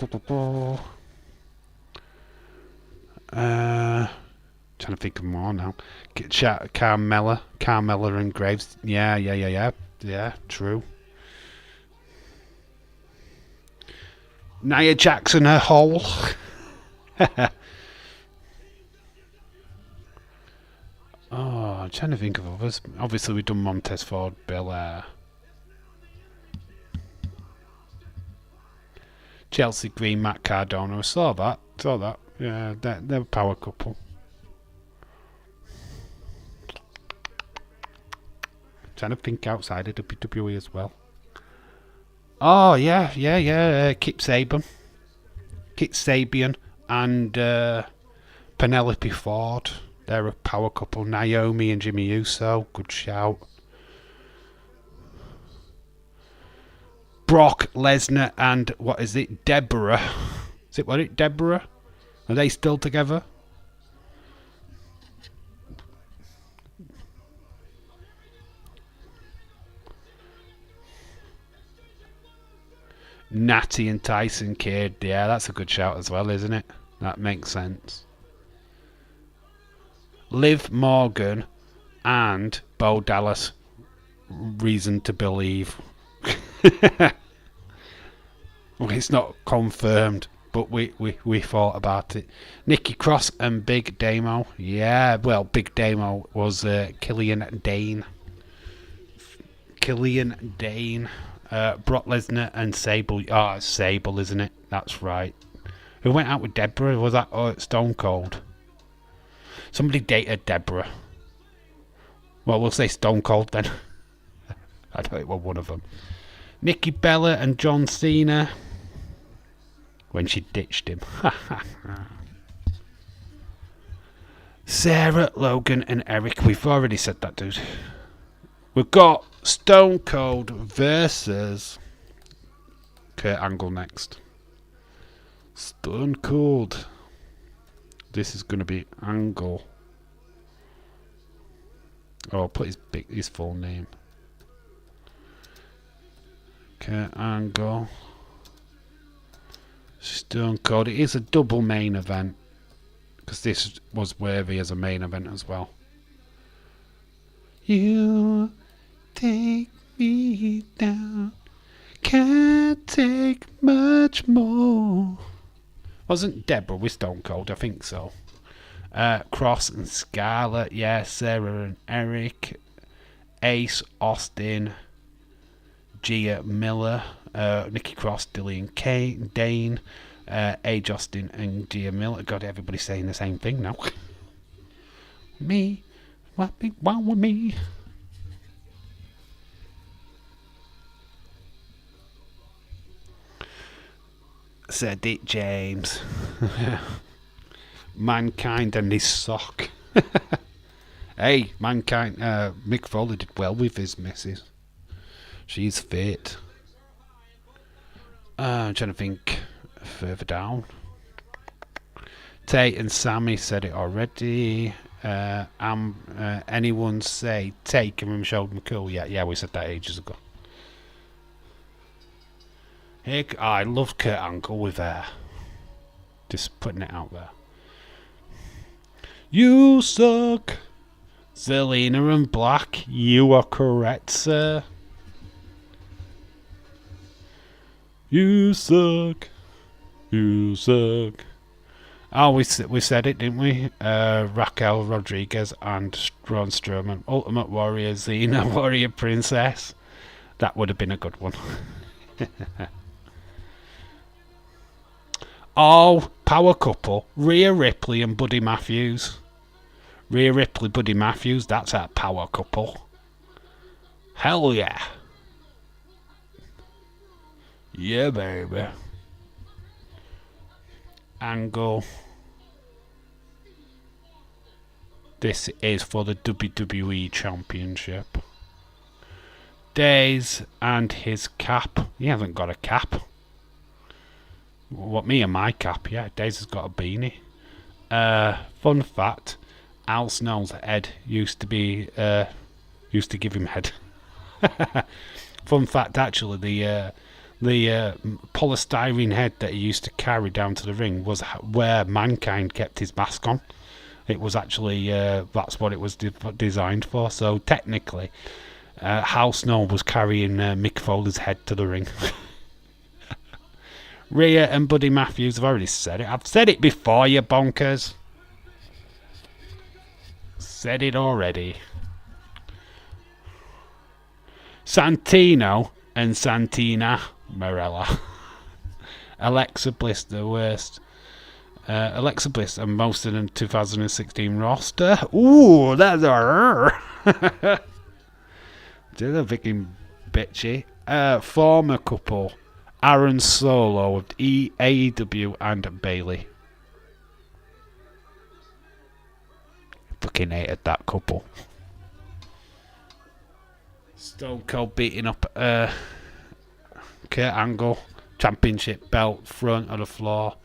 to think of more now. Carmella and Graves. Yeah, true. Nia Jackson, her hole. I'm trying to think of others. Obviously, we've done Montez Ford, Belair. Chelsea Green, Matt Cardona. I saw that. Yeah, they're a power couple. Trying to think outside of WWE as well. Oh, yeah. Kip Sabian and Penelope Ford. They're a power couple. Naomi and Jimmy Uso. Good shout. Brock Lesnar and what is it? Deborah. Is it Deborah? Are they still together? Natty and Tyson Kidd. Yeah, that's a good shout as well, isn't it? That makes sense. Liv Morgan and Bo Dallas. Reason to believe. Well, it's not confirmed, but we thought about it. Nikki Cross and Big Damo. Yeah, well, Big Damo was Killian Dane. Brock Lesnar and Sable. Oh, it's Sable, isn't it? That's right. Who went out with Deborah? Was that Stone Cold? Somebody dated Deborah. Well, we'll say Stone Cold then. I thought it was one of them. Nikki Bella and John Cena. When she ditched him. Sarah, Logan and Eric. We've already said that, dude. We've got Stone Cold versus Kurt Angle next. Stone Cold. This is going to be Angle. Oh, I'll put his full name. Kurt Angle. Stone Cold. It is a double main event, because this was worthy as a main event as well. You take me down, can't take much more. Wasn't Deborah with Stone Cold? I think so. Cross and Scarlett, yeah. Sarah and Eric, Ace, Austin, Gia Miller, Nikki Cross, Dillian Dane, Age Austin and Gia Miller. God, everybody's saying the same thing now. Me, what be wrong with me? Sir Dick James. Mankind and his sock. Hey, Mankind. Mick Foley did well with his missus. She's fit. I'm trying to think further down. Tate and Sammy said it already. Anyone say Take and Michelle McCool? Yeah, we said that ages ago. Hey, I love Kurt Angle with her. Just putting it out there. You suck. Zelina and Black, you are correct, sir. You suck. You suck. Oh, we said it, didn't we? Raquel Rodriguez and Braun Strowman. Ultimate Warrior, Xena, Warrior Princess. That would have been a good one. Oh, power couple. Rhea Ripley and Buddy Matthews. Rhea Ripley, Buddy Matthews. That's our power couple. Hell yeah. Yeah, baby. Angle. This is for the WWE Championship. Days and his cap. He hasn't got a cap. What, me and my cap? Yeah, Days has got a beanie. Fun fact: Al Snow's head used to give him head. Fun fact, actually, the polystyrene head that he used to carry down to the ring was where Mankind kept his mask on. It was actually that's what it was designed for. So technically, Al Snow was carrying Mick Foley's head to the ring. Rhea and Buddy Matthews, I've already said it. I've said it before, you bonkers. Said it already. Santino and Santina Marella. Alexa Bliss, the worst. Alexa Bliss and most of the 2016 roster. Ooh, that's a Did a freaking bitchy. Former couple. Aaron Solo of AEW and Bailey. Fucking hated that couple. Stone Cold beating up Kurt Angle. Championship belt front of the floor.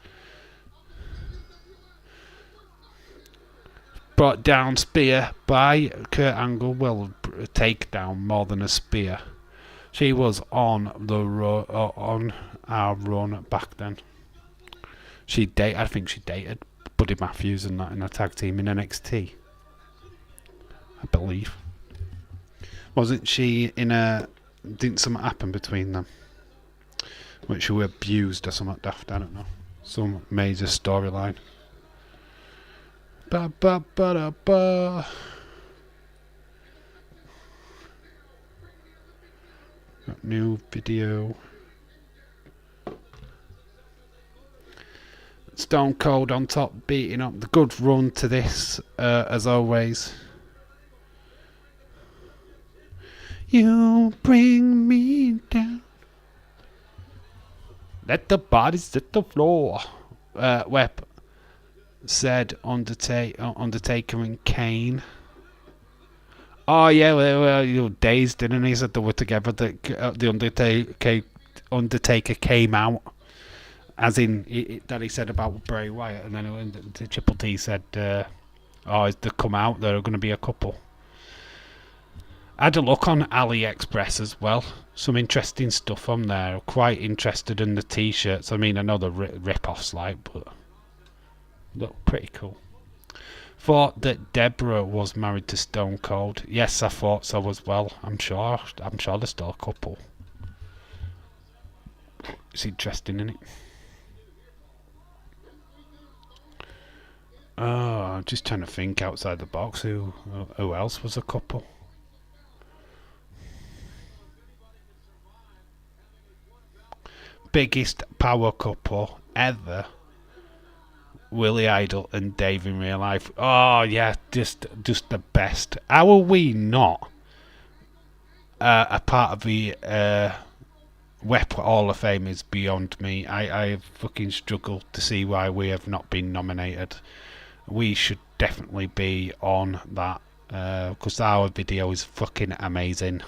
Brought down spear by Kurt Angle. Well, a takedown more than a spear. She was on on our run back then. I think she dated Buddy Matthews and that in a tag team in NXT. I believe. Wasn't she in a... Didn't something happen between them? Which she were abused or something daft, I don't know. Some major storyline. Ba ba ba da ba. New video. Stone Cold on top, beating up. The good run to this, as always. You bring me down. Let the bodies hit the floor. Web said Undertaker and Kane. Oh yeah, well, you know, Days, didn't he? Said they were together. The Undertaker came out as in that he said about Bray Wyatt, and then the Triple T said, "Oh, they come out. They're going to be a couple." I had a look on AliExpress as well. Some interesting stuff on there. Quite interested in the T-shirts. I mean, I know the rip-offs, like, but look pretty cool. Thought that Deborah was married to Stone Cold. Yes, I thought so as well. I'm sure they're still a couple. It's interesting, isn't it? Oh, I'm just trying to think outside the box. Who else was a couple? Biggest power couple ever. Willie Idol and Dave in real life. Oh yeah, just the best. How are we not a part of the WEP Hall of Fame is beyond me. I fucking struggle to see why we have not been nominated. We should definitely be on that because our video is fucking amazing.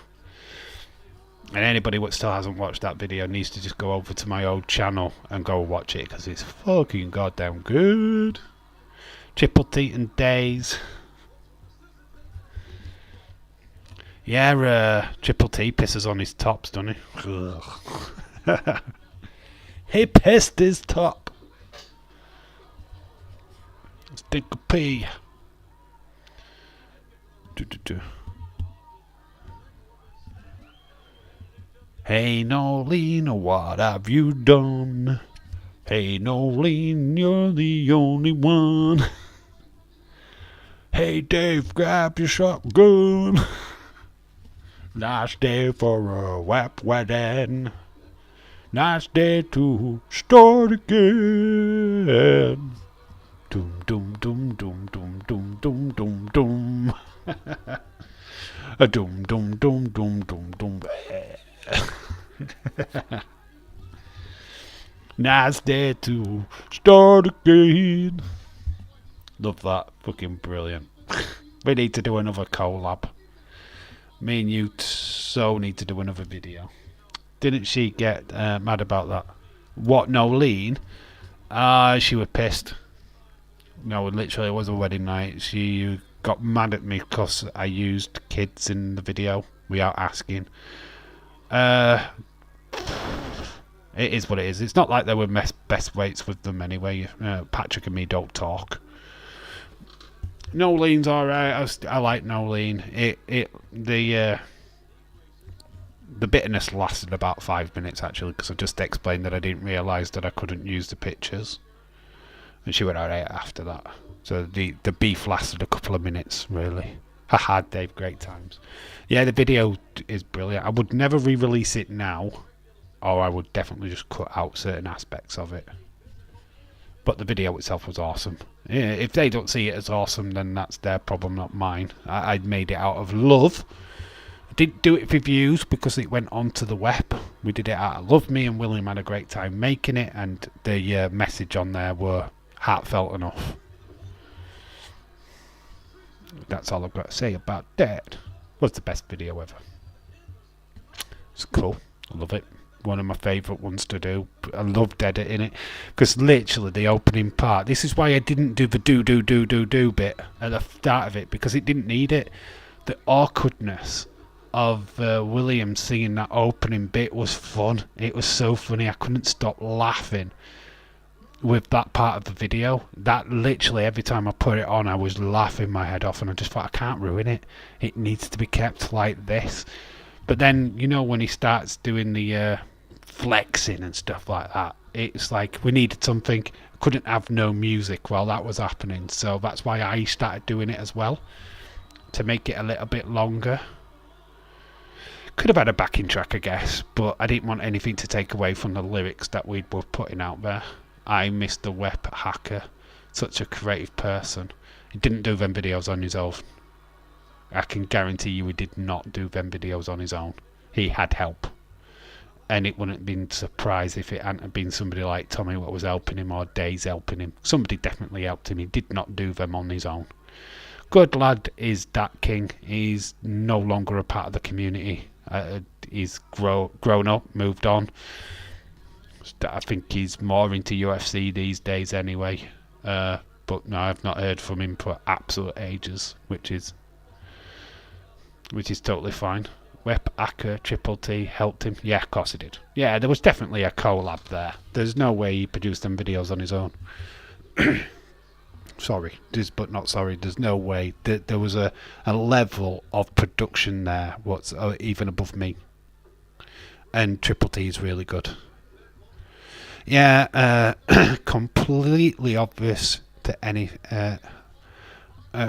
And anybody that still hasn't watched that video needs to just go over to my old channel and go watch it because it's fucking goddamn good. Triple T and Days. Yeah, Triple T pisses on his tops, doesn't he? He pissed his top. Let's take a pee. Hey Nolene, what have you done? Hey Nolene, you're the only one. Hey Dave, grab your shotgun. Nice day for a WAP wedding. Nice day to start again. Doom doom doom doom doom doom doom doom doom. A doom doom doom doom doom doom. Nice day to start again. Love that. Fucking brilliant. We need to do another collab. Me and you so need to do another video. Didn't she get mad about that? What, Nolene? She was pissed. No, literally it was a wedding night. She got mad at me because I used kids in the video without asking. It is what it is. It's not like they were best mates with them anyway. Patrick and me don't talk. Nolene's alright. I like Nolene. The bitterness lasted about 5 minutes actually because I just explained that I didn't realise that I couldn't use the pictures, and she went alright after that. So the beef lasted a couple of minutes really. Haha, Dave, great times. Yeah, the video is brilliant. I would never re-release it now, or I would definitely just cut out certain aspects of it. But the video itself was awesome. Yeah, if they don't see it as awesome, then that's their problem, not mine. I made it out of love. I didn't do it for views because it went onto the web. We did it out of love. Me and William had a great time making it, and the message on there were heartfelt enough. That's all I've got to say about that. It was the best video ever. It's cool. I love it. One of my favourite ones to do. I loved editing it because literally the opening part. This is why I didn't do the do bit at the start of it, because it didn't need it. The awkwardness of William singing that opening bit was fun. It was so funny. I couldn't stop laughing with that part of the video. That literally every time I put it on I was laughing my head off, and I just thought I can't ruin it. It needs to be kept like this. But then, you know, when he starts doing the flexing and stuff like that, it's like we needed something. I couldn't have no music while that was happening, so that's why I started doing it as well, to make it a little bit longer. Could have had a backing track, I guess, but I didn't want anything to take away from the lyrics that we were putting out there. I miss the web hacker, such a creative person. He didn't do them videos on his own. I can guarantee you he did not do them videos on his own. He had help. And it wouldn't have been surprised if it hadn't been somebody like Tommy what was helping him, or Days helping him. Somebody definitely helped him. He did not do them on his own. Good lad is that king. He's no longer a part of the community. He's grown up, moved on. I think he's more into UFC these days anyway. But no, I've not heard from him for absolute ages, which is totally fine. Web Acker Triple T helped him. Yeah, of course he did. Yeah, there was definitely a collab there. There's no way he produced them videos on his own. Sorry, but not sorry. There's no way. There was a level of production there what's even above me. And Triple T is really good. Yeah, completely obvious to any...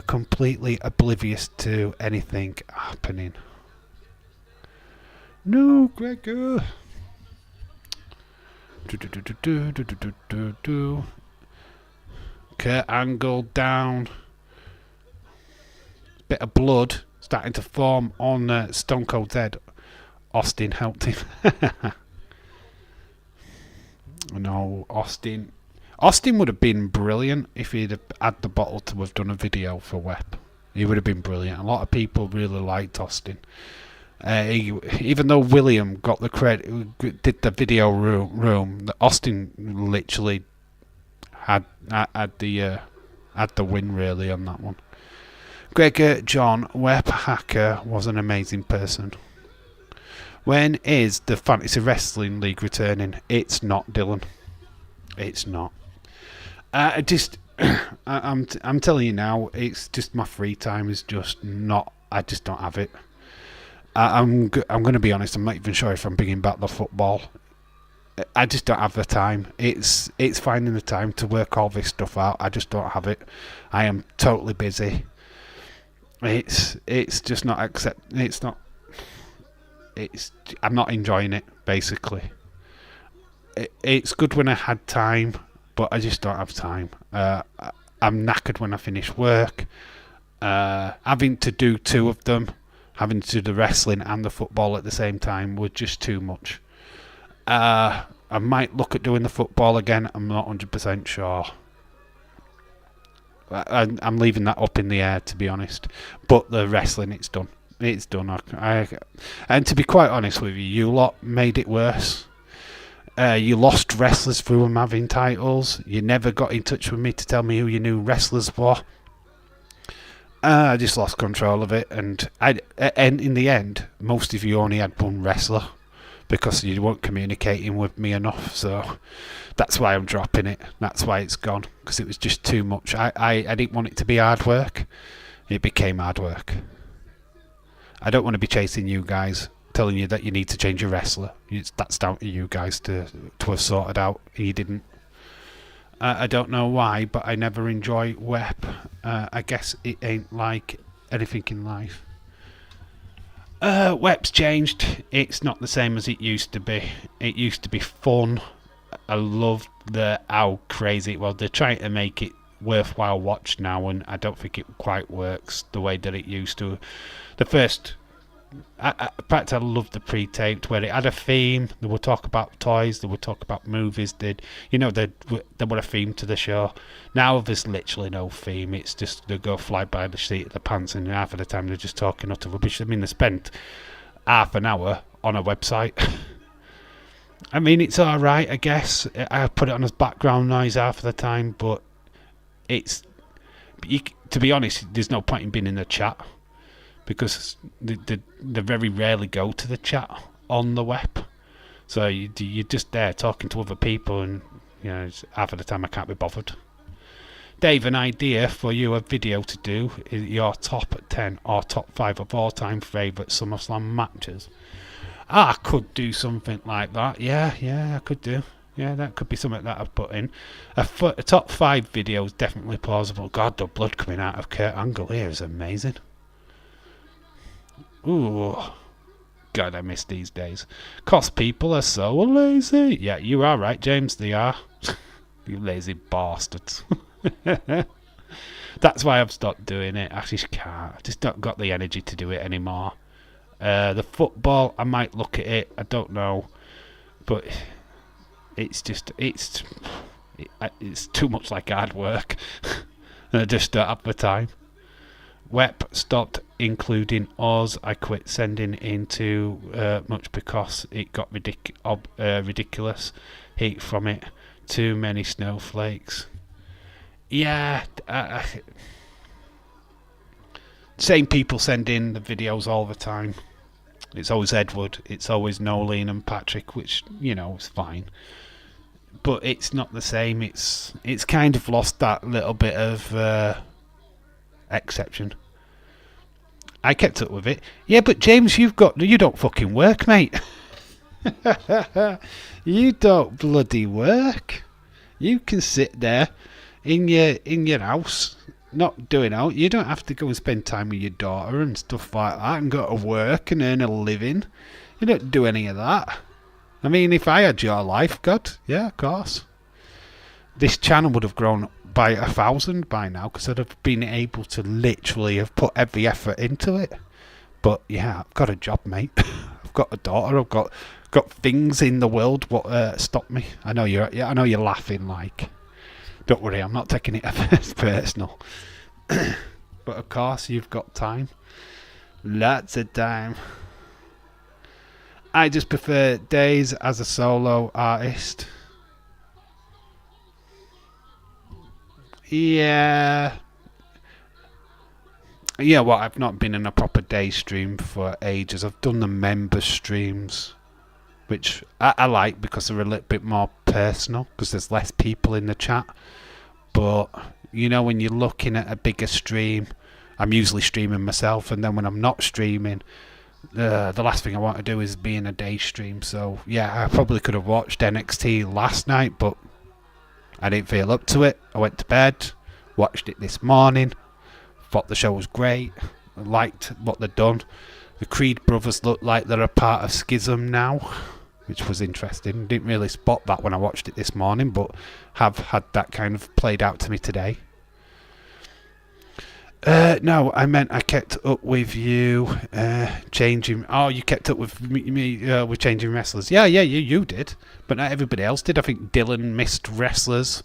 completely oblivious to anything happening. No, Gregor. Kurt Angle down. Bit of blood starting to form on Stone Cold's head. Austin helped him. No, Austin would have been brilliant if he'd have had the bottle to have done a video for Web. He would have been brilliant. A lot of people really liked Austin. Even though William got the credit, did the video room, Austin literally had the win really on that one. Gregor John, Web Hacker was an amazing person. When is the Fantasy Wrestling League returning? It's not, Dylan. It's not. I'm telling you now. It's just my free time is just not. I just don't have it. I'm going to be honest. I'm not even sure if I'm bringing back the football. I just don't have the time. It's finding the time to work all this stuff out. I just don't have it. I am totally busy. It's just not It's not. I'm not enjoying it, basically. It's good when I had time, but I just don't have time. I'm knackered when I finish work. Having to do two of them, having to do the wrestling and the football at the same time was just too much. I might look at doing the football again. I'm not 100% sure. I'm leaving that up in the air, to be honest. But the wrestling, it's done. It's done. And to be quite honest with you, you lot made it worse. You lost wrestlers through them having titles. You never got in touch with me to tell me who your new wrestlers were. I just lost control of it, and in the end, most of you only had one wrestler because you weren't communicating with me enough. So that's why I'm dropping it. That's why it's gone, because it was just too much. I didn't want it to be hard work. It became hard work. I don't want to be chasing you guys, telling you that you need to change your wrestler. That's down to you guys to have sorted out. You didn't. I don't know why, but I never enjoy Web. I guess it ain't like anything in life. Web's changed. It's not the same as it used to be. It used to be fun. I loved how crazy it was. They're trying to make it worthwhile watch now, and I don't think it quite works the way that it used to. The first, in fact, I loved the pre-taped where it had a theme. They would talk about toys. They would talk about movies. There were a theme to the show. Now there's literally no theme. It's just they go fly by the seat of the pants, and half of the time they're just talking utter rubbish. I mean, they spent half an hour on a website. I mean, it's all right, I guess. I put it on as background noise half of the time, but to be honest, there's no point in being in the chat because they very rarely go to the chat on the web. So you're just there talking to other people, and half of the time I can't be bothered. Dave, an idea for you, a video to do is your top 10 or top 5 of all-time favourite SummerSlam matches. I could do something like that. Yeah, I could do. Yeah, that could be something that I've put in. A top 5 video is definitely plausible. God, the blood coming out of Kurt Angle here is amazing. Ooh. God, I miss these days. Cause people are so lazy. Yeah, you are right, James. They are. You lazy bastards. That's why I've stopped doing it. I just can't. I just don't got the energy to do it anymore. The football, I might look at it. I don't know. But it's too much like hard work. I just don't have the time. Web stopped including us. I quit sending in too much because it got ridiculous heat from it. Too many snowflakes. Yeah, same people send in the videos all the time. It's always Edward, it's always Nolene and Patrick, which, you know, is fine. But it's not the same. It's kind of lost that little bit of exception. I kept up with it. Yeah, but James, you don't fucking work, mate. You don't bloody work. You can sit there in your house, not doing out. You don't have to go and spend time with your daughter and stuff like that, and go to work and earn a living. You don't do any of that. I mean, if I had your life, God, yeah, of course. This channel would have grown by 1,000 by now, because I'd have been able to literally have put every effort into it. But yeah, I've got a job, mate. I've got a daughter. I've got things in the world what stop me. I know you're laughing. Like, don't worry, I'm not taking it as personal. But of course, you've got time. Lots of time. I just prefer days as a solo artist. Yeah. Yeah, well, I've not been in a proper day stream for ages. I've done the member streams, which I like because they're a little bit more personal, because there's less people in the chat. But, you know, when you're looking at a bigger stream, I'm usually streaming myself, and then when I'm not streaming, the last thing I want to do is be in a day stream. So yeah, I probably could have watched NXT last night, but I didn't feel up to it. I went to bed, watched it this morning, thought the show was great, I liked what they'd done. The Creed brothers look like they're a part of Schism now, which was interesting. Didn't really spot that when I watched it this morning, but have had that kind of played out to me today. No, I meant I kept up with you changing. Oh, you kept up with me with changing wrestlers. Yeah, you did, but not everybody else did. I think Dylan missed wrestlers.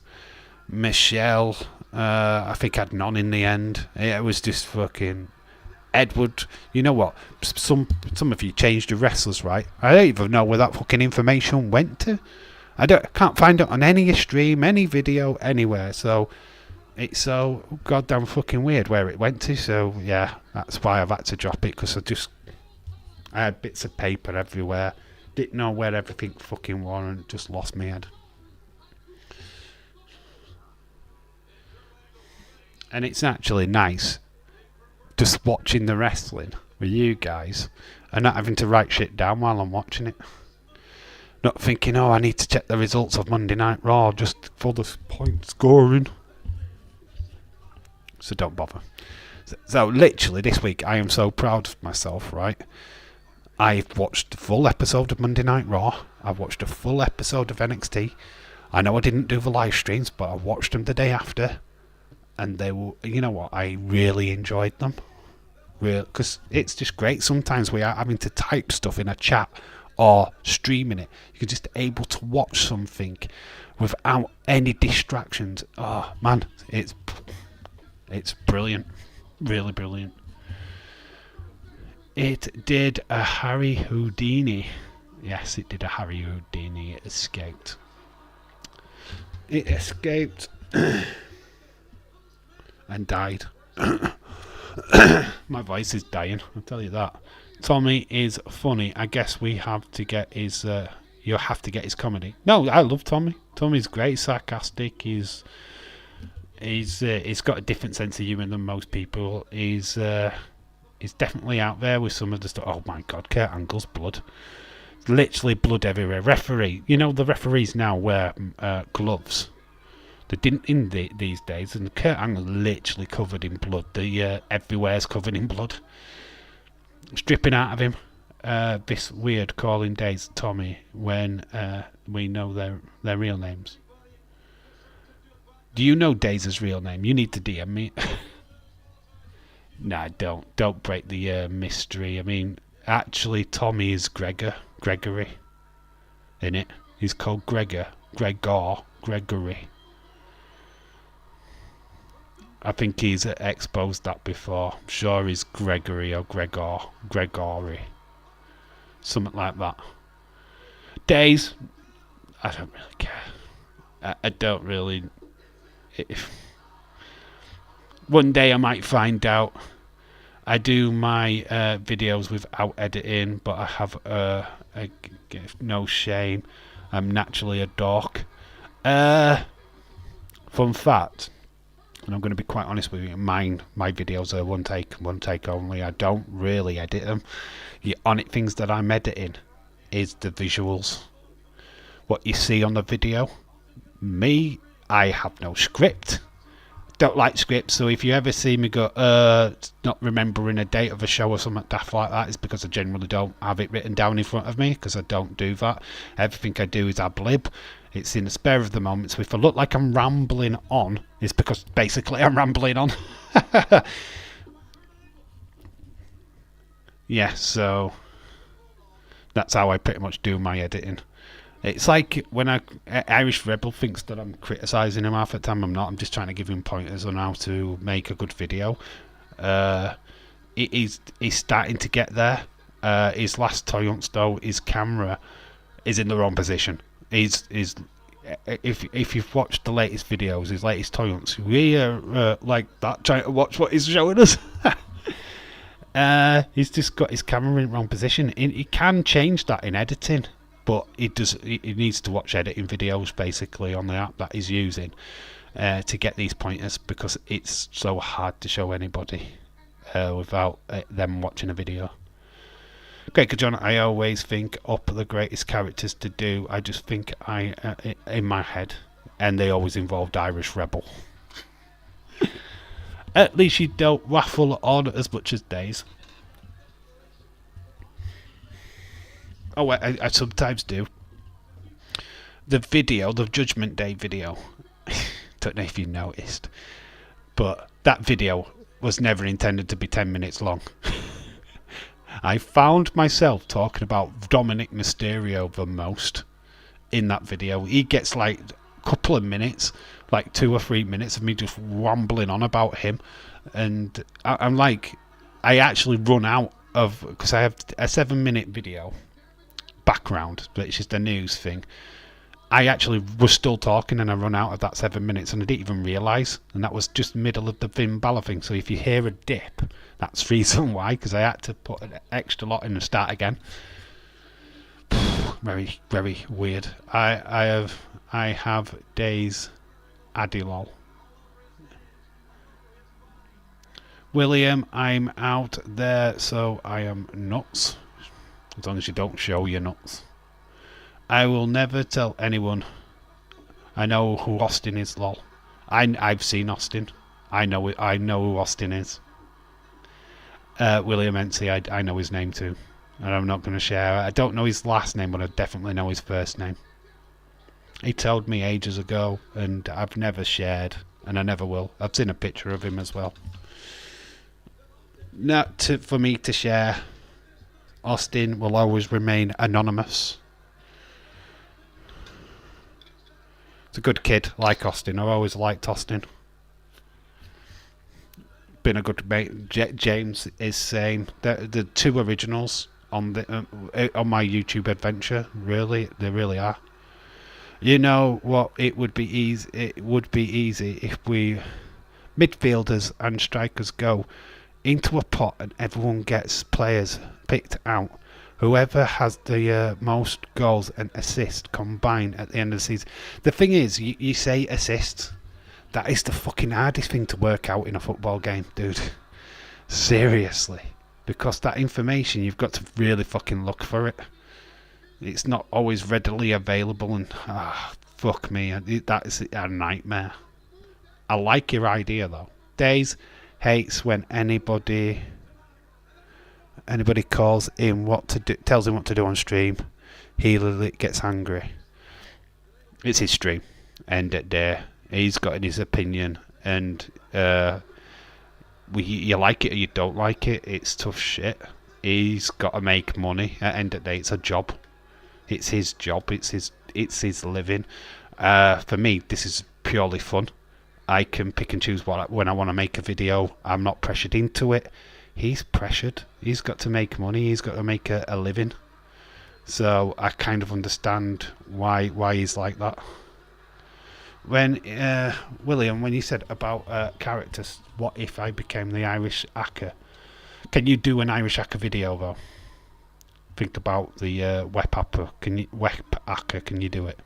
Michelle, I think had none in the end. It was just fucking Edward. You know what? Some of you changed your wrestlers, right? I don't even know where that fucking information went to. I can't find it on any stream, any video, anywhere. So. It's so goddamn fucking weird where it went to, so yeah, that's why I've had to drop it, because I had bits of paper everywhere, didn't know where everything fucking was, and just lost my head. And it's actually nice just watching the wrestling with you guys and not having to write shit down while I'm watching it. Not thinking, oh, I need to check the results of Monday Night Raw just for the point scoring. So don't bother. So literally this week I am so proud of myself, right? I've watched a full episode of Monday Night Raw. I've watched a full episode of NXT. I know I didn't do the live streams, but I watched them the day after. And they were, you know what, I really enjoyed them. Because it's just great sometimes without having to type stuff in a chat or streaming it. You're just able to watch something without any distractions. Oh, man, it's brilliant. Really brilliant. It did a Harry Houdini. Yes, it did a Harry Houdini. It escaped. It escaped and died. My voice is dying, I'll tell you that. Tommy is funny. I guess we have to get his you have to get his comedy. No, I love Tommy. Tommy's great, sarcastic. He's got a different sense of humour than most people. He's definitely out there with some of the stuff. Oh my God, Kurt Angle's blood. Literally blood everywhere. Referee, you know the referees now wear gloves. They didn't in these days, and Kurt Angle literally covered in blood. Everywhere's covered in blood. Stripping out of him this weird calling days Tommy when we know their real names. Do you know Daze's real name? You need to DM me. Nah, don't break the mystery. I mean, actually, Tommy is Gregory. In it, he's called Gregory. I think he's exposed that before. I'm sure he's Gregory or Gregory. Something like that. Days, I don't really care. I don't really... If one day I might find out. I do my videos without editing, but I have no shame. I'm naturally a dork. Fun fact, and I'm going to be quite honest with you, my videos are one take only. I don't really edit them. The only things that I'm editing is the visuals. What you see on the video. Me, I have no script. Don't like scripts, so if you ever see me go not remembering a date of a show or something daft like that, it's because I generally don't have it written down in front of me, because I don't do that. Everything I do is ad-lib. It's in the spare of the moment, so if I look like I'm rambling on, it's because basically I'm rambling on. Yeah, so that's how I pretty much do my editing. It's like when Irish Rebel thinks that I'm criticising him half the time. I'm not. I'm just trying to give him pointers on how to make a good video. He's starting to get there. His last toy hunts though, his camera is in the wrong position. If you've watched the latest videos, his latest toy hunts, we are like that trying to watch what he's showing us. He's just got his camera in the wrong position. He can change that in editing. But he needs to watch editing videos basically on the app that he's using to get these pointers, because it's so hard to show anybody without them watching a video. Great, John, I always think up the greatest characters to do. I just think in my head, and they always involved Irish Rebel. At least you don't waffle on as much as Days. Oh, I sometimes do. The Judgment Day video, don't know if you noticed, but that video was never intended to be 10 minutes long. I found myself talking about Dominic Mysterio the most in that video. He gets like a couple of minutes, like 2 or 3 minutes of me just rambling on about him, and I'm like, I actually run out of, because I have a 7-minute video background, but it's just a news thing. I actually was still talking and I run out of that 7 minutes and I didn't even realise, and that was just middle of the Finn Balor thing. So if you hear a dip, that's the reason why, because I had to put an extra lot in and start again. Very, very weird. I have Days Adilol. William, I'm out there, so I am nuts. As long as you don't show your nuts. I will never tell anyone. I know who Austin is, lol. I've seen Austin. I know who Austin is. William Ency, I know his name too. And I'm not going to share. I don't know his last name, but I definitely know his first name. He told me ages ago, and I've never shared, and I never will. I've seen a picture of him as well. Not for me to share. Austin will always remain anonymous. It's a good kid, like Austin. I've always liked Austin. Been a good mate. James is saying the 2 originals on my YouTube adventure. Really, they really are. You know what? It would be easy. It would be easy if we midfielders and strikers go into a pot and everyone gets players picked out. Whoever has the most goals and assists combined at the end of the season. The thing is, you say assists. That is the fucking hardest thing to work out in a football game, dude. Seriously. Because that information, you've got to really fucking look for it. It's not always readily available, and fuck me, that is a nightmare. I like your idea though. Days hates when anybody calls him what to do, tells him what to do on stream. He gets angry. It's his stream. End at day. He's got his opinion, and you like it or you don't like it. It's tough shit. He's got to make money. At end of the day, it's a job. It's his job. It's his living. For me, this is purely fun. I can pick and choose when I want to make a video. I'm not pressured into it. He's pressured. He's got to make money. He's got to make a living. So I kind of understand why he's like that. When William, when you said about characters, what if I became the Irish hacker? Can you do an Irish hacker video though? Think about the web hacker. Can you do it?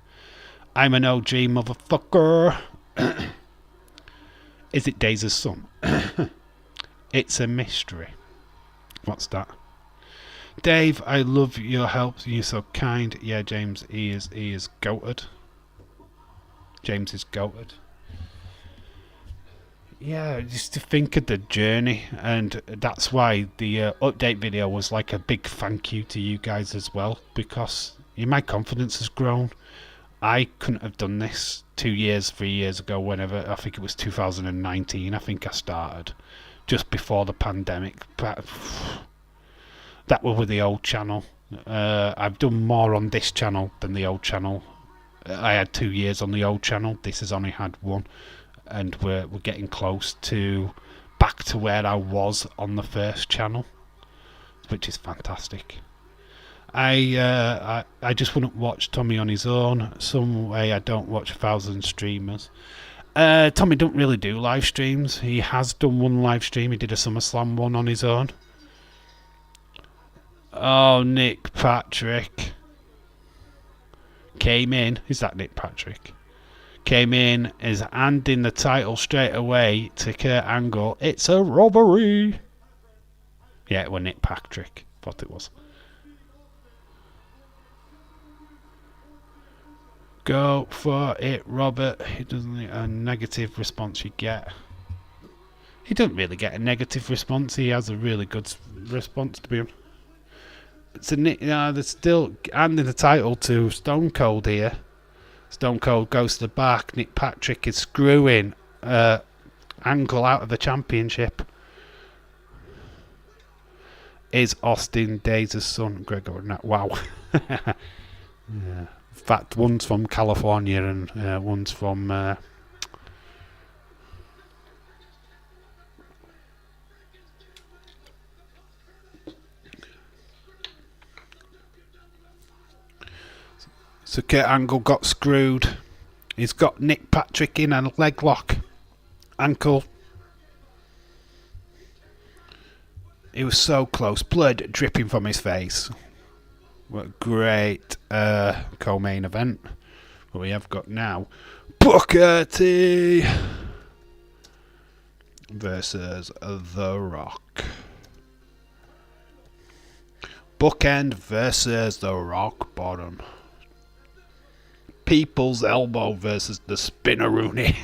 I'm an OG motherfucker. Is it Days' son? It's a mystery. What's that? Dave, I love your help. You're so kind. Yeah, James, he is goated. James is goated. Yeah, just to think of the journey, and that's why the update video was like a big thank you to you guys as well, because my confidence has grown. I couldn't have done this 2 years, 3 years ago, whenever, I think it was 2019, I think I started, just before the pandemic. But that was with the old channel. I've done more on this channel than the old channel. I had 2 years on the old channel, this has only had 1. And we're getting close to back to where I was on the first channel, which is fantastic. I just wouldn't watch Tommy on his own. Some way I don't watch 1,000 streamers. Tommy don't really do live streams. He has done one live stream. He did a SummerSlam one on his own. Oh, Nick Patrick came in. Is that Nick Patrick? Came in, is handing the title straight away to Kurt Angle. It's a robbery. Yeah, it was Nick Patrick. Thought it was. Go for it, Robert. He doesn't get a negative response you get. He doesn't really get a negative response. He has a really good response, to be honest. It's they're still handing the title to Stone Cold here. Stone Cold goes to the back. Nick Patrick is screwing Angle out of the championship. Is Austin Days' son Gregor? Wow. Yeah. In fact, one's from California and one's from so Kurt Angle got screwed. He's got Nick Patrick in a leg lock. Ankle. He was so close. Blood dripping from his face. What a great co-main event. What we have got now. Booker T versus The Rock. Bookend versus The Rock Bottom. People's Elbow versus the Spinneroonie.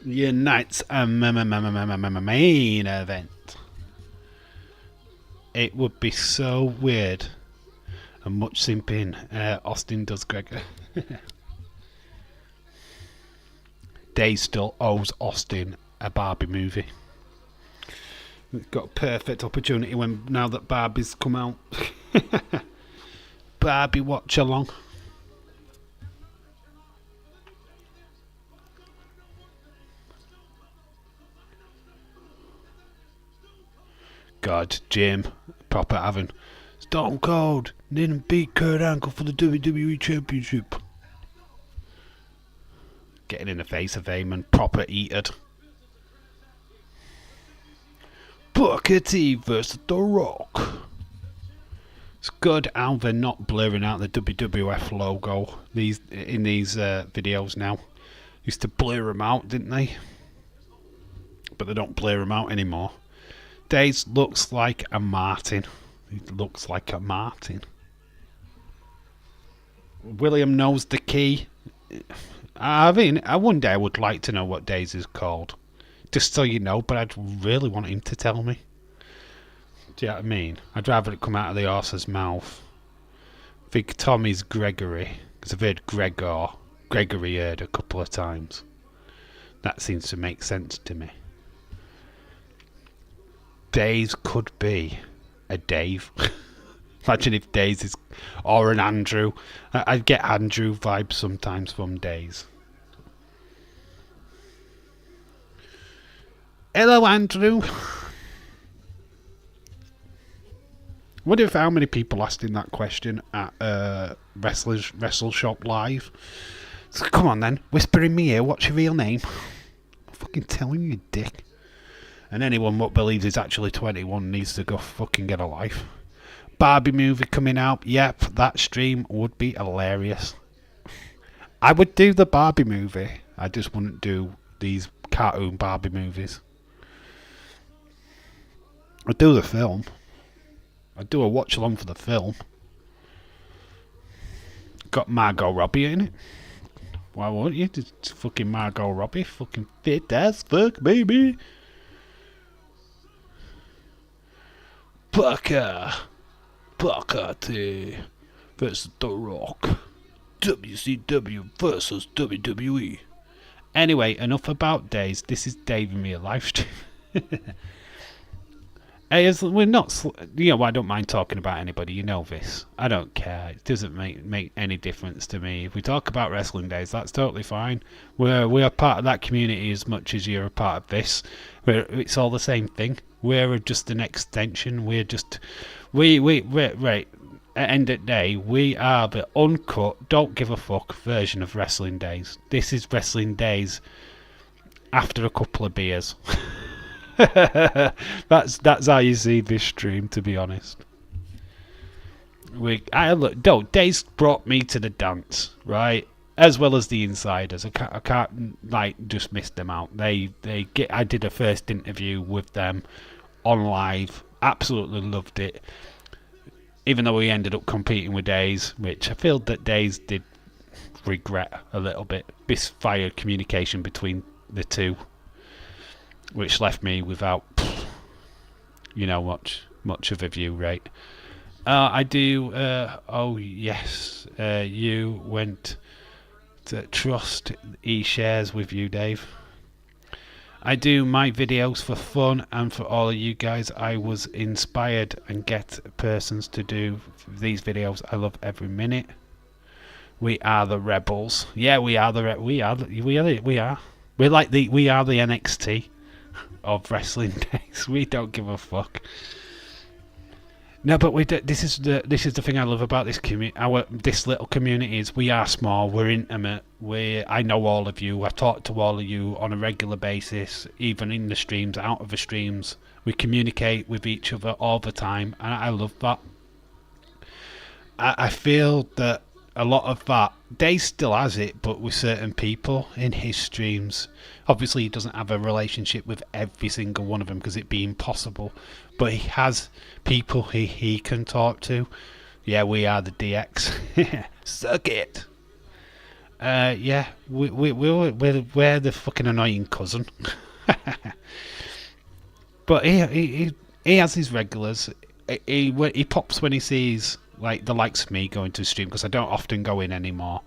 Unites a main event. It would be so weird and much simping. Austin does Gregor. Day still owes Austin a Barbie movie. We've got a perfect opportunity now that Barbie's come out. Barbie watch along. God, Jim, proper having Stone Cold didn't beat Kurt Angle for the WWE Championship. Getting in the face of Heyman, proper eated. Booker T versus The Rock. It's good how they're not blurring out the WWF logo in these videos now. Used to blur them out, didn't they? But they don't blur them out anymore. Days looks like a Martin. He looks like a Martin. William knows the key. I mean, one day I would like to know what Days is called. Just so you know, but I'd really want him to tell me. Do you know what I mean? I'd rather it come out of the horse's mouth. I think Tommy's Gregory, because I've heard Gregor. Gregory heard a couple of times. That seems to make sense to me. Days could be a Dave. Imagine if Days is... Or an Andrew. I'd get Andrew vibes sometimes from Days. Hello, Andrew. Wonder if how many people asked him that question at Wrestle Shop Live. So come on then, whisper in me ear, what's your real name? I'm fucking telling you, dick. And anyone what believes he's actually 21 needs to go fucking get a life. Barbie movie coming out. Yep, that stream would be hilarious. I would do the Barbie movie. I just wouldn't do these cartoon Barbie movies. I'd do the film. I'd do a watch along for the film. Got Margot Robbie in it. Why won't you? It's fucking Margot Robbie. Fucking fit as fuck, baby. Parker T versus The Rock. WCW versus WWE. Anyway, enough about Days. This is Dave and me a live stream. Hey, we're not. I don't mind talking about anybody. You know this. I don't care. It doesn't make any difference to me. If we talk about Wrestling Days, that's totally fine. We are part of that community as much as you're a part of this. It's all the same thing. We're just an extension. We're just we're right. At the end of the day, we are the uncut, don't give a fuck version of Wrestling Days. This is Wrestling Days after a couple of beers. that's how you see this stream, to be honest. Days brought me to the dance, right? As well as the insiders. I can't just miss them out. I did a first interview with them on live. Absolutely loved it. Even though we ended up competing with Days, which I feel that Days did regret a little bit. Misfired communication between the two, which left me without, much of a view rate. I do. Oh yes, you went to Trust shares with you, Dave. I do my videos for fun and for all of you guys. I was inspired and get persons to do these videos. I love every minute. We are the rebels. Yeah, we are the we are. We're like we are the NXT of Wrestling Days. We don't give a fuck. No, but this is the thing I love about this this little community is we are small, we're intimate. I know all of you. I talk to all of you on a regular basis, even in the streams, out of the streams. We communicate with each other all the time, and I love that. I feel that a lot of that, Dave still has it, but with certain people in his streams. Obviously, he doesn't have a relationship with every single one of them because it'd be impossible. But he has people he can talk to. Yeah, we are the DX. Suck it. Yeah, we're the fucking annoying cousin. But he has his regulars. He pops when he sees like the likes of me going to stream because I don't often go in anymore,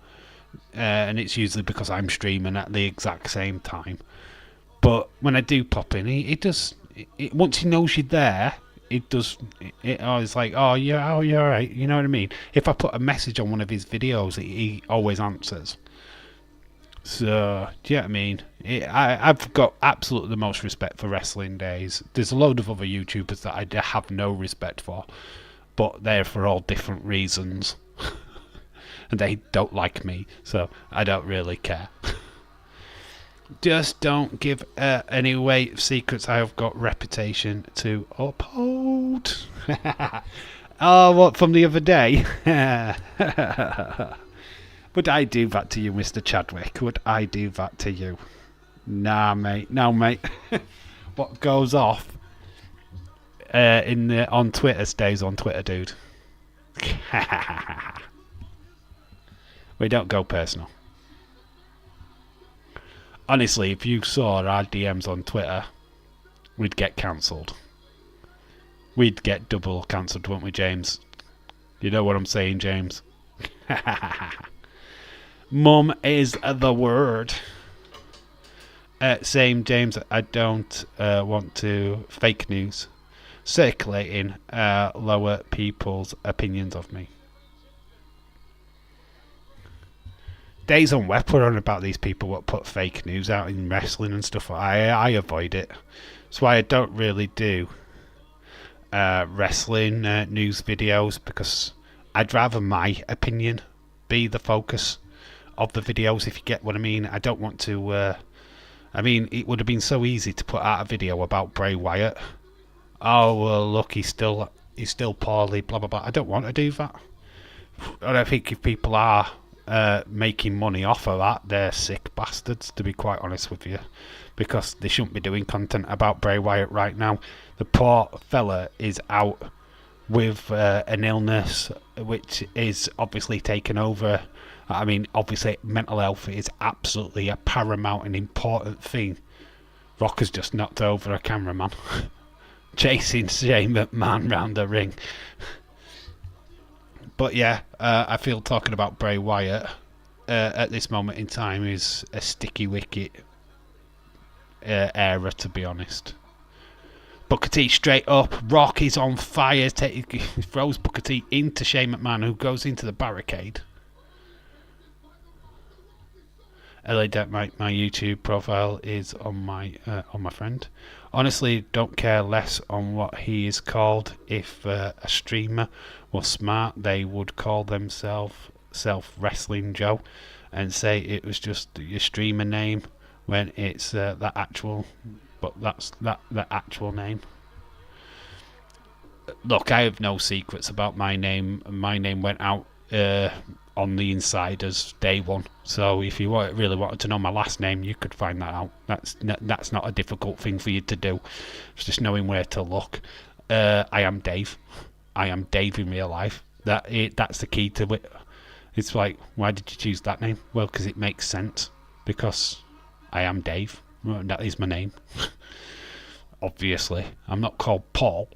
and it's usually because I'm streaming at the exact same time. But when I do pop in, he does. Once he knows you're there, it does. It's like, oh yeah, you're alright. You know what I mean? If I put a message on one of his videos, he always answers. So, do you know what I mean? I've got absolutely the most respect for Wrestling Days. There's a load of other YouTubers that I have no respect for, but they're for all different reasons. And they don't like me, so I don't really care. Just don't give any away secrets. I have got reputation to uphold. Oh, what, from the other day? Would I do that to you, Mr. Chadwick? Would I do that to you? Nah, mate. No, mate. What goes off on Twitter stays on Twitter, dude. We don't go personal. Honestly, if you saw our DMs on Twitter, we'd get cancelled. We'd get double cancelled, wouldn't we, James? You know what I'm saying, James? Mum is the word. Same, James. I don't want to fake news circulating lower people's opinions of me. Days on Web were on about these people that put fake news out in wrestling and stuff. I avoid it. That's why I don't really do wrestling news videos, because I'd rather my opinion be the focus of the videos, if you get what I mean. I don't want to... I mean, it would have been so easy to put out a video about Bray Wyatt. Oh, well, look, he's still poorly, blah, blah, blah. I don't want to do that. And I think if people are making money off of that, they're sick bastards, to be quite honest with you, because they shouldn't be doing content about Bray Wyatt right now. The poor fella is out with an illness which is obviously taken over. I mean, obviously mental health is absolutely a paramount and important thing. Rock has just knocked over a cameraman chasing Shane McMahon round the ring. But yeah, I feel talking about Bray Wyatt at this moment in time is a sticky wicket era, to be honest. Booker T straight up. Rock is on fire. He throws Booker T into Shane McMahon, who goes into the barricade. LA Deck my YouTube profile is on my friend. Honestly, don't care less on what he is called. If a streamer was smart, they would call themselves Self Wrestling Joe and say it was just your streamer name when it's the actual. But that's the actual name. Look, I have no secrets about my name. My name went out on the insiders day one. So if you really wanted to know my last name, you could find that out. That's not a difficult thing for you to do. It's just knowing where to look. I am Dave. I am Dave in real life. That's the key to it. It's like, why did you choose that name? Well, because it makes sense. Because I am Dave. That is my name. Obviously, I'm not called Paul.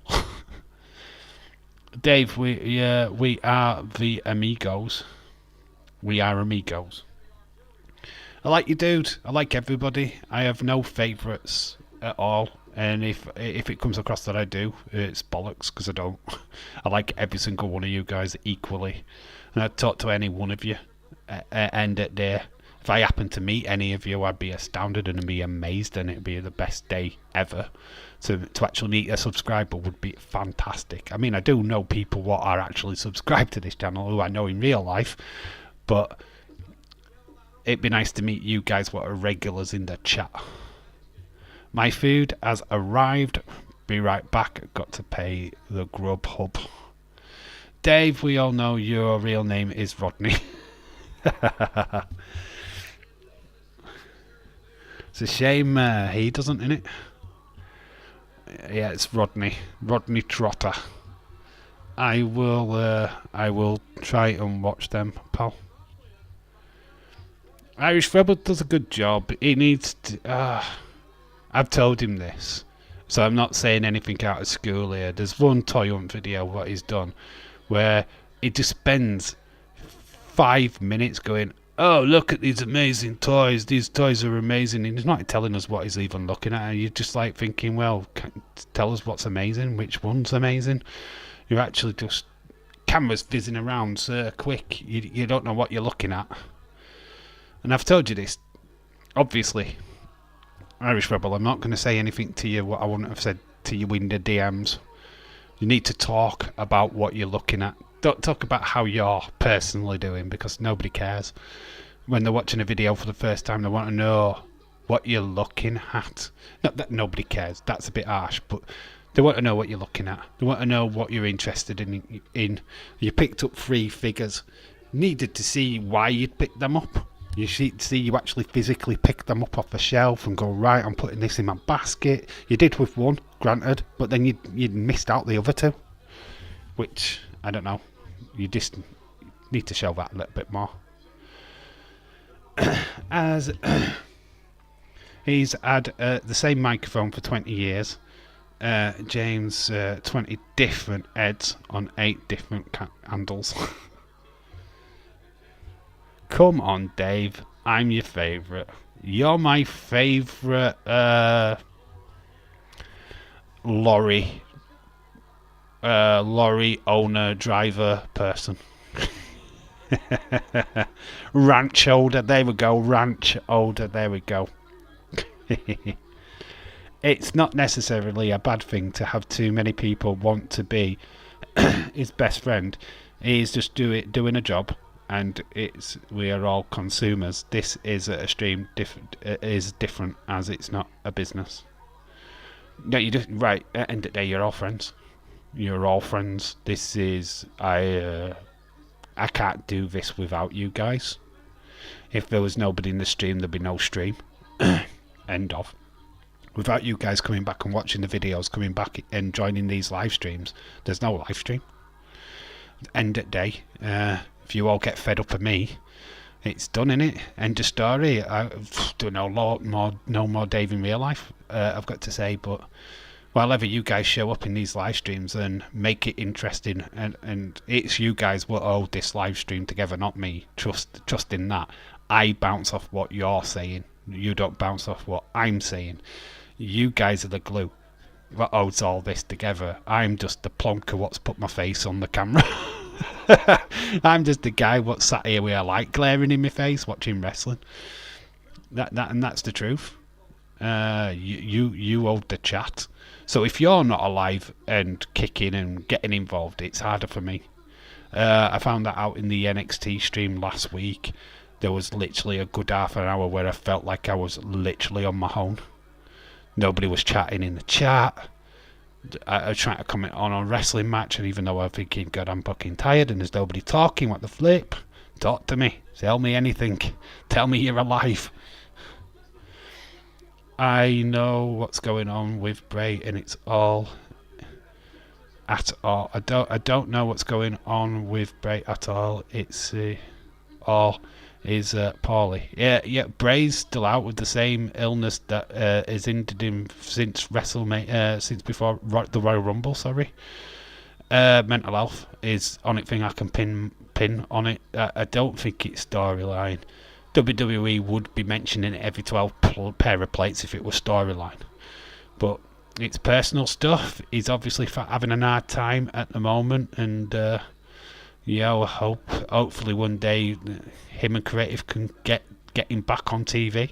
Dave, we are the amigos. We are amigos. I like you, dude. I like everybody. I have no favourites at all. And if it comes across that I do, it's bollocks, because I don't. I like every single one of you guys equally. And I'd talk to any one of you. End at day. If I happen to meet any of you, I'd be astounded and be amazed, and it'd be the best day ever. To actually meet a subscriber would be fantastic. I mean, I do know people what are actually subscribed to this channel who I know in real life, but it'd be nice to meet you guys what are regulars in the chat. My food has arrived. Be right back. Got to pay the Grubhub. Dave, we all know your real name is Rodney. It's a shame he doesn't, innit? Yeah, it's Rodney Trotter. I will try and watch them, pal. Irish Rebel does a good job. He needs to... I've told him this, so I'm not saying anything out of school here. There's one Toy Hunt video what he's done where he just spends 5 minutes going, oh, look at these amazing toys. These toys are amazing. And he's not telling us what he's even looking at. And you're just like thinking, well, tell us what's amazing. Which one's amazing? You're actually just... Cameras fizzing around so quick. You don't know what you're looking at. And I've told you this. Obviously, Irish Rebel, I'm not going to say anything to you what I wouldn't have said to you in the DMs. You need to talk about what you're looking at. Don't talk about how you're personally doing, because nobody cares. When they're watching a video for the first time, they want to know what you're looking at. Not that nobody cares, that's a bit harsh, but they want to know what you're looking at. They want to know what you're interested in. You picked up 3 figures. Needed to see why you'd picked them up. You see you actually physically pick them up off the shelf and go, right, I'm putting this in my basket. You did with one, granted, but then you'd missed out the other 2. Which, I don't know. You just need to show that a little bit more. As he's had the same microphone for 20 years. James, 20 different heads on 8 different handles. Come on, Dave. I'm your favourite. You're my favourite lorry owner, driver person. Ranch older, there we go. Ranch older, there we go. It's not necessarily a bad thing to have too many people want to be his best friend. He's just doing a job, and we are all consumers. This is a stream is different, as it's not a business. No, you just right. At the end of the day, you're all friends. You're all friends. This is I can't do this without you guys. If there was nobody in the stream, there'd be no stream. End of. Without you guys coming back and watching the videos, coming back and joining these live streams, there's no live stream. End of the day. If you all get fed up of me, it's done, innit? End of story. I do no more Dave in real life, I've got to say, but while ever you guys show up in these live streams and make it interesting, and it's you guys will hold this live stream together, not me. Trust in that. I bounce off what you're saying. You don't bounce off what I'm saying. You guys are the glue that holds all this together. I'm just the plonker what's put my face on the camera. I'm just the guy what sat here with a light glaring in my face watching wrestling. That's the truth. You hold the chat. So if you're not alive and kicking and getting involved, it's harder for me. I found that out in the NXT stream last week. There was literally a good half an hour where I felt like I was literally on my own. Nobody was chatting in the chat. I was trying to comment on a wrestling match, and even though I'm thinking, God, I'm fucking tired, and there's nobody talking, what the flip? Talk to me. Tell me anything. Tell me you're alive. I know what's going on with Bray, and it's all at all. I don't know what's going on with Bray at all. It's all is poorly. Yeah. Bray's still out with the same illness that has hindered him since WrestleMania, since before the Royal Rumble. Sorry. Mental health is only thing I can pin on it. I don't think it's storyline. WWE would be mentioning it every 12 pair of plates if it was storyline, but it's personal stuff. He's obviously having a hard time at the moment, and I hopefully one day him and Creative can get him back on TV.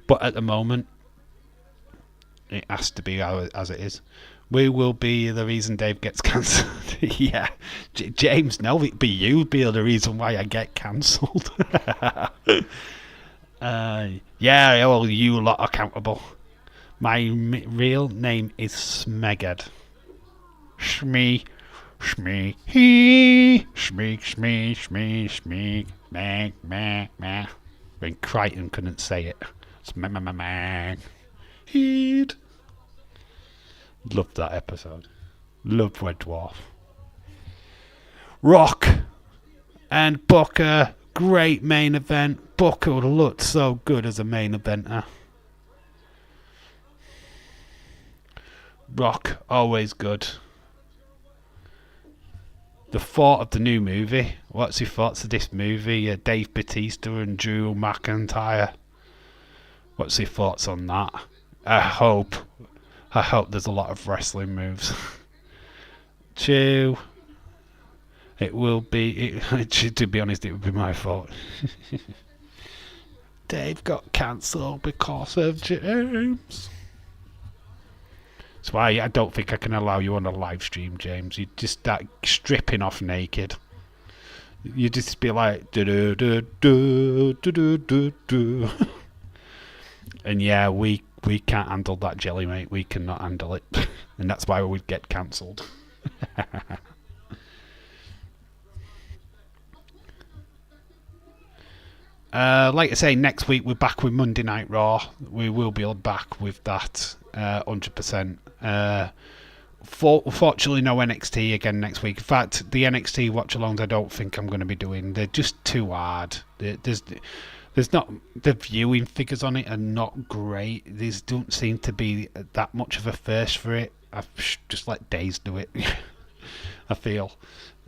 But at the moment, it has to be as it is. We will be the reason Dave gets cancelled. Yeah, James, no, it'd be you be the reason why I get cancelled. Yeah, well, you lot are accountable. My real name is Smegad. Shmee. When Crichton couldn't say it. Heed. Loved that episode. Loved Red Dwarf. Rock and Booker. Great main event. Booker looked so good as a main eventer. Rock, always good. The thought of the new movie. What's your thoughts of this movie? Dave Bautista and Drew McIntyre. What's your thoughts on that? I hope there's a lot of wrestling moves. Chew. It will be. To be honest, it would be my fault. Dave got cancelled because of James. That's why I don't think I can allow you on a live stream, James. You just start stripping off naked. You just be like, do do do do do do do. And yeah, we can't handle that jelly, mate. We cannot handle it, and that's why we'd get cancelled. Like I say, next week we're back with Monday Night Raw. We will be back with that 100%. Fortunately, no NXT again next week. In fact, the NXT watch-alongs I don't think I'm going to be doing. They're just too hard. There's not, the viewing figures on it are not great. There don't seem to be that much of a thirst for it. I've just let Days do it. I feel.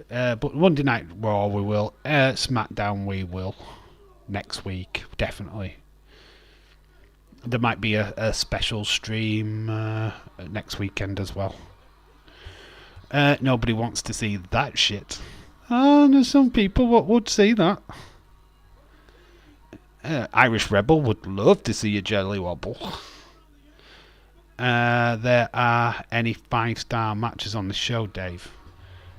But Monday Night Raw we will. SmackDown we will. Next week, definitely. There might be a special stream next weekend as well. Nobody wants to see that shit. And there's some people what would see that. Irish Rebel would love to see a jelly wobble. There are any 5-star matches on the show, Dave?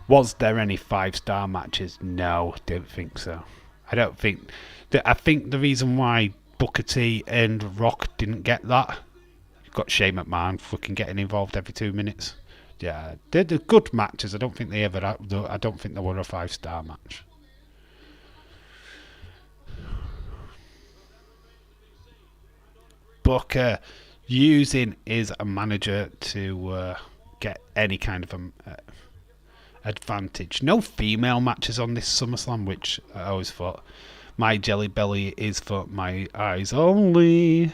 Was there any 5-star matches? No, don't think so. I don't think. I think the reason why Booker T and Rock didn't get that, got Shane McMahon fucking getting involved every 2 minutes. Yeah, they're good matches. I don't think they ever. I don't think they were a 5-star match. Booker using his manager to get any kind of advantage. No female matches on this SummerSlam, which I always thought my jelly belly is for my eyes only.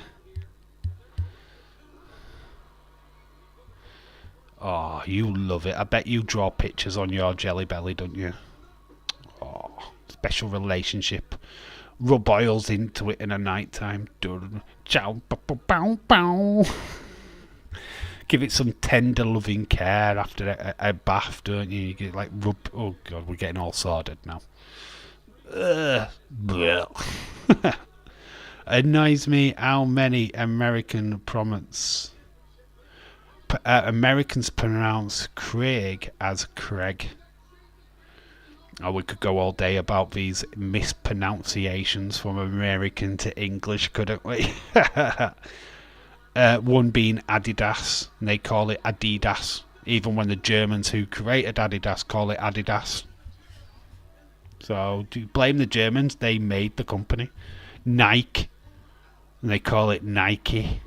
Oh, you love it. I bet you draw pictures on your jelly belly, don't you? Oh, special relationship. Rub oils into it in the night time. Ciao, bow, bow, bow. Give it some tender loving care after a bath, don't you? You get like rub. Oh god, we're getting all sordid now. Annoys me how many Americans pronounce Craig as Craig. Oh, we could go all day about these mispronunciations from American to English, couldn't we? One being Adidas, and they call it Adidas, even when the Germans who created Adidas call it Adidas. So, do you blame the Germans? They made the company. Nike, and they call it Nike.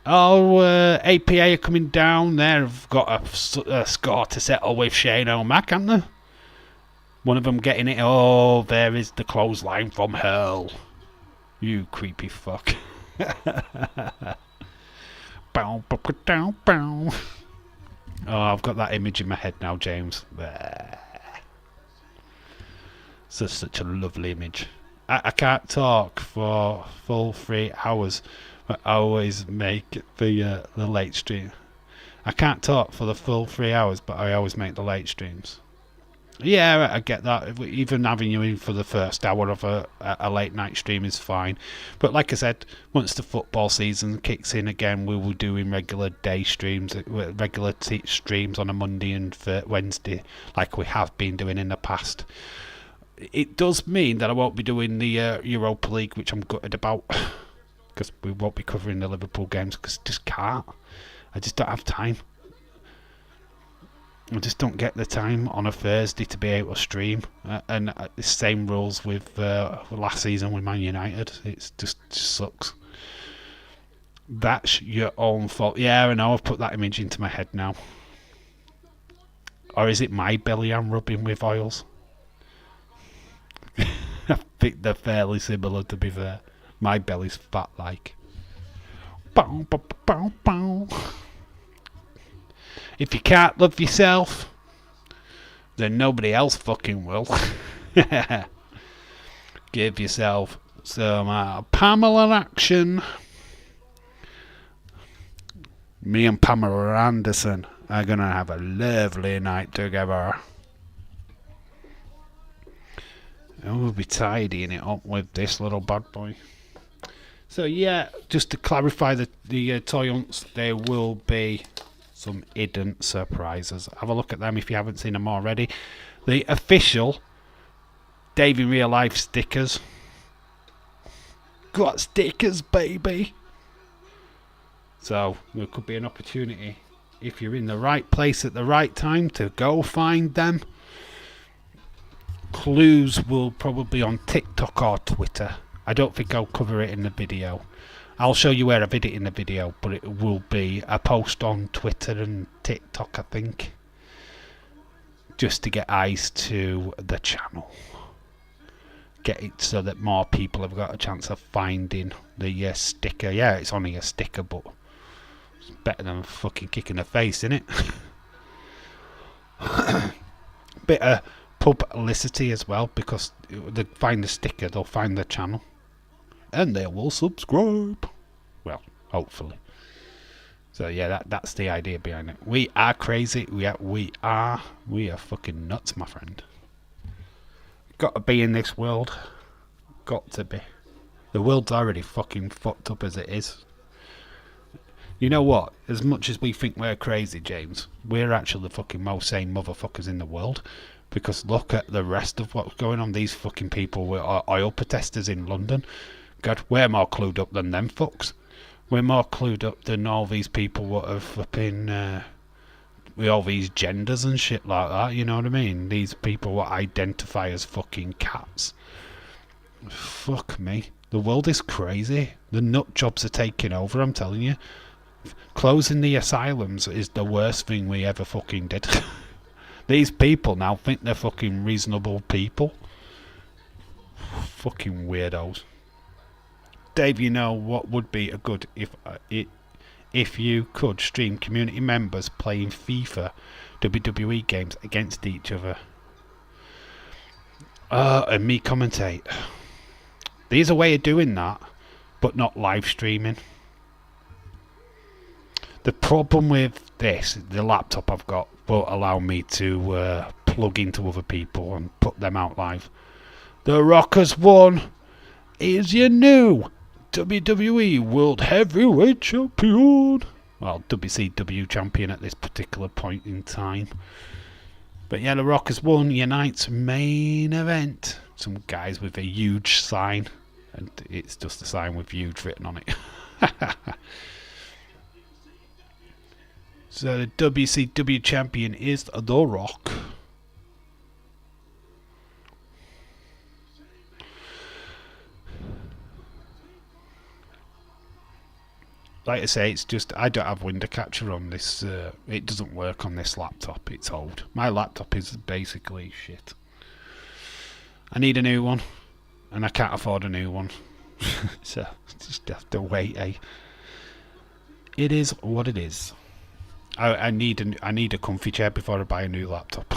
Oh, APA are coming down. They've got a score to settle with Shane O'Mac, haven't they? One of them getting it. Oh, there is the clothesline from hell. You creepy fuck. Bow, bow, bow, bow. Oh, I've got that image in my head now, James. It's just such a lovely image. I can't talk for full 3 hours. I always make the late stream. I can't talk for the full 3 hours, but I always make the late streams. Yeah, I get that. Even having you in for the first hour of a late night stream is fine. But like I said, once the football season kicks in again, we will be doing regular day streams, regular streams on a Monday and Wednesday, like we have been doing in the past. It does mean that I won't be doing the Europa League, which I'm gutted about. Because we won't be covering the Liverpool games because I just can't. I just don't have time. I just don't get the time on a Thursday to be able to stream. And the same rules with last season with Man United. It just sucks. That's your own fault. Yeah, I know. I've put that image into my head now. Or is it my belly I'm rubbing with oils? I think they're fairly similar, to be fair. My belly's fat like. Bow, bow, bow, bow. If you can't love yourself, then nobody else fucking will. Give yourself some Pamela action. Me and Pamela Anderson are gonna have a lovely night together. And we'll be tidying it up with this little bad boy. So yeah, just to clarify the toy hunts, there will be some hidden surprises. Have a look at them if you haven't seen them already. The official Dave in Real Life stickers. Got stickers, baby. So there could be an opportunity, if you're in the right place at the right time, to go find them. Clues will probably be on TikTok or Twitter. I don't think I'll cover it in the video. I'll show you where I did it in the video, but it will be a post on Twitter and TikTok, I think. Just to get eyes to the channel. Get it so that more people have got a chance of finding the sticker. Yeah, it's only a sticker, but it's better than fucking kicking the face, isn't it? Bit of publicity as well, because they find the sticker, they'll find the channel. And they will subscribe. Well, hopefully. So yeah, that's the idea behind it. We are crazy. We are fucking nuts, my friend. Got to be in this world. Got to be. The world's already fucking fucked up as it is. You know what? As much as we think we're crazy, James, we're actually the fucking most sane motherfuckers in the world. Because look at the rest of what's going on. These fucking people were oil protesters in London. God, we're more clued up than them fucks. We're more clued up than all these people what have flipping with all these genders and shit like that. You know what I mean? These people what identify as fucking cats. Fuck me. The world is crazy. The nut jobs are taking over, I'm telling you. Closing the asylums is the worst thing we ever fucking did. These people now think they're fucking reasonable people. Fucking weirdos. Dave, you know what would be a good if you could stream community members playing FIFA WWE games against each other. And me commentate. There's a way of doing that, but not live streaming. The problem with this, the laptop I've got won't allow me to plug into other people and put them out live. The Rock has won. Is your new WWE World Heavyweight Champion. Well, WCW champion at this particular point in time. But yeah, The Rock has won Unite's main event. Some guys with a huge sign. And it's just a sign with huge written on it. So the WCW champion is The Rock. Like I say, it's just I don't have window catcher on this. It doesn't work on this laptop. It's old. My laptop is basically shit. I need a new one, and I can't afford a new one. So just have to wait. It is what it is. I need a comfy chair before I buy a new laptop.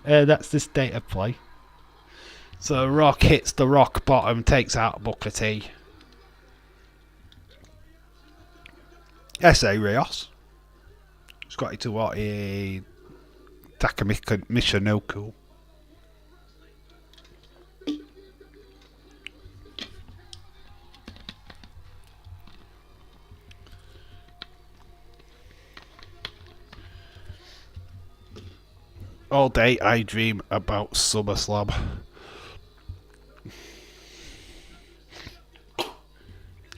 That's the state of play. So Rock hits the rock bottom, takes out Booker T. S.A. Rios. Scotty Tuati. Takamika Michinoku. All day I dream about SummerSlam.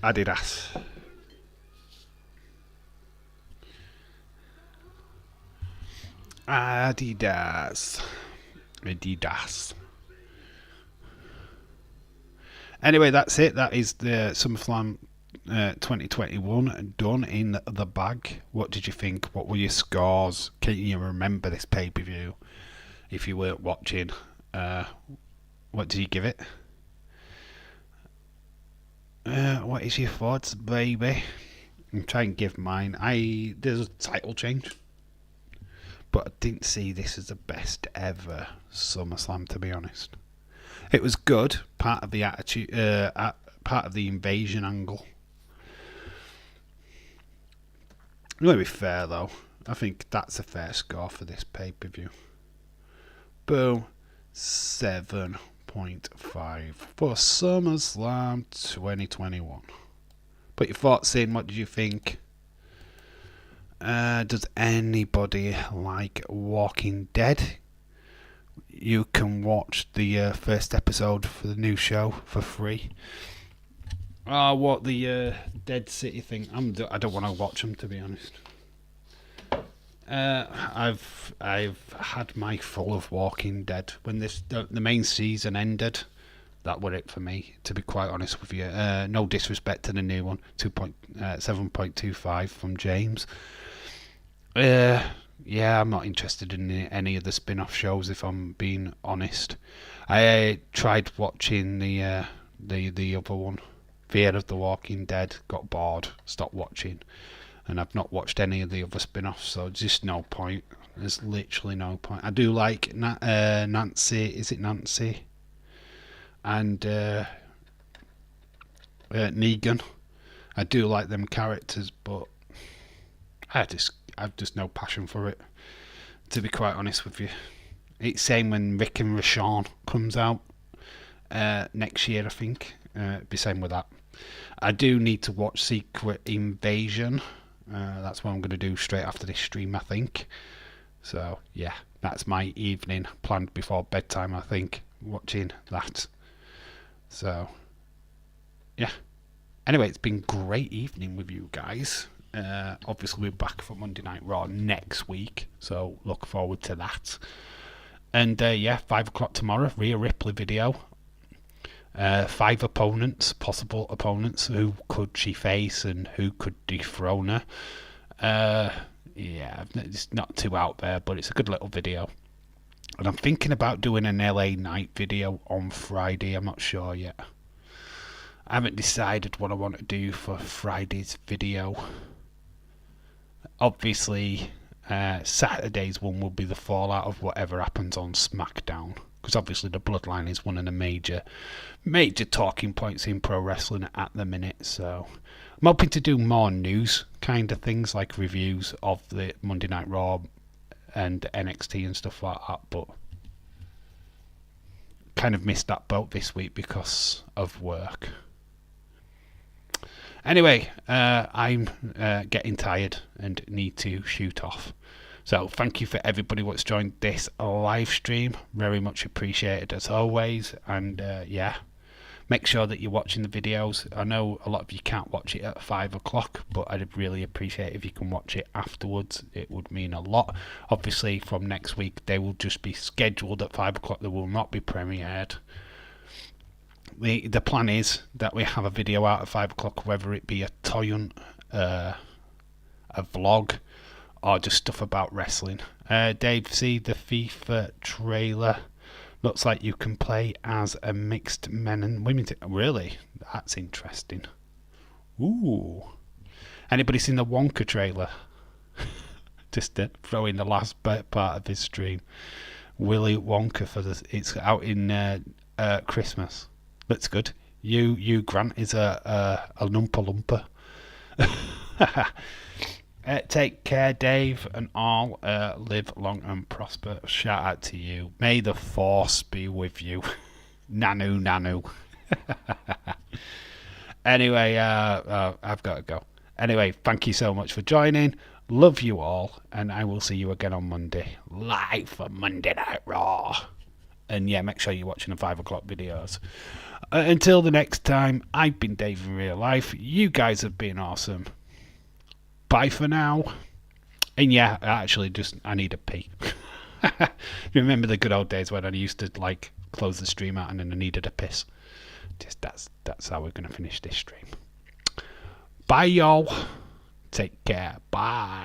Adidas. Adidas. Anyway, that's it. That is the SummerSlam 2021 done in the bag. What did you think? What were your scores? Can you remember this pay-per-view? If you weren't watching, what did you give it? What is your thoughts, baby? I'm trying to give mine. There's a title change. But I didn't see this as the best ever SummerSlam, to be honest. It was good, part of the attitude, part of the invasion angle. I'm going to be fair, though. I think that's a fair score for this pay-per-view. Boom. 7.5 for SummerSlam 2021. Put your thoughts in. What did you think? Does anybody like Walking Dead? You can watch the first episode for the new show for free. What the Dead City thing? I don't want to watch them, to be honest. I've had my full of Walking Dead. When the main season ended, that were it for me. To be quite honest with you, no disrespect to the new one. 7.25 from James. Yeah, I'm not interested in any of the spin-off shows, if I'm being honest. I tried watching the other one, Fear of the Walking Dead, got bored, stopped watching, and I've not watched any of the other spin-offs, so just no point. There's literally no point. I do like Nancy, is it Nancy? And Negan. I do like them characters, but I've just no passion for it, to be quite honest with you. It's same when Rick and Rashawn comes out next year, I think. Be same with that. I do need to watch Secret Invasion. That's what I'm going to do straight after this stream, I think. So yeah, that's my evening planned before bedtime, I think, watching that. So yeah. Anyway, it's been a great evening with you guys. Obviously, we're back for Monday Night Raw next week, so look forward to that. And yeah, 5 o'clock tomorrow, Rhea Ripley video. 5 opponents, possible opponents. Who could she face and who could dethrone her? Yeah, it's not too out there, but it's a good little video. And I'm thinking about doing an LA Night video on Friday. I'm not sure yet. I haven't decided what I want to do for Friday's video. Obviously, Saturday's one will be the fallout of whatever happens on SmackDown. Because obviously the Bloodline is one of the major talking points in pro wrestling at the minute. So I'm hoping to do more news kind of things, like reviews of the Monday Night Raw and NXT and stuff like that. But kind of missed that boat this week because of work. Anyway, I'm getting tired and need to shoot off. So thank you for everybody what's joined this live stream. Very much appreciated as always. And yeah, make sure that you're watching the videos. I know a lot of you can't watch it at 5 o'clock, but I'd really appreciate if you can watch it afterwards. It would mean a lot. Obviously, from next week, they will just be scheduled at 5 o'clock. They will not be premiered. The plan is that we have a video out at 5 o'clock, whether it be a toy hunt, a vlog, or just stuff about wrestling. Dave, see the FIFA trailer. Looks like you can play as a mixed men and women team. Really? That's interesting. Ooh. Anybody seen the Wonka trailer? Just to throw in the last part of this stream. Willy Wonka it's out in Christmas. Looks good. You Grant is a Loompa Loompa. Take care, Dave, and all. Live long and prosper. Shout out to you. May the force be with you. Nanu. Anyway, I've got to go. Anyway, thank you so much for joining. Love you all, and I will see you again on Monday. Live for Monday Night Raw. And yeah, make sure you're watching the 5 o'clock videos. Until the next time, I've been Dave in real life. You guys have been awesome. Bye for now. And yeah, actually, I need a pee. Remember the good old days when I used to like close the stream out and then I needed a piss. Just that's how we're gonna finish this stream. Bye, y'all. Take care. Bye.